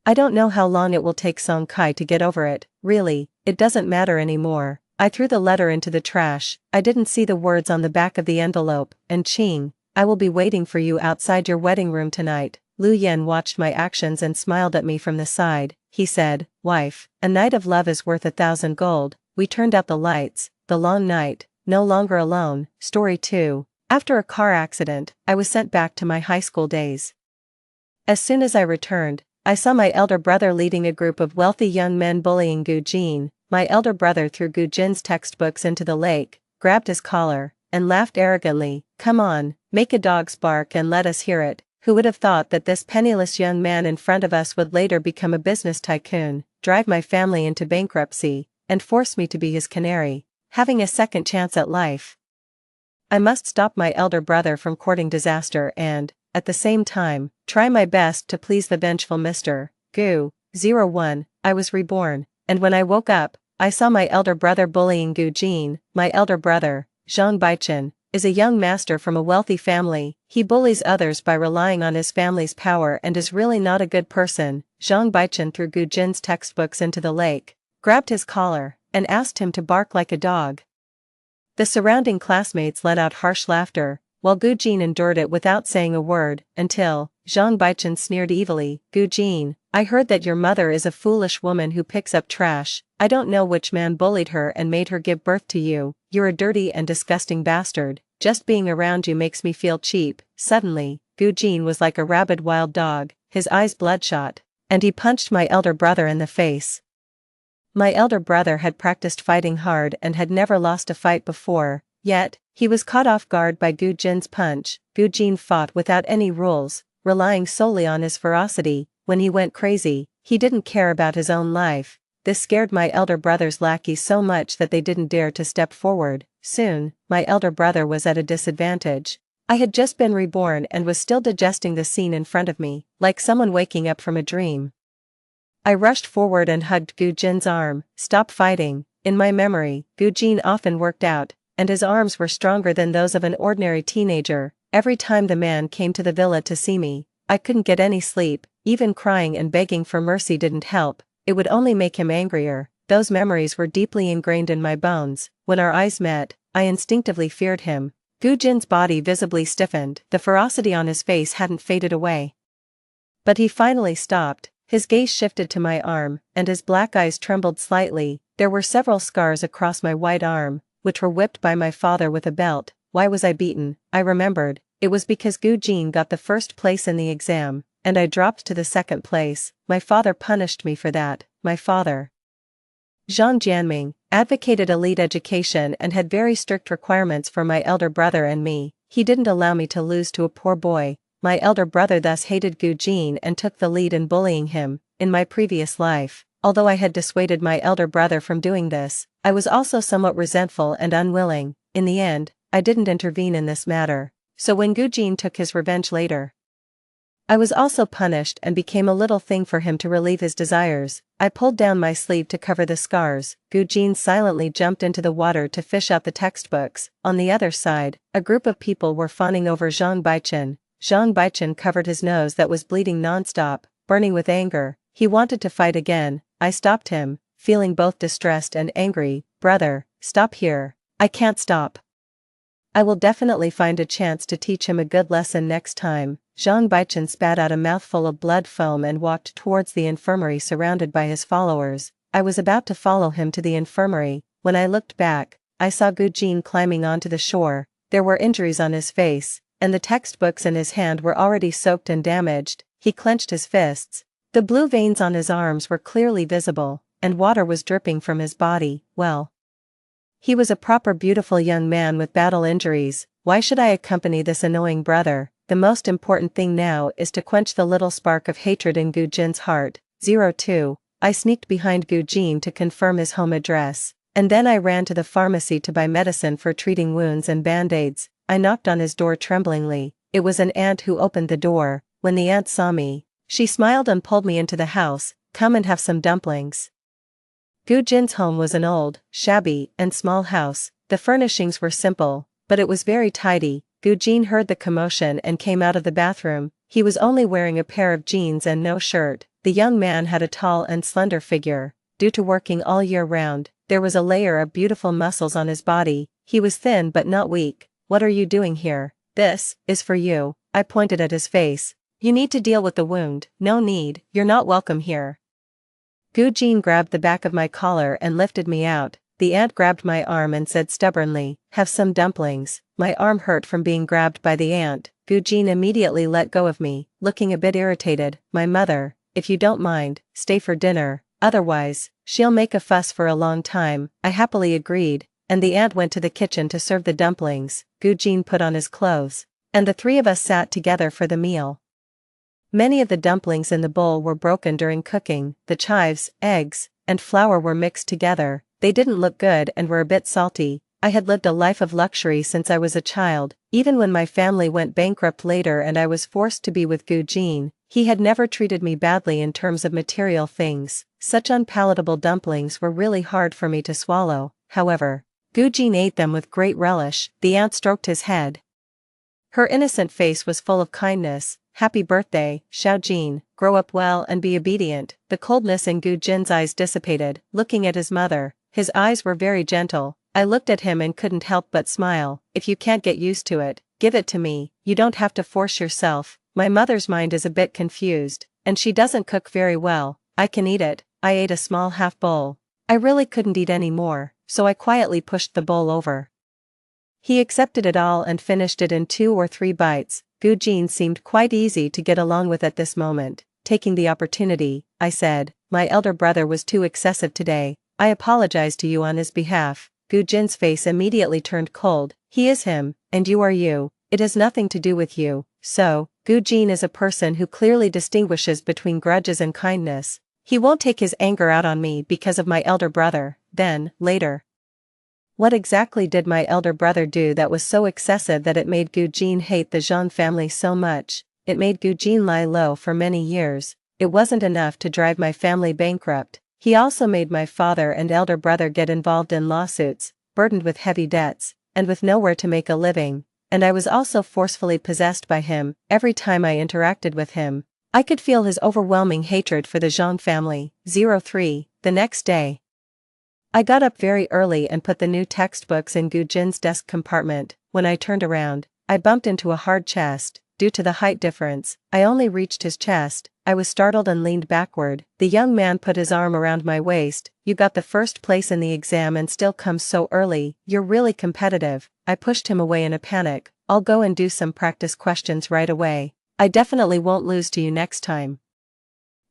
I don't know how long it will take Song Kai to get over it. Really, it doesn't matter anymore. I threw the letter into the trash. I didn't see the words on the back of the envelope. And Qing, I will be waiting for you outside your wedding room tonight. Lu Yan watched my actions and smiled at me from the side. He said, wife, a night of love is worth 1,000 gold. We turned out the lights. The long night, no longer alone. Story 2. After a car accident, I was sent back to my high school days. As soon as I returned, I saw my elder brother leading a group of wealthy young men bullying Gu Jin. My elder brother threw Gu Jin's textbooks into the lake, grabbed his collar, and laughed arrogantly. "Come on, make a dog's bark and let us hear it." Who would have thought that this penniless young man in front of us would later become a business tycoon, drive my family into bankruptcy, and force me to be his canary, having a second chance at life? I must stop my elder brother from courting disaster and, at the same time, try my best to please the vengeful Mr. Gu. 01. I was reborn, and when I woke up, I saw my elder brother bullying Gu Jin. My elder brother, Zhang Baichen, is a young master from a wealthy family. He bullies others by relying on his family's power and is really not a good person. Zhang Baichen threw Gu Jin's textbooks into the lake, grabbed his collar, and asked him to bark like a dog. The surrounding classmates let out harsh laughter, while Gu Jin endured it without saying a word, until Zhang Baichen sneered evilly. "Gu Jin, I heard that your mother is a foolish woman who picks up trash. I don't know which man bullied her and made her give birth to you. You're a dirty and disgusting bastard. Just being around you makes me feel cheap." Suddenly, Gu Jin was like a rabid wild dog, his eyes bloodshot, and he punched my elder brother in the face. My elder brother had practiced fighting hard and had never lost a fight before, yet, he was caught off guard by Gu Jin's punch. Gu Jin fought without any rules, relying solely on his ferocity. When he went crazy, he didn't care about his own life. This scared my elder brother's lackeys so much that they didn't dare to step forward. Soon, my elder brother was at a disadvantage. I had just been reborn and was still digesting the scene in front of me, like someone waking up from a dream. I rushed forward and hugged Gu Jin's arm. "Stop fighting." In my memory, Gu Jin often worked out, and his arms were stronger than those of an ordinary teenager. Every time the man came to the villa to see me, I couldn't get any sleep. Even crying and begging for mercy didn't help, it would only make him angrier. Those memories were deeply ingrained in my bones. When our eyes met, I instinctively feared him. Gu Jin's body visibly stiffened, the ferocity on his face hadn't faded away. But he finally stopped, his gaze shifted to my arm, and his black eyes trembled slightly. There were several scars across my white arm, which were whipped by my father with a belt. Why was I beaten? I remembered. It was because Gu Jin got the first place in the exam, and I dropped to the second place. My father punished me for that. My father, Zhang Jianming, advocated elite education and had very strict requirements for my elder brother and me. He didn't allow me to lose to a poor boy. My elder brother thus hated Gu Jin and took the lead in bullying him. In my previous life, although I had dissuaded my elder brother from doing this, I was also somewhat resentful and unwilling. In the end, I didn't intervene in this matter. So when Gu Jin took his revenge later, I was also punished and became a little thing for him to relieve his desires. I pulled down my sleeve to cover the scars. Gu Jin silently jumped into the water to fish out the textbooks. On the other side, a group of people were fawning over Zhang Baichen. Zhang Baichen covered his nose that was bleeding nonstop, burning with anger. He wanted to fight again. I stopped him, feeling both distressed and angry. "Brother, stop here." "I can't stop. I will definitely find a chance to teach him a good lesson next time." Zhang Baichen spat out a mouthful of blood foam and walked towards the infirmary surrounded by his followers. I was about to follow him to the infirmary. When I looked back, I saw Gu Jin climbing onto the shore. There were injuries on his face, and the textbooks in his hand were already soaked and damaged. He clenched his fists. The blue veins on his arms were clearly visible, and water was dripping from his body. Well, he was a proper beautiful young man with battle injuries. Why should I accompany this annoying brother? The most important thing now is to quench the little spark of hatred in Gu Jin's heart. 02. I sneaked behind Gu Jin to confirm his home address, and then I ran to the pharmacy to buy medicine for treating wounds and band-aids. I knocked on his door tremblingly. It was an aunt who opened the door. When the aunt saw me, she smiled and pulled me into the house. "Come and have some dumplings." Gu Jin's home was an old, shabby, and small house. The furnishings were simple, but it was very tidy. Gu Jin heard the commotion and came out of the bathroom. He was only wearing a pair of jeans and no shirt. The young man had a tall and slender figure. Due to working all year round, there was a layer of beautiful muscles on his body. He was thin but not weak. "What are you doing here?" "This is for you." I pointed at his face. "You need to deal with the wound." "No need, you're not welcome here." Gu Jin grabbed the back of my collar and lifted me out. The aunt grabbed my arm and said stubbornly, "Have some dumplings." My arm hurt from being grabbed by the aunt. Gu Jin immediately let go of me, looking a bit irritated. "My mother, if you don't mind, stay for dinner." otherwise, she'll make a fuss for a long time. I happily agreed, and the aunt went to the kitchen to serve the dumplings. Gujin put on his clothes, and the three of us sat together for the meal. Many of the dumplings in the bowl were broken during cooking, the chives, eggs, and flour were mixed together, they didn't look good and were a bit salty. I had lived a life of luxury since I was a child, even when my family went bankrupt later and I was forced to be with Gujin, he had never treated me badly in terms of material things. Such unpalatable dumplings were really hard for me to swallow, however. Gujin ate them with great relish. The aunt stroked his head. Her innocent face was full of kindness. Happy birthday, Xiaojin, grow up well and be obedient. The coldness in Gujin's eyes dissipated, looking at his mother. His eyes were very gentle. I looked at him and couldn't help but smile. If you can't get used to it, give it to me, you don't have to force yourself. My mother's mind is a bit confused, and she doesn't cook very well. I can eat it. I ate a small half bowl. I really couldn't eat any more, so I quietly pushed the bowl over. He accepted it all and finished it in 2 or 3 bites. Gujin seemed quite easy to get along with at this moment. Taking the opportunity, I said, my elder brother was too excessive today. I apologize to you on his behalf. Gujin's face immediately turned cold. He is him, and you are you. It has nothing to do with you. So, Gujin is a person who clearly distinguishes between grudges and kindness. He won't take his anger out on me because of my elder brother. Then, later. What exactly did my elder brother do that was so excessive that it made Gujin hate the Zhang family so much? It made Gujin lie low for many years. It wasn't enough to drive my family bankrupt. He also made my father and elder brother get involved in lawsuits, burdened with heavy debts, and with nowhere to make a living. And I was also forcefully possessed by him. Every time I interacted with him, I could feel his overwhelming hatred for the Zhang family. 03. The next day, I got up very early and put the new textbooks in Gujin's desk compartment. When I turned around, I bumped into a hard chest. Due to the height difference, I only reached his chest. I was startled and leaned backward. The young man put his arm around my waist. You got the first place in the exam and still come so early. You're really competitive. I pushed him away in a panic. I'll go and do some practice questions right away. I definitely won't lose to you next time.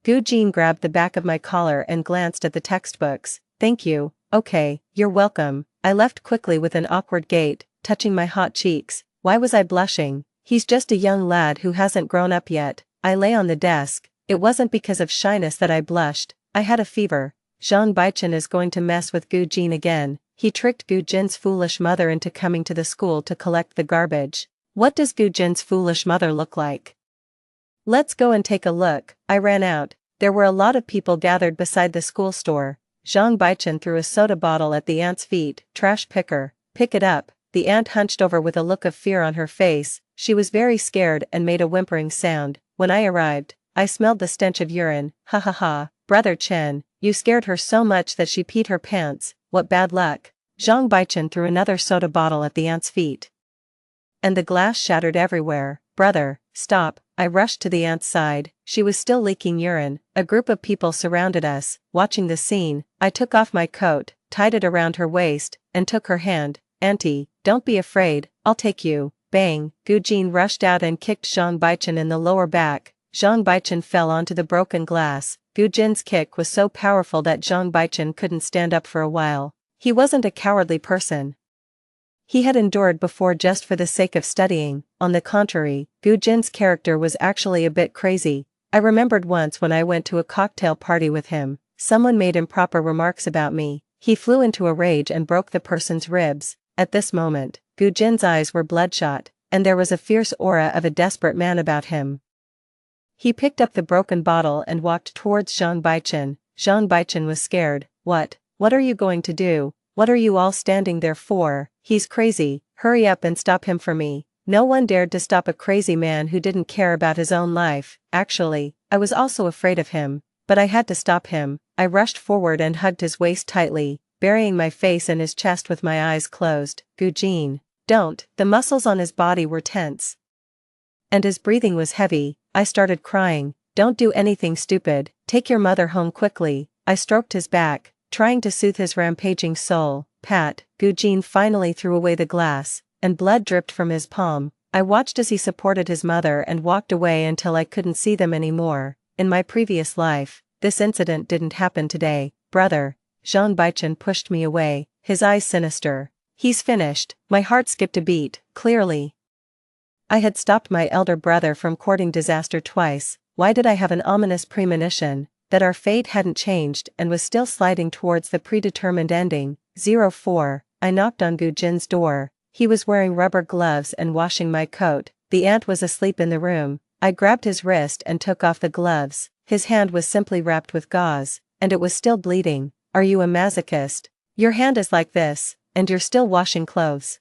Gujin grabbed the back of my collar and glanced at the textbooks. Thank you. Okay, you're welcome. I left quickly with an awkward gait, touching my hot cheeks. Why was I blushing? He's just a young lad who hasn't grown up yet. I lay on the desk. It wasn't because of shyness that I blushed. I had a fever. Zhang Baichen is going to mess with Gujin again. He tricked Gujin's foolish mother into coming to the school to collect the garbage. What does Gujin's foolish mother look like? Let's go and take a look. I ran out. There were a lot of people gathered beside the school store. Zhang Baichen threw a soda bottle at the aunt's feet. Trash picker. Pick it up. The aunt hunched over with a look of fear on her face. She was very scared and made a whimpering sound. When I arrived, I smelled the stench of urine. Ha ha ha. Brother Chen, you scared her so much that she peed her pants. What bad luck. Zhang Baichen threw another soda bottle at the aunt's feet. And the glass shattered everywhere. Brother, stop. I rushed to the aunt's side. She was still leaking urine. A group of people surrounded us, watching the scene. I took off my coat, tied it around her waist, and took her hand. Auntie, don't be afraid, I'll take you. Bang, Gujin rushed out and kicked Zhang Baichen in the lower back. Zhang Baichen fell onto the broken glass. Gujin's kick was so powerful that Zhang Baichen couldn't stand up for a while. He wasn't a cowardly person. He had endured before just for the sake of studying. On the contrary, Gujin's character was actually a bit crazy. I remembered once when I went to a cocktail party with him, someone made improper remarks about me. He flew into a rage and broke the person's ribs. At this moment, Gujin's eyes were bloodshot, and there was a fierce aura of a desperate man about him. He picked up the broken bottle and walked towards Zhang Baichen. Zhang Baichen was scared. What are you going to do? What are you all standing there for? He's crazy. Hurry up and stop him for me. No one dared to stop a crazy man who didn't care about his own life. Actually, I was also afraid of him, but I had to stop him. I rushed forward and hugged his waist tightly, burying my face in his chest with my eyes closed. Gujin, don't. The muscles on his body were tense, and his breathing was heavy. I started crying. Don't do anything stupid. Take your mother home quickly. I stroked his back, trying to soothe his rampaging soul. Pat, Gujin finally threw away the glass, and blood dripped from his palm. I watched as he supported his mother and walked away until I couldn't see them anymore. In my previous life, this incident didn't happen today, brother. Jean Baichen pushed me away, his eyes sinister. He's finished. My heart skipped a beat, clearly. I had stopped my elder brother from courting disaster twice. Why did I have an ominous premonition that our fate hadn't changed and was still sliding towards the predetermined ending? 04. I knocked on Gu Jin's door. He was wearing rubber gloves and washing my coat. The aunt was asleep in the room. I grabbed his wrist and took off the gloves. His hand was simply wrapped with gauze, and it was still bleeding. Are you a masochist? Your hand is like this, and you're still washing clothes.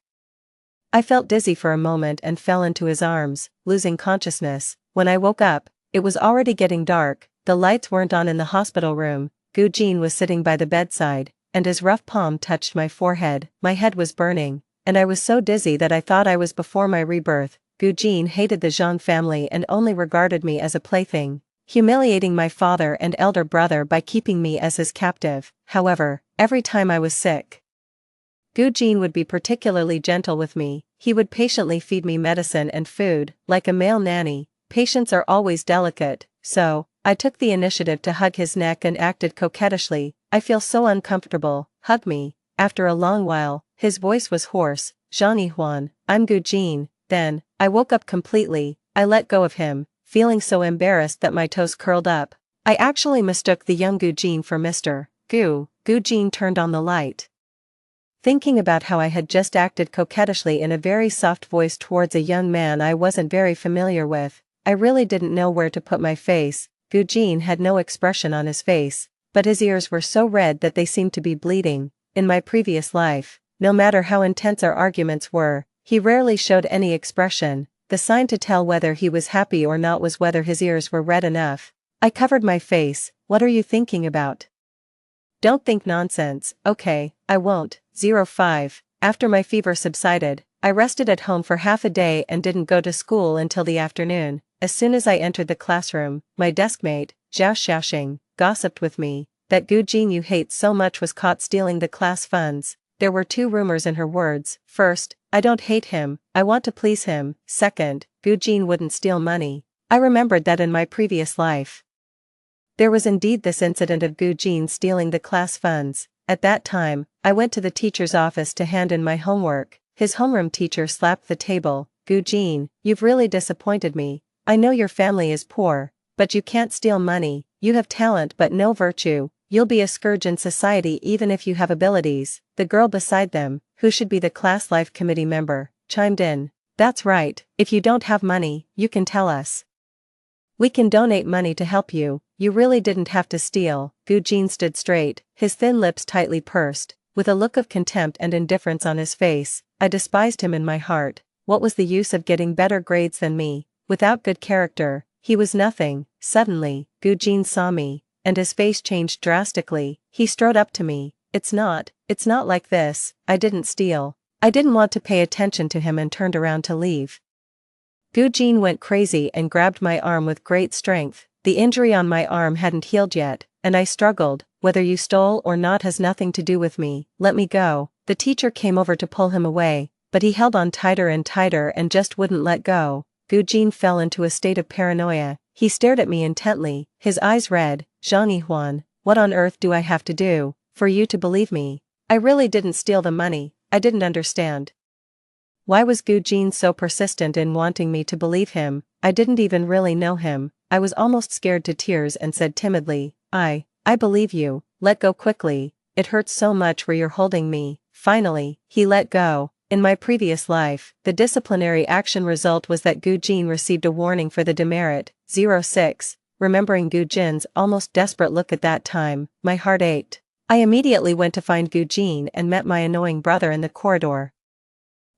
I felt dizzy for a moment and fell into his arms, losing consciousness. When I woke up, it was already getting dark. The lights weren't on in the hospital room. Gu Jin was sitting by the bedside, and his rough palm touched my forehead. My head was burning, and I was so dizzy that I thought I was before my rebirth. Gu Jin hated the Zhang family and only regarded me as a plaything, humiliating my father and elder brother by keeping me as his captive. However, every time I was sick, Gu Jin would be particularly gentle with me. He would patiently feed me medicine and food, like a male nanny. Patients are always delicate, so I took the initiative to hug his neck and acted coquettishly. I feel so uncomfortable. Hug me. After a long while, his voice was hoarse. Zhang Yihuan, I'm Gu Jin. Then, I woke up completely. I let go of him, feeling so embarrassed that my toes curled up. I actually mistook the young Gu Jin for Mr. Gu. Gu Jin turned on the light. Thinking about how I had just acted coquettishly in a very soft voice towards a young man I wasn't very familiar with, I really didn't know where to put my face. Gu Jin had no expression on his face, but his ears were so red that they seemed to be bleeding. In my previous life, no matter how intense our arguments were, he rarely showed any expression. The sign to tell whether he was happy or not was whether his ears were red enough. I covered my face. What are you thinking about? Don't think nonsense. Okay, I won't. 05. After my fever subsided, I rested at home for half a day and didn't go to school until the afternoon. As soon as I entered the classroom, my deskmate, Zhao Xiaoxing, gossiped with me that Gu Jin you hate so much was caught stealing the class funds. There were two rumors in her words. First, I don't hate him, I want to please him. Second, Gu Jin wouldn't steal money. I remembered that in my previous life, there was indeed this incident of Gu Jin stealing the class funds. At that time, I went to the teacher's office to hand in my homework. His homeroom teacher slapped the table. Gu Jin, you've really disappointed me. I know your family is poor, but you can't steal money. You have talent but no virtue. You'll be a scourge in society even if you have abilities. The girl beside them, who should be the class life committee member, chimed in. That's right, if you don't have money, you can tell us. We can donate money to help you. You really didn't have to steal. Gu Jin stood straight, his thin lips tightly pursed, with a look of contempt and indifference on his face. I despised him in my heart. What was the use of getting better grades than me? Without good character, he was nothing. Suddenly, Gu Jin saw me, and his face changed drastically. He strode up to me. It's not like this. I didn't steal. I didn't want to pay attention to him and turned around to leave. Gu Jin went crazy and grabbed my arm with great strength. The injury on my arm hadn't healed yet, and I struggled. Whether you stole or not has nothing to do with me. Let me go. The teacher came over to pull him away, but he held on tighter and tighter and just wouldn't let go. Gu Jin fell into a state of paranoia. He stared at me intently, his eyes red. Zhang Yihuan, what on earth do I have to do for you to believe me? I really didn't steal the money. I didn't understand. Why was Gu Jin so persistent in wanting me to believe him? I didn't even really know him. I was almost scared to tears and said timidly, I believe you. Let go quickly. It hurts so much where you're holding me. Finally, he let go. In my previous life, the disciplinary action result was that Gu Jin received a warning for the demerit. 06. Remembering Gu Jin's almost desperate look at that time, my heart ached. I immediately went to find Gu Jin and met my annoying brother in the corridor.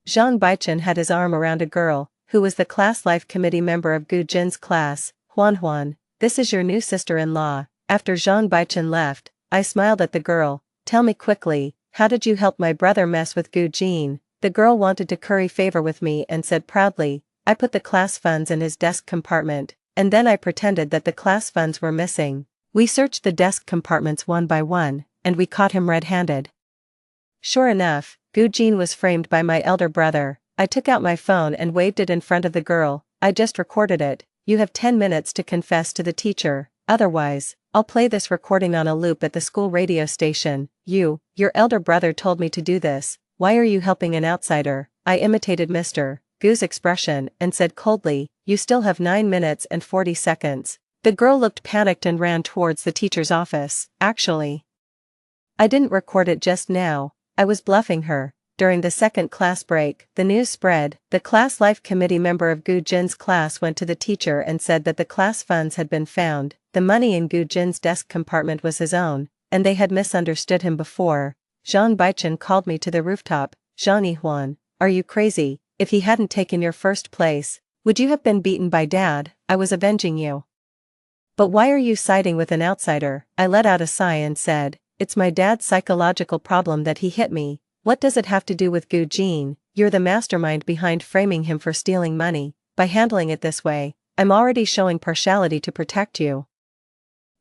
Zhang Baichen had his arm around a girl, who was the class life committee member of Gu Jin's class. Huan, this is your new sister-in-law. After Zhang Baichen left, I smiled at the girl. Tell me quickly, how did you help my brother mess with Gu Jin? The girl wanted to curry favor with me and said proudly, I put the class funds in his desk compartment, and then I pretended that the class funds were missing. We searched the desk compartments one by one, and we caught him red-handed. Sure enough, Gu Jin was framed by my elder brother. I took out my phone and waved it in front of the girl. I just recorded it. You have 10 minutes to confess to the teacher. otherwise, I'll play this recording on a loop at the school radio station. Your elder brother told me to do this. Why are you helping an outsider? I imitated Mr. Gu's expression and said coldly, you still have 9 minutes and 40 seconds. The girl looked panicked and ran towards the teacher's office. Actually, I didn't record it just now, I was bluffing her. During the second class break, the news spread. The class life committee member of Gu Jin's class went to the teacher and said that the class funds had been found. The money in Gu Jin's desk compartment was his own, and they had misunderstood him before. Zhang Baichen called me to the rooftop. Zhang Yihuan, are you crazy? If he hadn't taken your first place, would you have been beaten by Dad? I was avenging you. But why are you siding with an outsider? I let out a sigh and said, it's my dad's psychological problem that he hit me. What does it have to do with Gu Jin? You're the mastermind behind framing him for stealing money. By handling it this way, I'm already showing partiality to protect you.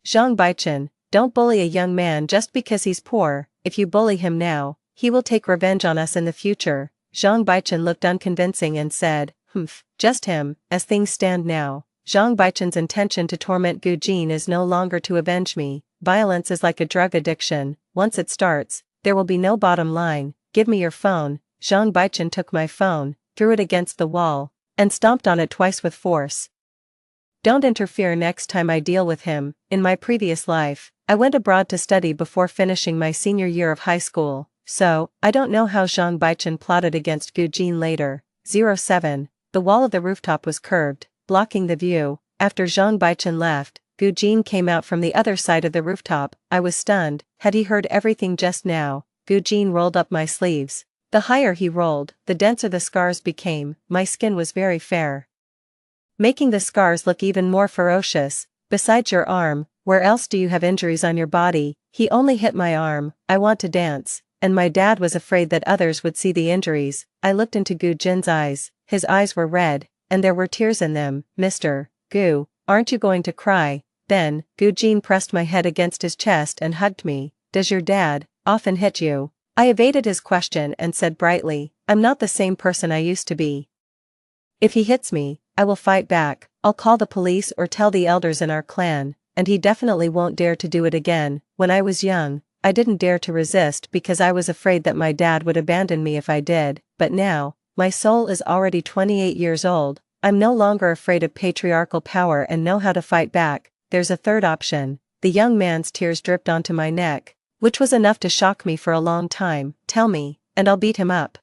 Zhang Baichen, don't bully a young man just because he's poor. If you bully him now, he will take revenge on us in the future. Zhang Baichen looked unconvincing and said, just him. As things stand now, Zhang Baichen's intention to torment Gu Jin is no longer to avenge me. Violence is like a drug addiction. Once it starts, there will be no bottom line. Give me your phone. Zhang Baichen took my phone, threw it against the wall, and stomped on it twice with force. Don't interfere next time I deal with him. In my previous life, I went abroad to study before finishing my senior year of high school, so I don't know how Zhang Baichen plotted against Gu Jin later. 07. The wall of the rooftop was curved, blocking the view. After Zhang Baichen left, Gu Jin came out from the other side of the rooftop. I was stunned. Had he heard everything just now? Gu Jin rolled up my sleeves. The higher he rolled, the denser the scars became. My skin was very fair, making the scars look even more ferocious. Besides your arm, where else do you have injuries on your body? He only hit my arm. I want to dance, and my dad was afraid that others would see the injuries. I looked into Gu Jin's eyes. His eyes were red, and there were tears in them. Mr. Gu, aren't you going to cry? Then, Gu Jin pressed my head against his chest and hugged me. Does your dad often hit you? I evaded his question and said brightly, I'm not the same person I used to be. If he hits me, I will fight back. I'll call the police or tell the elders in our clan, and he definitely won't dare to do it again. When I was young, I didn't dare to resist because I was afraid that my dad would abandon me if I did, but now, my soul is already 28 years old. I'm no longer afraid of patriarchal power and know how to fight back. There's a third option. The young man's tears dripped onto my neck, which was enough to shock me for a long time. Tell me, and I'll beat him up.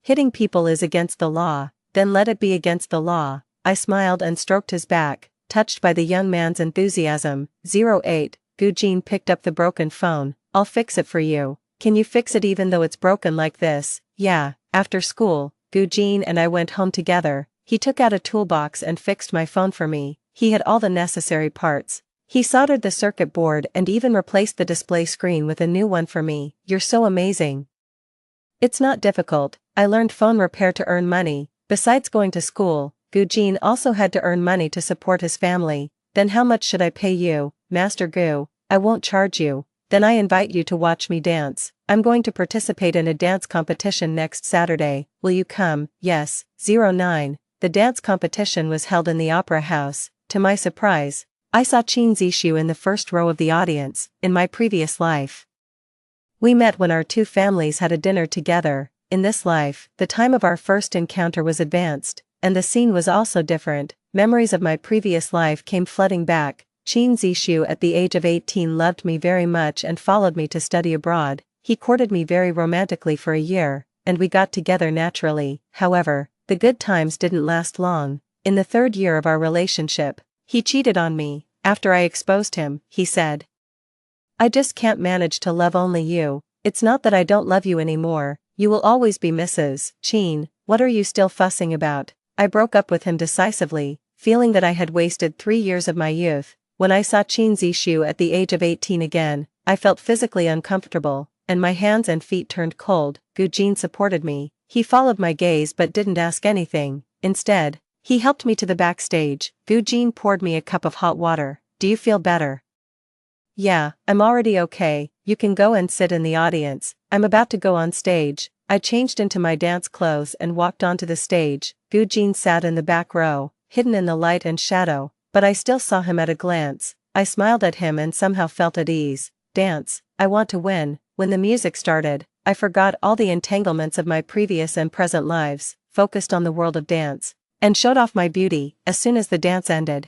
Hitting people is against the law, then let it be against the law. I smiled and stroked his back, touched by the young man's enthusiasm. 08. Gu Jin picked up the broken phone. I'll fix it for you. Can you fix it even though it's broken like this? Yeah. After school, Gu Jin and I went home together. He took out a toolbox and fixed my phone for me. He had all the necessary parts. He soldered the circuit board and even replaced the display screen with a new one for me. You're so amazing. It's not difficult. I learned phone repair to earn money. Besides going to school, Gu Jin also had to earn money to support his family. Then how much should I pay you, Master Gu? I won't charge you. Then I invite you to watch me dance. I'm going to participate in a dance competition next Saturday. Will you come? Yes. 09. The dance competition was held in the Opera House. To my surprise, I saw Qin Zishu in the first row of the audience. In my previous life, we met when our two families had a dinner together. In this life, the time of our first encounter was advanced, and the scene was also different. Memories of my previous life came flooding back. Qin Zishu at the age of 18 loved me very much and followed me to study abroad. He courted me very romantically for a year, and we got together naturally. However, the good times didn't last long. In the third year of our relationship, he cheated on me. After I exposed him, he said, I just can't manage to love only you. It's not that I don't love you anymore. You will always be Mrs. Qin. What are you still fussing about? I broke up with him decisively, feeling that I had wasted 3 years of my youth. When I saw Qin Zishu at the age of 18 again, I felt physically uncomfortable, and my hands and feet turned cold. Gu Jin supported me. He followed my gaze but didn't ask anything. Instead, he helped me to the backstage. Gu Jin poured me a cup of hot water. Do you feel better? Yeah, I'm already okay. You can go and sit in the audience. I'm about to go on stage. I changed into my dance clothes and walked onto the stage. Gu Jin sat in the back row, hidden in the light and shadow, but I still saw him at a glance. I smiled at him and somehow felt at ease. Dance, I want to win. When the music started, I forgot all the entanglements of my previous and present lives, focused on the world of dance, and showed off my beauty. As soon as the dance ended,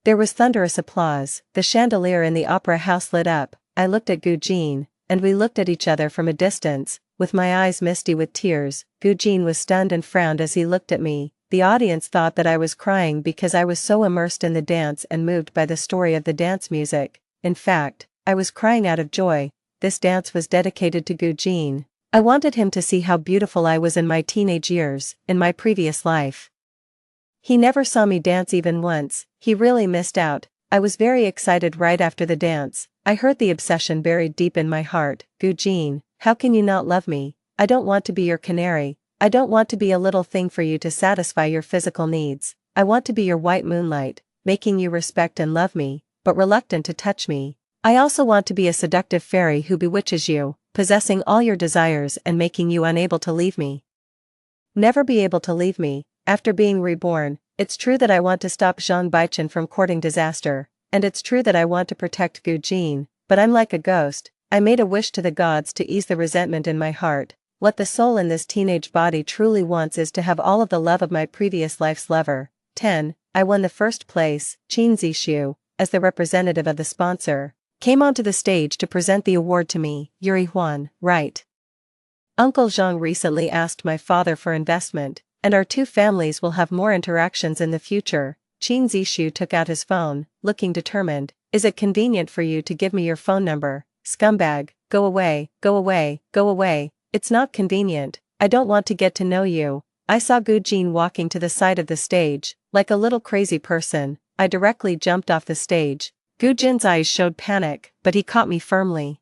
there was thunderous applause. The chandelier in the opera house lit up. I looked at Gujin, and we looked at each other from a distance, with my eyes misty with tears. Gujin was stunned and frowned as he looked at me. The audience thought that I was crying because I was so immersed in the dance and moved by the story of the dance music. In fact, I was crying out of joy. This dance was dedicated to Gujin. I wanted him to see how beautiful I was in my teenage years, in my previous life. He never saw me dance even once. He really missed out. I was very excited right after the dance. I heard the obsession buried deep in my heart. Gujin, how can you not love me? I don't want to be your canary. I don't want to be a little thing for you to satisfy your physical needs. I want to be your white moonlight, making you respect and love me, but reluctant to touch me. I also want to be a seductive fairy who bewitches you, possessing all your desires and making you unable to leave me. Never be able to leave me. After being reborn, it's true that I want to stop Zhang Baichen from courting disaster, and it's true that I want to protect Gujin, but I'm like a ghost. I made a wish to the gods to ease the resentment in my heart. What the soul in this teenage body truly wants is to have all of the love of my previous life's lover. 10. I won the first place. Qin Zishu, as the representative of the sponsor, came onto the stage to present the award to me. Yuri Huan, right. Uncle Zhang recently asked my father for investment, and our two families will have more interactions in the future. Qin Zishu took out his phone, looking determined. Is it convenient for you to give me your phone number? Scumbag, go away, go away, go away. It's not convenient. I don't want to get to know you. I saw Gujin walking to the side of the stage, like a little crazy person. I directly jumped off the stage. Gujin's eyes showed panic, but he caught me firmly.